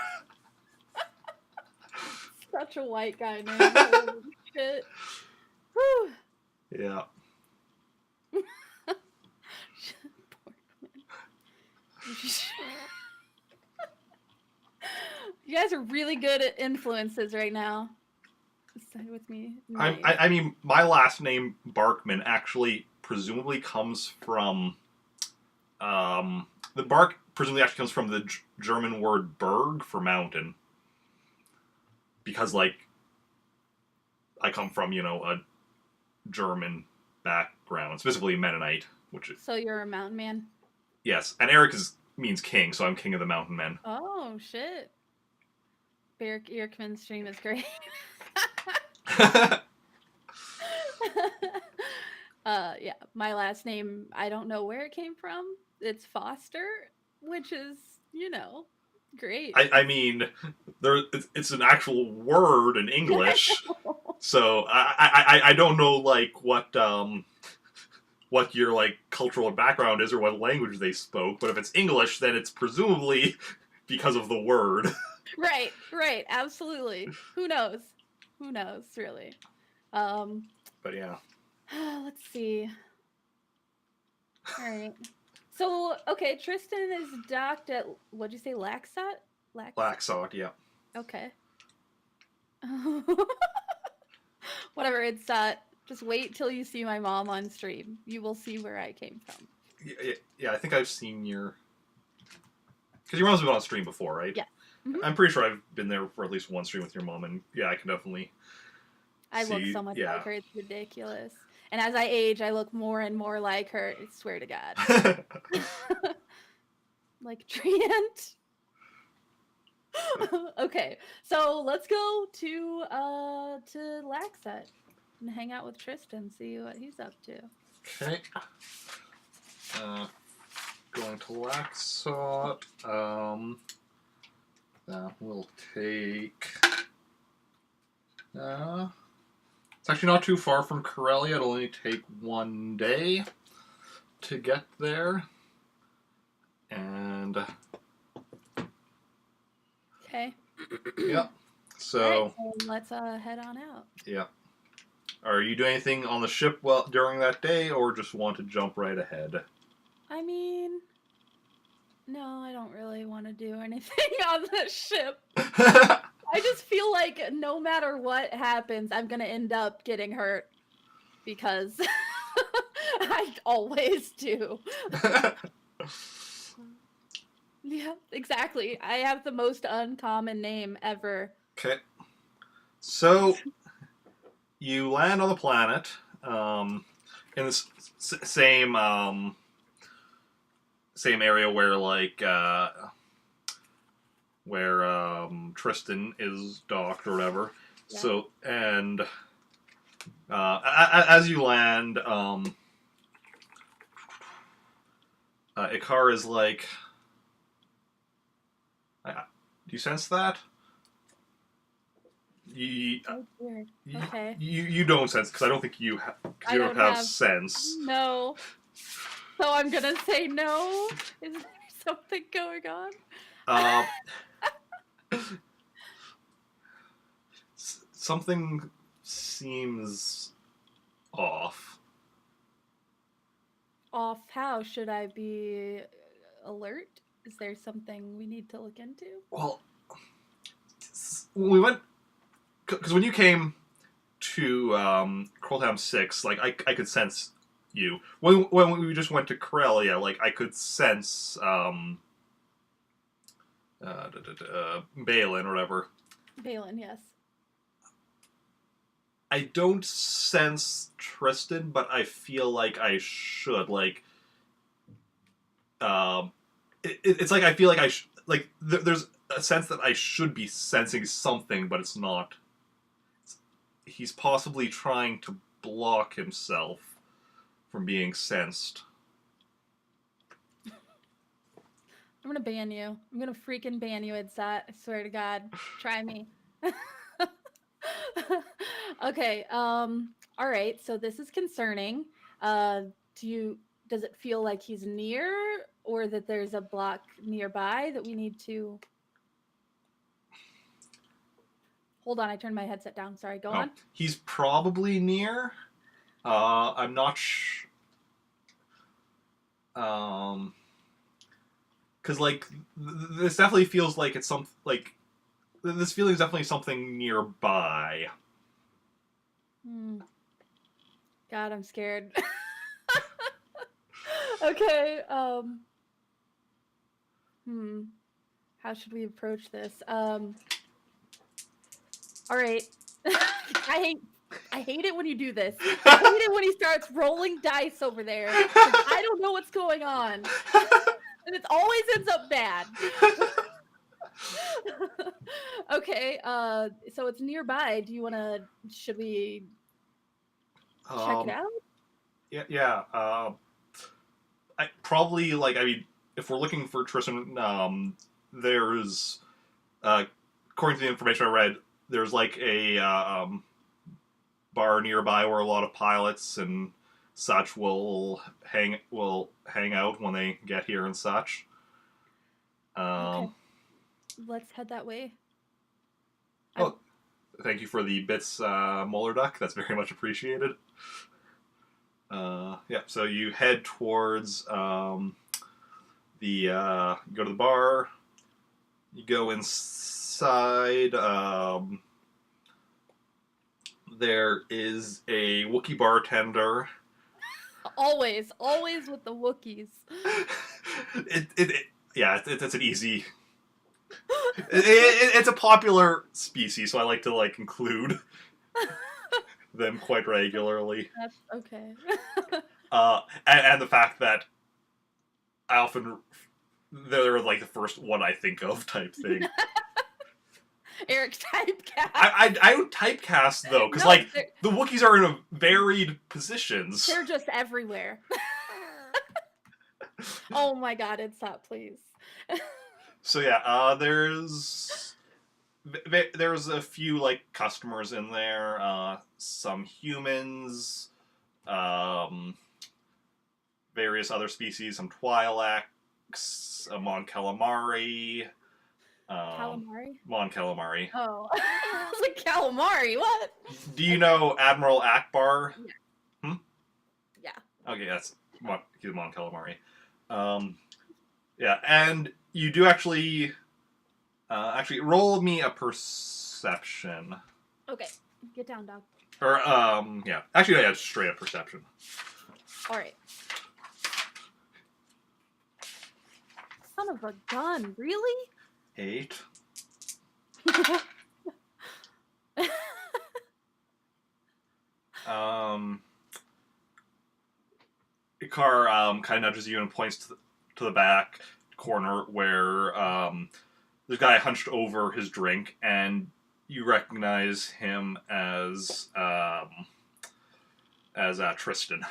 Such a white guy name. Holy shit. Whew. Yeah. guys are really good at influences right now. Stay with me. Nice. I mean, my last name Barkman actually presumably comes from the bark presumably actually comes from the German word Berg for mountain. Because like I come from, a German background, specifically Mennonite, which is So you're a mountain man? yes, and Eric means king, so I'm king of the mountain men. Oh shit. Beric Erkman's stream is great. Yeah, my last name, I don't know where it came from. It's Foster, which is, great. I mean, it's an actual word in English, so I don't know like what your like cultural background is or what language they spoke, but if it's English, then it's presumably because of the word. Right, absolutely. Who knows, really. But yeah. Let's see. All right. So, okay, Tristan is docked at, what'd you say, Laxot? Laxot, yeah. Okay. Whatever, it's, just wait till you see my mom on stream. You will see where I came from. Yeah, I think I've seen your... Because your mom's been on stream before, right? Yeah. Mm-hmm. I'm pretty sure I've been there for at least one stream with your mom, and yeah, I can definitely I look so much like her, it's ridiculous. And as I age, I look more and more like her, I swear to God. Like Trient. Okay, so let's go to Laxet and hang out with Tristan, see what he's up to. Okay. Going to Laxot. That will take... it's actually not too far from Corellia. It'll only take 1 day to get there. And... Okay. Yep. So... Right, so let's head on out. Yeah. Are you doing anything on the ship during that day, or just want to jump right ahead? I mean... No, I don't really want to do anything on the ship. I just feel like no matter what happens, I'm going to end up getting hurt. Because I always do. Yeah, exactly. I have the most uncommon name ever. Okay. So, you land on the planet, in the same area where, like, Tristan is docked or whatever. Yeah. So, and as you land, Ikar is like, do you sense that? Okay. You don't sense, because I don't think you don't have sense. No. So I'm gonna say no. Is there something going on? Something seems off. Off how? Should I be alert? Is there something we need to look into? Well, we went... Because when you came to Krolltown 6, like, I could sense you. When we just went to Corellia, like, I could sense Balin or whatever. Balin, yes. I don't sense Tristan, but I feel like I should. Like, it's like I feel like there's a sense that I should be sensing something, but it's not. He's possibly trying to block himself from being sensed. I'm gonna ban you. I'm gonna freaking ban you, Idsat. I swear to God. Try me. Okay, alright, so this is concerning. Does it feel like he's near, or that there's a block nearby that we need to... Hold on, I turned my headset down. Sorry, go on. He's probably near. I'm not because, like, this definitely feels like it's this feeling is definitely something nearby. Hmm. God, I'm scared. Okay. How should we approach this? All right. I hate it when you do this. I hate it when he starts rolling dice over there. 'Cause I don't know what's going on. And it always ends up bad. Okay, so it's nearby. Should we check it out? Yeah. I probably like. I mean, if we're looking for Tristan, there's according to the information I read, there's like a bar nearby where a lot of pilots and such will hang out when they get here and such. Okay, let's head that way. Oh, thank you for the bits, Molar Duck. That's very much appreciated. Yeah, so you head towards go to the bar. You go inside. There is a Wookiee bartender. Always with the Wookiees. It's an easy. It's a popular species, so I like to like include them quite regularly. That's okay. And the fact that I often they're like the first one I think of type thing. Eric typecast. I don't typecast though, because No, the Wookiees are in a varied positions. they're just everywhere. Oh my god, it's that, please. So yeah, there's a few like customers in there, some humans, various other species, some Twi'leks, a Mon Calamari. Calamari? Mon Calamari. Oh. I was like, calamari, what? Do you know Admiral Akbar? Yeah. Yeah. Okay, he's Mon Calamari. Yeah, and you do actually roll me a perception. Okay, get down, dog. Or yeah, actually, yeah, straight up perception. All right. Son of a gun, really? 8. Car kind of nudges you and points to the back corner where there's a guy hunched over his drink, and you recognize him as Tristan.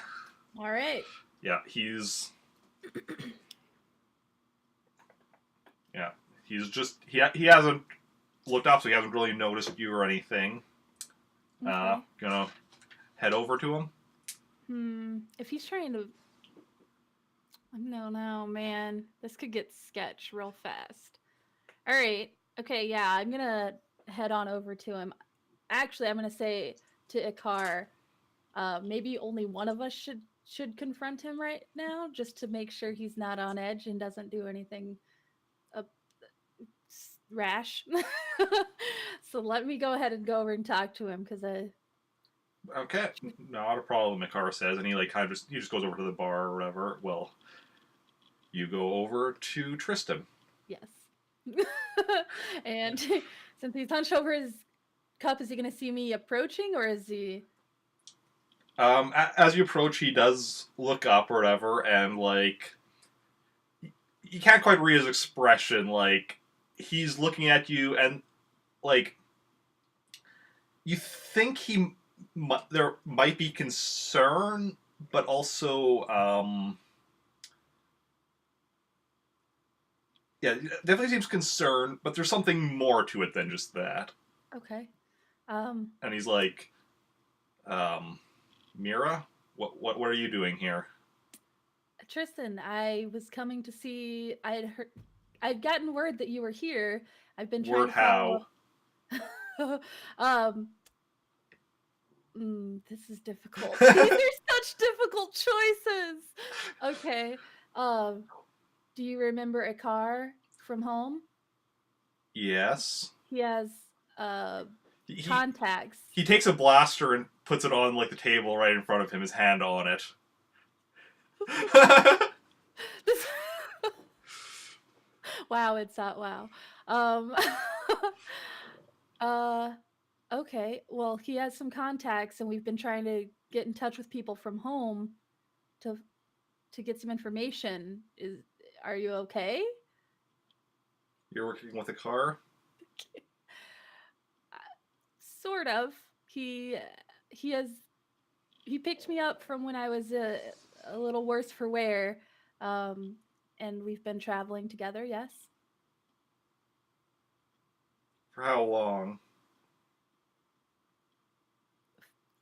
All right. Yeah, he's just he hasn't looked up, so he hasn't really noticed you or anything. Okay. Gonna head over to him. If he's trying to, no, man, this could get sketch real fast. All right. Okay. Yeah, I'm gonna head on over to him. Actually, I'm gonna say to Ikar, maybe only one of us should confront him right now, just to make sure he's not on edge and doesn't do anything rash. So let me go ahead and go over and talk to him, because Okay, not a problem, Mikara says, and he like kind of just goes over to the bar or whatever. Well, you go over to Tristan. yes. And since he's hunched over his cup, is he going to see me approaching, or is he? As you approach, he does look up or whatever, and like you can't quite read his expression. Like he's looking at you, and like you think there might be concern, but also yeah, definitely seems concerned, but there's something more to it than just that. Okay. And he's like, Mira, what are you doing here? Tristan, I was coming to see. I'd gotten word that you were here. I've been trying Word to how? This is difficult. These are such difficult choices. Okay. Do you remember Ikar from home? Yes. he has uh He contacts. he takes a blaster and puts it on like the table right in front of him, his hand on it. This wow, it's not wow. Um uh okay. Well, he has some contacts and we've been trying to get in touch with people from home to get some information. Are you okay? You're working with a car? Sort of. He has he picked me up from when I was a little worse for wear. Um and we've been traveling together, yes. For how long?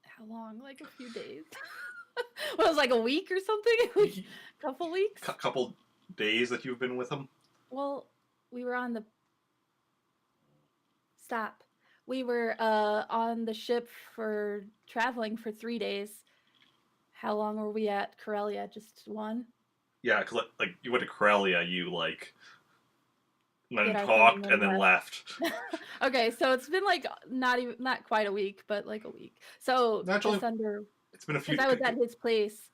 How long? Like a few days. What was like a week or something? A couple weeks? Couple days that you've been with him? Well, we were on the stop. We were on the ship for traveling for 3 days. How long were we at Corellia? Just one? Yeah, like you went to Corellia, you like went Did and our thing talked and then left. Okay, so it's been like not quite a week, but like a week. So Naturally, just under, it's been a few because I was at his place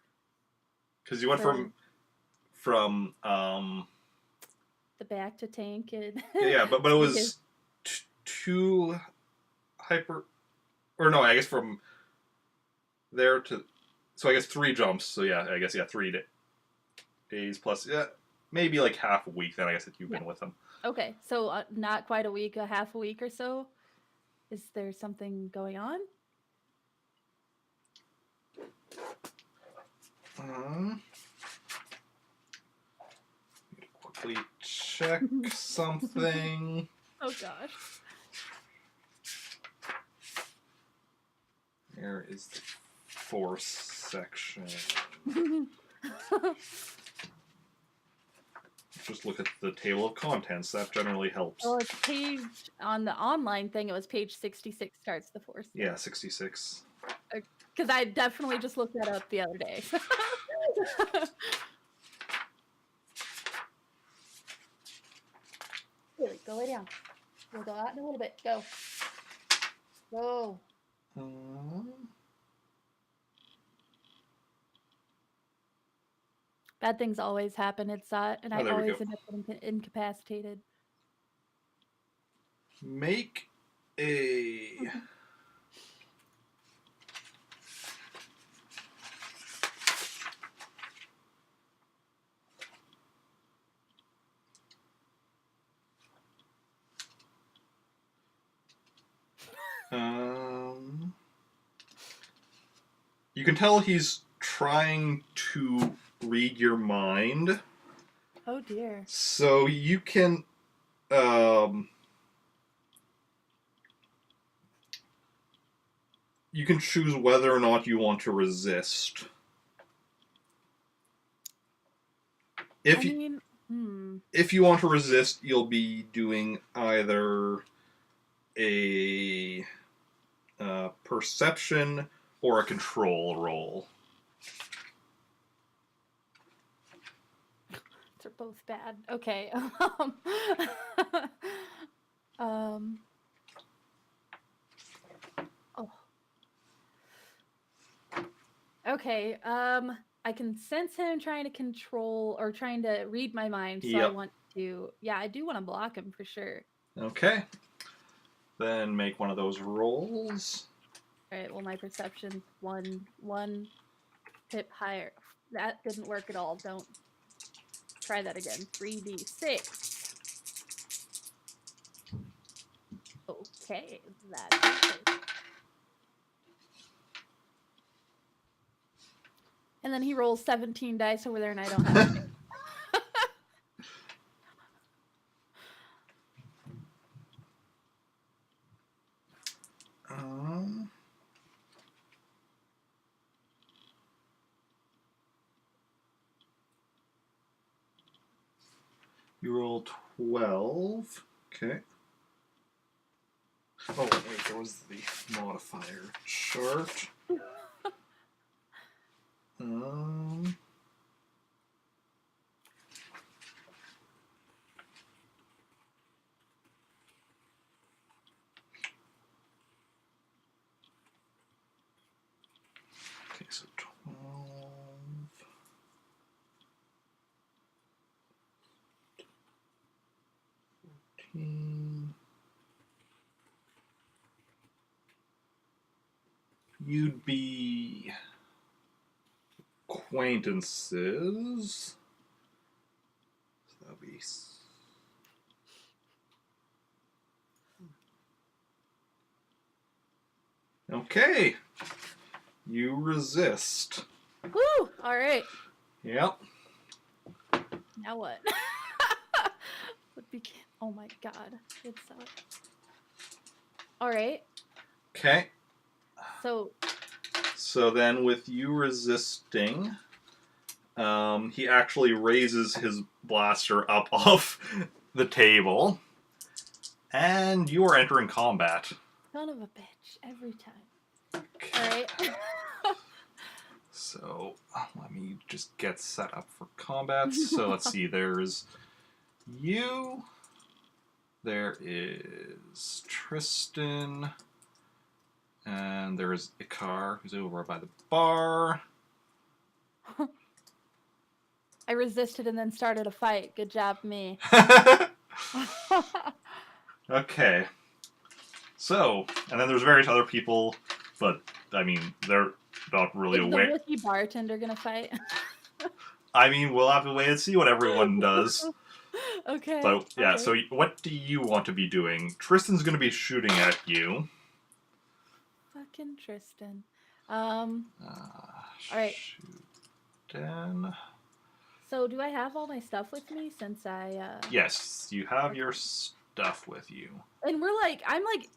because you went for from the back to tank and yeah, but it was two hyper, or no, I guess from there to, so I guess 3 jumps. So yeah, I guess 3 days plus, yeah, maybe like half a week. Then I guess that you've been with him. Okay, so not quite a week, a half a week or so. Is there something going on? Quickly check something. Oh gosh. Where is the force section? Just look at the table of contents. That generally helps. Well, it's page on the online thing. It was page 66 starts the force. Yeah, 66. Because I definitely just looked that up the other day. Really, go lay down. We'll go out in a little bit. Go. Go. Bad things always happen. It's and I always end up incapacitated. Make a you can tell he's trying to read your mind. Oh dear. So you can you can choose whether or not you want to resist. If you want to resist, you'll be doing either a perception or a control roll. They're both bad. Okay. Oh. Okay. I can sense him trying to control or trying to read my mind, so I want to. Yeah, I do want to block him for sure. Okay. Then make one of those rolls. All right. Well, my perception's one pip higher. That didn't work at all. Don't try that again. 3d6. Okay, that's it. And then he rolls 17 dice over there, and I don't have to. You roll 12. Okay. Oh, wait, there was the modifier chart. You'd be acquaintances. So that'll be. Okay. You resist. Woo! All right. Yep. Now what? Oh my god. It sucks. All right. Okay. So then with you resisting, he actually raises his blaster up off the table, and you are entering combat. son of a bitch every time. Okay. All right. So let me just get set up for combat. So let's see. There's you. There is Tristan. And there's Ikar, who's over by the bar. I resisted and then started a fight. Good job, me. Okay. So, and then there's various other people, but, I mean, they're not really aware. Is the whiskey bartender gonna fight? I mean, we'll have to wait and see what everyone does. Okay. So, yeah, okay. so what do you want to be doing? Tristan's going to be shooting at you. Fucking Tristan. All right. Dan. So, do I have all my stuff with me since I? Yes, you have your stuff with you. And I'm like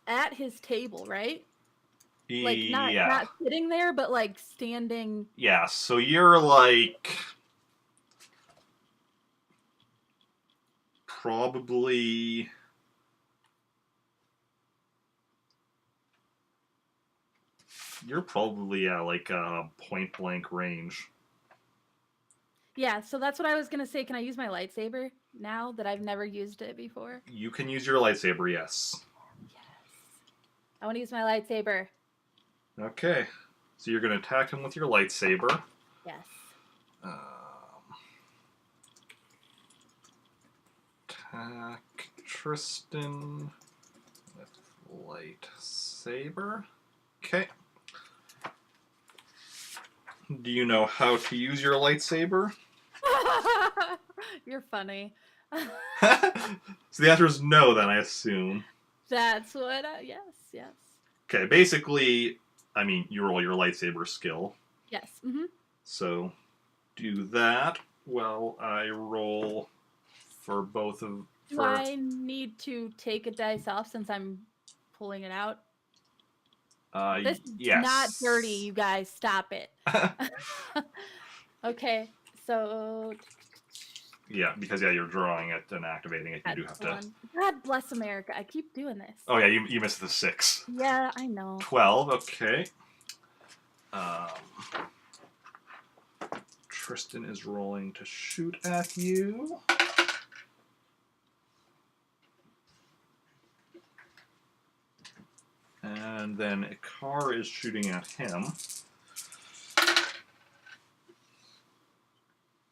at his table, right? Like Yeah. not sitting there, but like standing. Yeah. So you're like probably. You're probably at like a point blank range. Yeah, so that's what I was gonna say. Can I use my lightsaber now that I've never used it before? You can use your lightsaber, yes. Yes. I want to use my lightsaber. Okay. So you're going to attack him with your lightsaber. Yes. Attack Tristan with lightsaber. Okay. Do you know how to use your lightsaber? You're funny. So the answer is no, then, I assume. That's what yes. Okay, basically, I mean, you roll your lightsaber skill. Yes. Mm-hmm. So, do that while I roll for both of... Do I need to take a dice off since I'm pulling it out? This is not dirty, you guys. Stop it. Okay, so... Yeah, because you're drawing it and activating it. You do have to... God bless America. I keep doing this. Oh yeah, you missed the 6. Yeah, I know. 12, okay. Tristan is rolling to shoot at you. And then Ikar is shooting at him.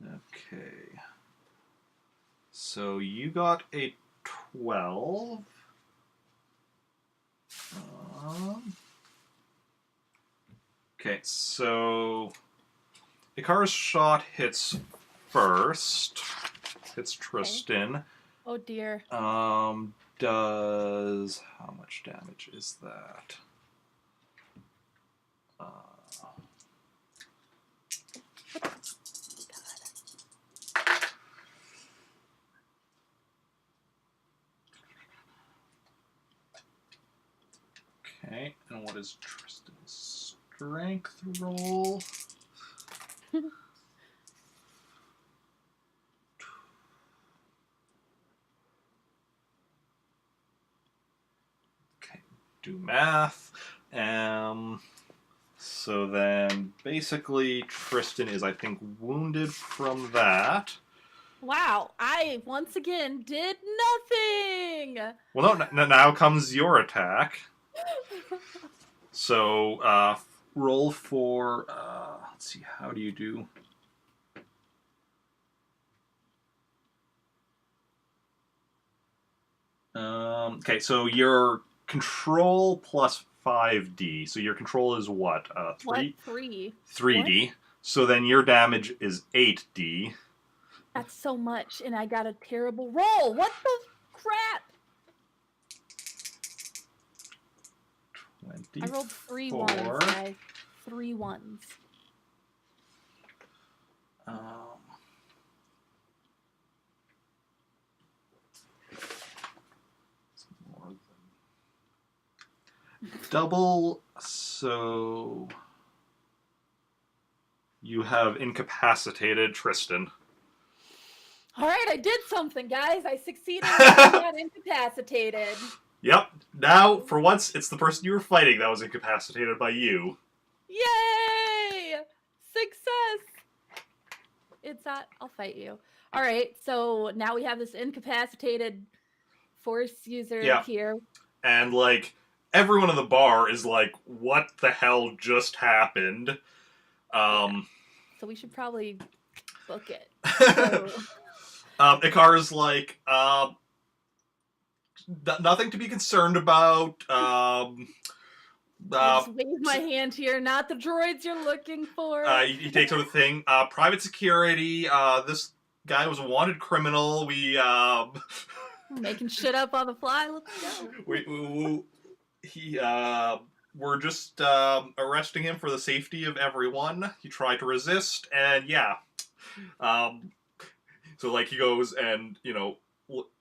Okay. So you got a 12. Okay, so Ikar's shot hits first. Hits Tristan. Okay. Oh dear. Does... How much damage is that? Okay, and what is Tristan's strength roll? Okay, do math. So then, basically, Tristan is, I think, wounded from that. Wow, I once again did nothing! Well, no, now comes your attack. So, roll for, let's see, how do you do? Okay, so your control plus 5d. So your control is what? What? 3? 3? 3d. So then your damage is 8d. That's so much, and I got a terrible roll. What the crap? 24. I rolled 3 ones, guys. 3 ones. It's more than double. So you have incapacitated Tristan. All right, I did something, guys. I succeeded and got incapacitated. Yep. Now, for once, it's the person you were fighting that was incapacitated by you. Yay! Success! It's that I'll fight you. All right, so now we have this incapacitated force user here. And, like, everyone in the bar is like, what the hell just happened? So we should probably book it. Ikar's like, nothing to be concerned about. I just wave my hand here, not the droids you're looking for. He takes over the thing. Private security. This guy was a wanted criminal. Making shit up on the fly. Let's go. We're just arresting him for the safety of everyone. He tried to resist, and yeah. So, like, he goes and,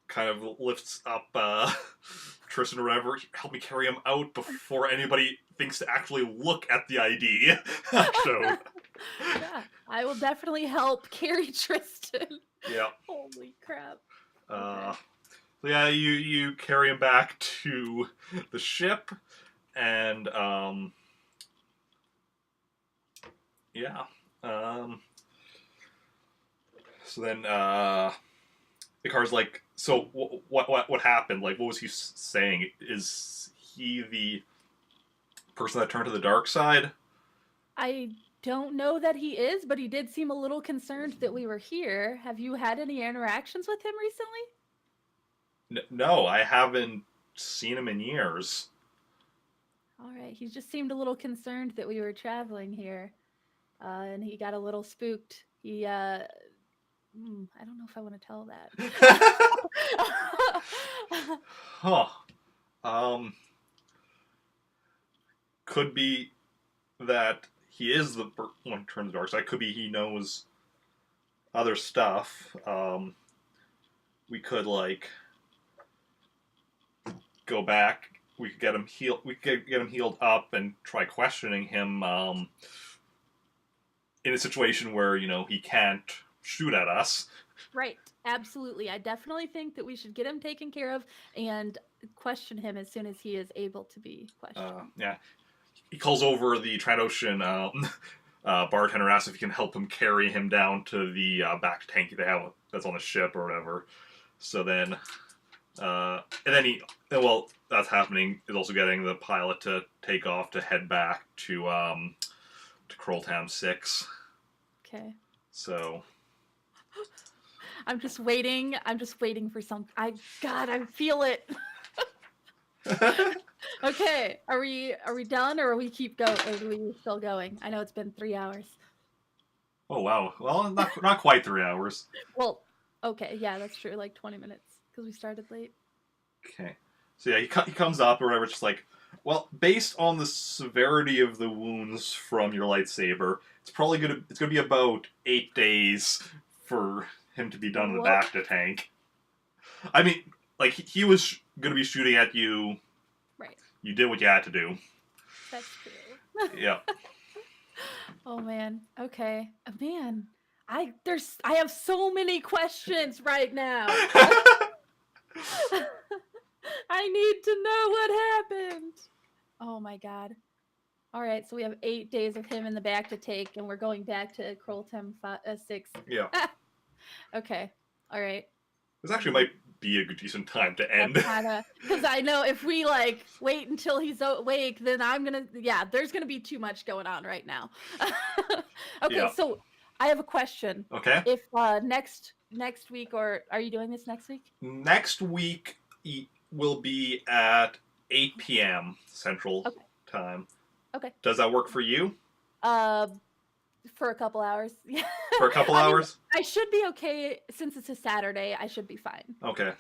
kind of lifts up Tristan or whatever. Help me carry him out before anybody thinks to actually look at the ID. So, yeah, I will definitely help carry Tristan. Yeah. Holy crap. Okay. So yeah, you carry him back to the ship, and yeah. So then Ikar's like, so what happened? Like, what was he saying? Is he the person that turned to the dark side? I don't know that he is, but he did seem a little concerned that we were here. Have you had any interactions with him recently? No, I haven't seen him in years. All right, he just seemed a little concerned that we were traveling here, and he got a little spooked. He, I don't know if I want to tell that. Huh. Could be that he is the one who turns dark side. Could be he knows other stuff. We could, like, go back. We could get him healed. We could get him healed up and try questioning him in a situation where he can't shoot at us. Right. Absolutely. I definitely think that we should get him taken care of and question him as soon as he is able to be questioned. Yeah. He calls over the Trandoshan bartender, asks if he can help him carry him down to the back tank they have that's on the ship or whatever. So then, while that's happening, is also getting the pilot to take off to head back to Kroltam 6. Okay. So I'm just waiting for some. I feel it. Okay, are we done, or are we still going? I know it's been 3 hours. Oh wow! Well, not quite 3 hours. Well, okay, yeah, that's true. Like 20 minutes because we started late. Okay, so yeah, he comes up or whatever. It's just like, well, based on the severity of the wounds from your lightsaber, it's gonna be about 8 days for him to be done in the back to tank. I mean, like, he was gonna be shooting at you. Right. You did what you had to do. That's true. Yeah. Oh man. Okay. Man, I have so many questions right now. I need to know what happened. Oh my god. All right, so we have 8 days of him in the back to take, and we're going back to Kroltam 6. Yeah. Okay. All right. This actually might be a good decent time to end. Because I know if we wait until he's awake, then there's gonna be too much going on right now. Okay, yeah. So I have a question. Okay. If next week, or are you doing this next week? Next week, will be at 8 p.m. Central Time. Okay. Does that work for you? For a couple hours. Yeah. For a couple I hours? mean, I should be okay since it's a Saturday. I should be fine. Okay.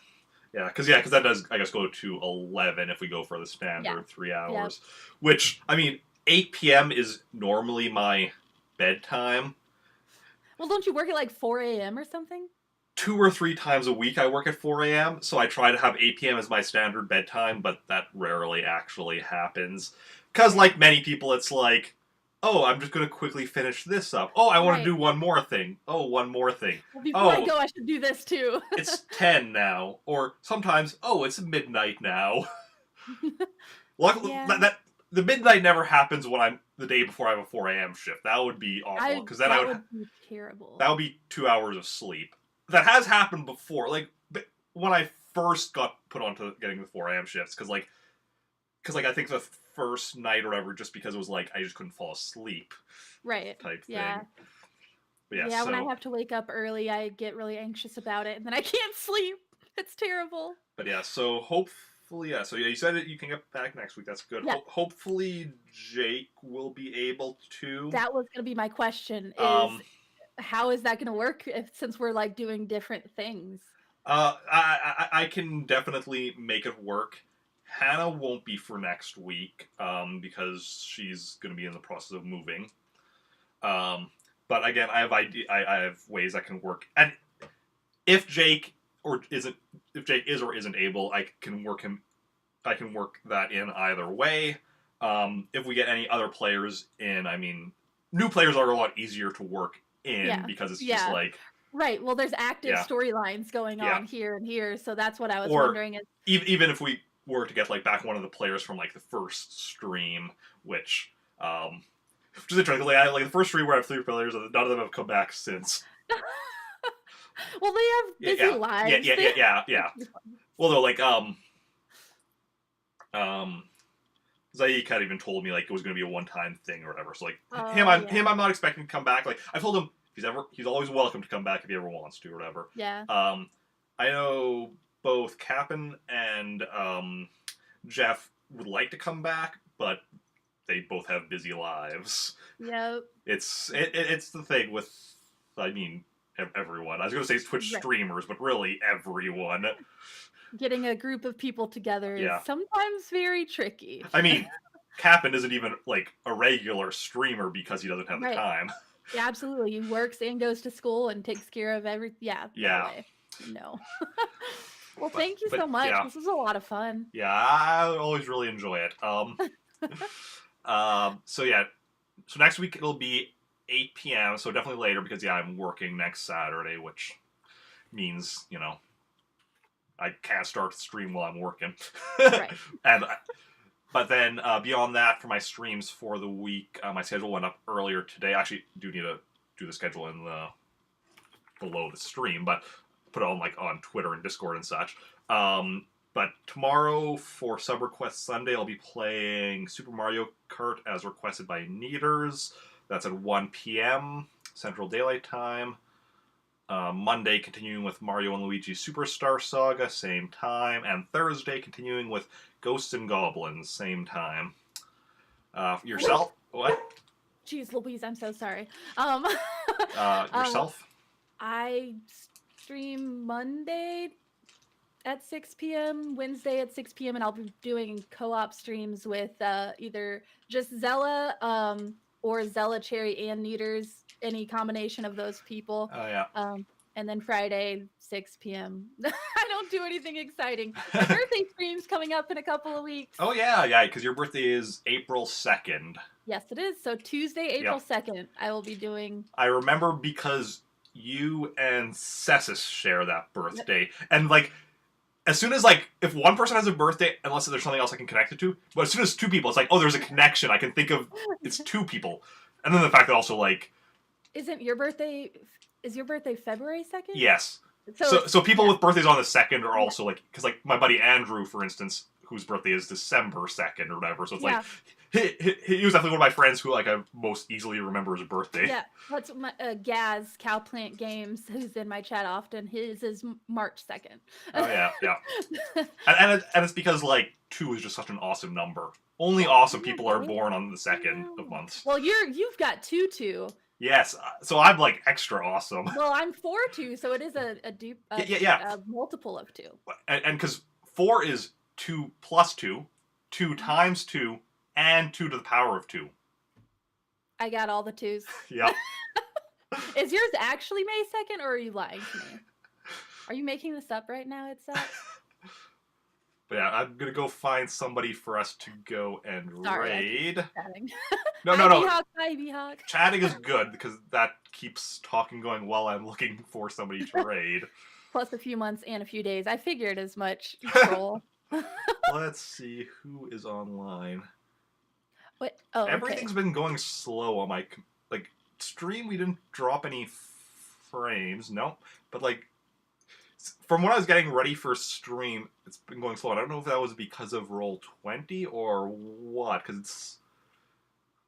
Yeah, because that does, I guess, go to 11 if we go for the standard 3 hours. Yep. Which, I mean, 8 p.m. is normally my bedtime. Well, don't you work at like 4 a.m. or something? 2 or 3 times a week I work at 4 a.m., so I try to have 8 p.m. as my standard bedtime, but that rarely actually happens. Because, like many people, it's like, oh, I'm just going to quickly finish this up. Oh, I want to do one more thing. Oh, one more thing. Well, before I go, I should do this too. It's 10 now. Or sometimes, oh, it's midnight now. Luckily, the midnight never happens when I'm the day before I have a 4 a.m. shift. That would be awful, because then that would be terrible. That would be 2 hours of sleep. That has happened before. Like, when I first got put onto getting the 4 a.m. shifts, because I think the first night or whatever, just because it was like I just couldn't fall asleep, right? Type thing. But yeah. When I have to wake up early, I get really anxious about it, and then I can't sleep. It's terrible. But yeah, so hopefully, So yeah, you said you can get back next week. That's good. Yeah. Hopefully, Jake will be able to. That was going to be my question. Is how is that going to work since we're like doing different things? I can definitely make it work. Hannah won't be for next week because she's going to be in the process of moving. But again, I have ways I can work, and if Jake is or isn't able, I can work that in either way. If we get any other players in, I mean, new players are a lot easier to work in because it's just like right. Well, there's active storylines going on here and here, so that's what I was wondering. Is even if we were to get like back one of the players from like the first stream, which is interesting. Like the first stream where I have 3 players, none of them have come back since. Well, they have busy lives. Yeah. Well, though, like Zaid kind of even told me like it was going to be a one-time thing or whatever. So like him, I'm not expecting to come back. Like I told him he's always welcome to come back if he ever wants to or whatever. Yeah. I know both Cap'n and Jeff would like to come back, but they both have busy lives. Yep. It's the thing with, I mean, everyone. I was going to say Twitch streamers, but really everyone. Getting a group of people together is sometimes very tricky. I mean, Cap'n isn't even like a regular streamer because he doesn't have the time. Yeah, absolutely. He works and goes to school and takes care of everything. Yeah. No. Well, thank you so much. This was a lot of fun. Yeah, I always really enjoy it. So next week it'll be 8 p.m. So definitely later because I'm working next Saturday, which means I can't start the stream while I'm working. Right. But then beyond that, for my streams for the week, my schedule went up earlier today. I actually do need to do the schedule in below the stream, but put it on Twitter and Discord and such. But tomorrow for Sub Request Sunday, I'll be playing Super Mario Kart as requested by Neaters. That's at 1 p.m. Central Daylight Time. Monday, continuing with Mario and Luigi Superstar Saga, same time. And Thursday, continuing with Ghosts and Goblins, same time. Yourself? What? Jeez Louise, I'm so sorry. Yourself? I stream Monday at 6 p.m., Wednesday at 6 p.m., and I'll be doing co-op streams with either just Zella or Zella, Cherry, and Neaters, any combination of those people. Oh, yeah. And then Friday, 6 p.m. I don't do anything exciting. My birthday stream's coming up in a couple of weeks. Oh, yeah, because your birthday is April 2nd. Yes, it is. So Tuesday, April 2nd, I will be doing... I remember because you and Cessus share that birthday. And, like, as soon as, like, if one person has a birthday, unless there's something else I can connect it to, but as soon as 2 people, it's like, oh, there's a connection. I can think of, it's 2 people. And then the fact that also, like... Is your birthday February 2nd? Yes. So people with birthdays on the 2nd are also, like, because, like, my buddy Andrew, for instance, whose birthday is December 2nd or whatever, so it's like, He was definitely one of my friends who like I most easily remember his birthday. Yeah, that's my Gaz Cowplant Games, who's in my chat often. His is March 2nd. Oh yeah, yeah. And it's because like 2 is just such an awesome number. Only awesome people are born on the 2nd of months. Well, you've got 2-2. Yes, so I'm like extra awesome. Well, I'm 4-2, so it is a multiple of 2. And because 4 is 2 plus 2, 2 times 2, and 2 to the power of 2. I got all the 2s. Yep. Is yours actually May 2nd, or are you lying to me? Are you making this up right now, it's But yeah, I'm gonna go find somebody for us to go and raid. No. Hi, B-Hawk. Chatting is good because that keeps talking going while I'm looking for somebody to raid. Plus a few months and a few days. I figured as much. Troll. Let's see who is online. What? Oh, everything's been going slow on my stream. We didn't drop any frames, nope. But like from when I was getting ready for stream, it's been going slow. I don't know if that was because of Roll20 or what, because it's.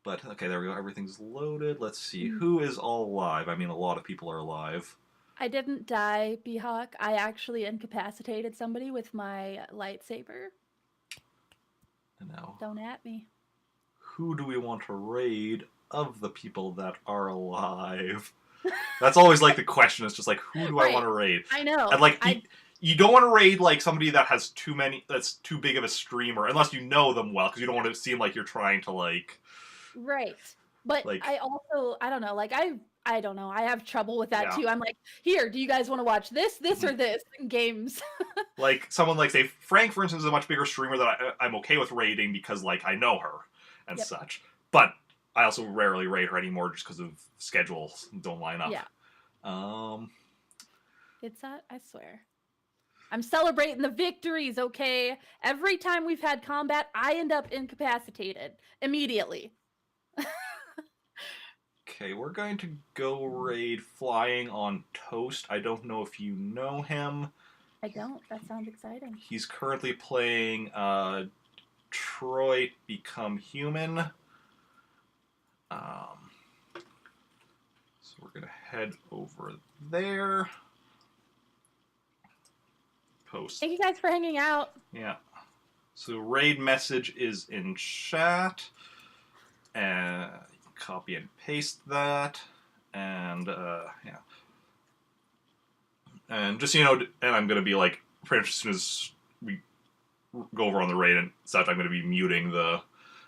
But okay, there we go. Everything's loaded. Let's see who is all live. I mean, a lot of people are live. I didn't die, B-Hawk. I actually incapacitated somebody with my lightsaber. No. Don't at me. Who do we want to raid of the people that are alive? That's always like the question. It's just like, who do I want to raid? I know. And like, you don't want to raid like somebody that has that's too big of a streamer, unless you know them well, because you don't want to seem like you're trying to like. Right. But like, I don't know. Like I don't know. I have trouble with that too. I'm like, here, do you guys want to watch this, or this in games? Like someone like say Frank, for instance, is a much bigger streamer that I'm okay with raiding because like I know her and such. But I also rarely raid her anymore just because of schedules don't line up. Yeah. It's that, I swear. I'm celebrating the victories, okay? Every time we've had combat, I end up incapacitated immediately. Okay, we're going to go raid Flying on Toast. I don't know if you know him. I don't. That sounds exciting. He's currently playing Detroit Become Human. So we're going to head over there. Post. Thank you guys for hanging out. Yeah. So raid message is in chat. And copy and paste that. And yeah. And just, you know, and I'm going to be like, pretty much as soon as we go over on the raid and such, I'm going to be muting the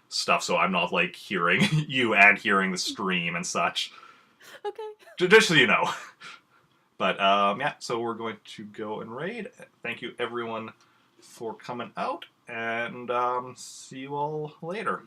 stuff so I'm not like hearing you and hearing the stream and such. Okay. Just so you know. But yeah, so we're going to go and raid. Thank you everyone for coming out, and see you all later.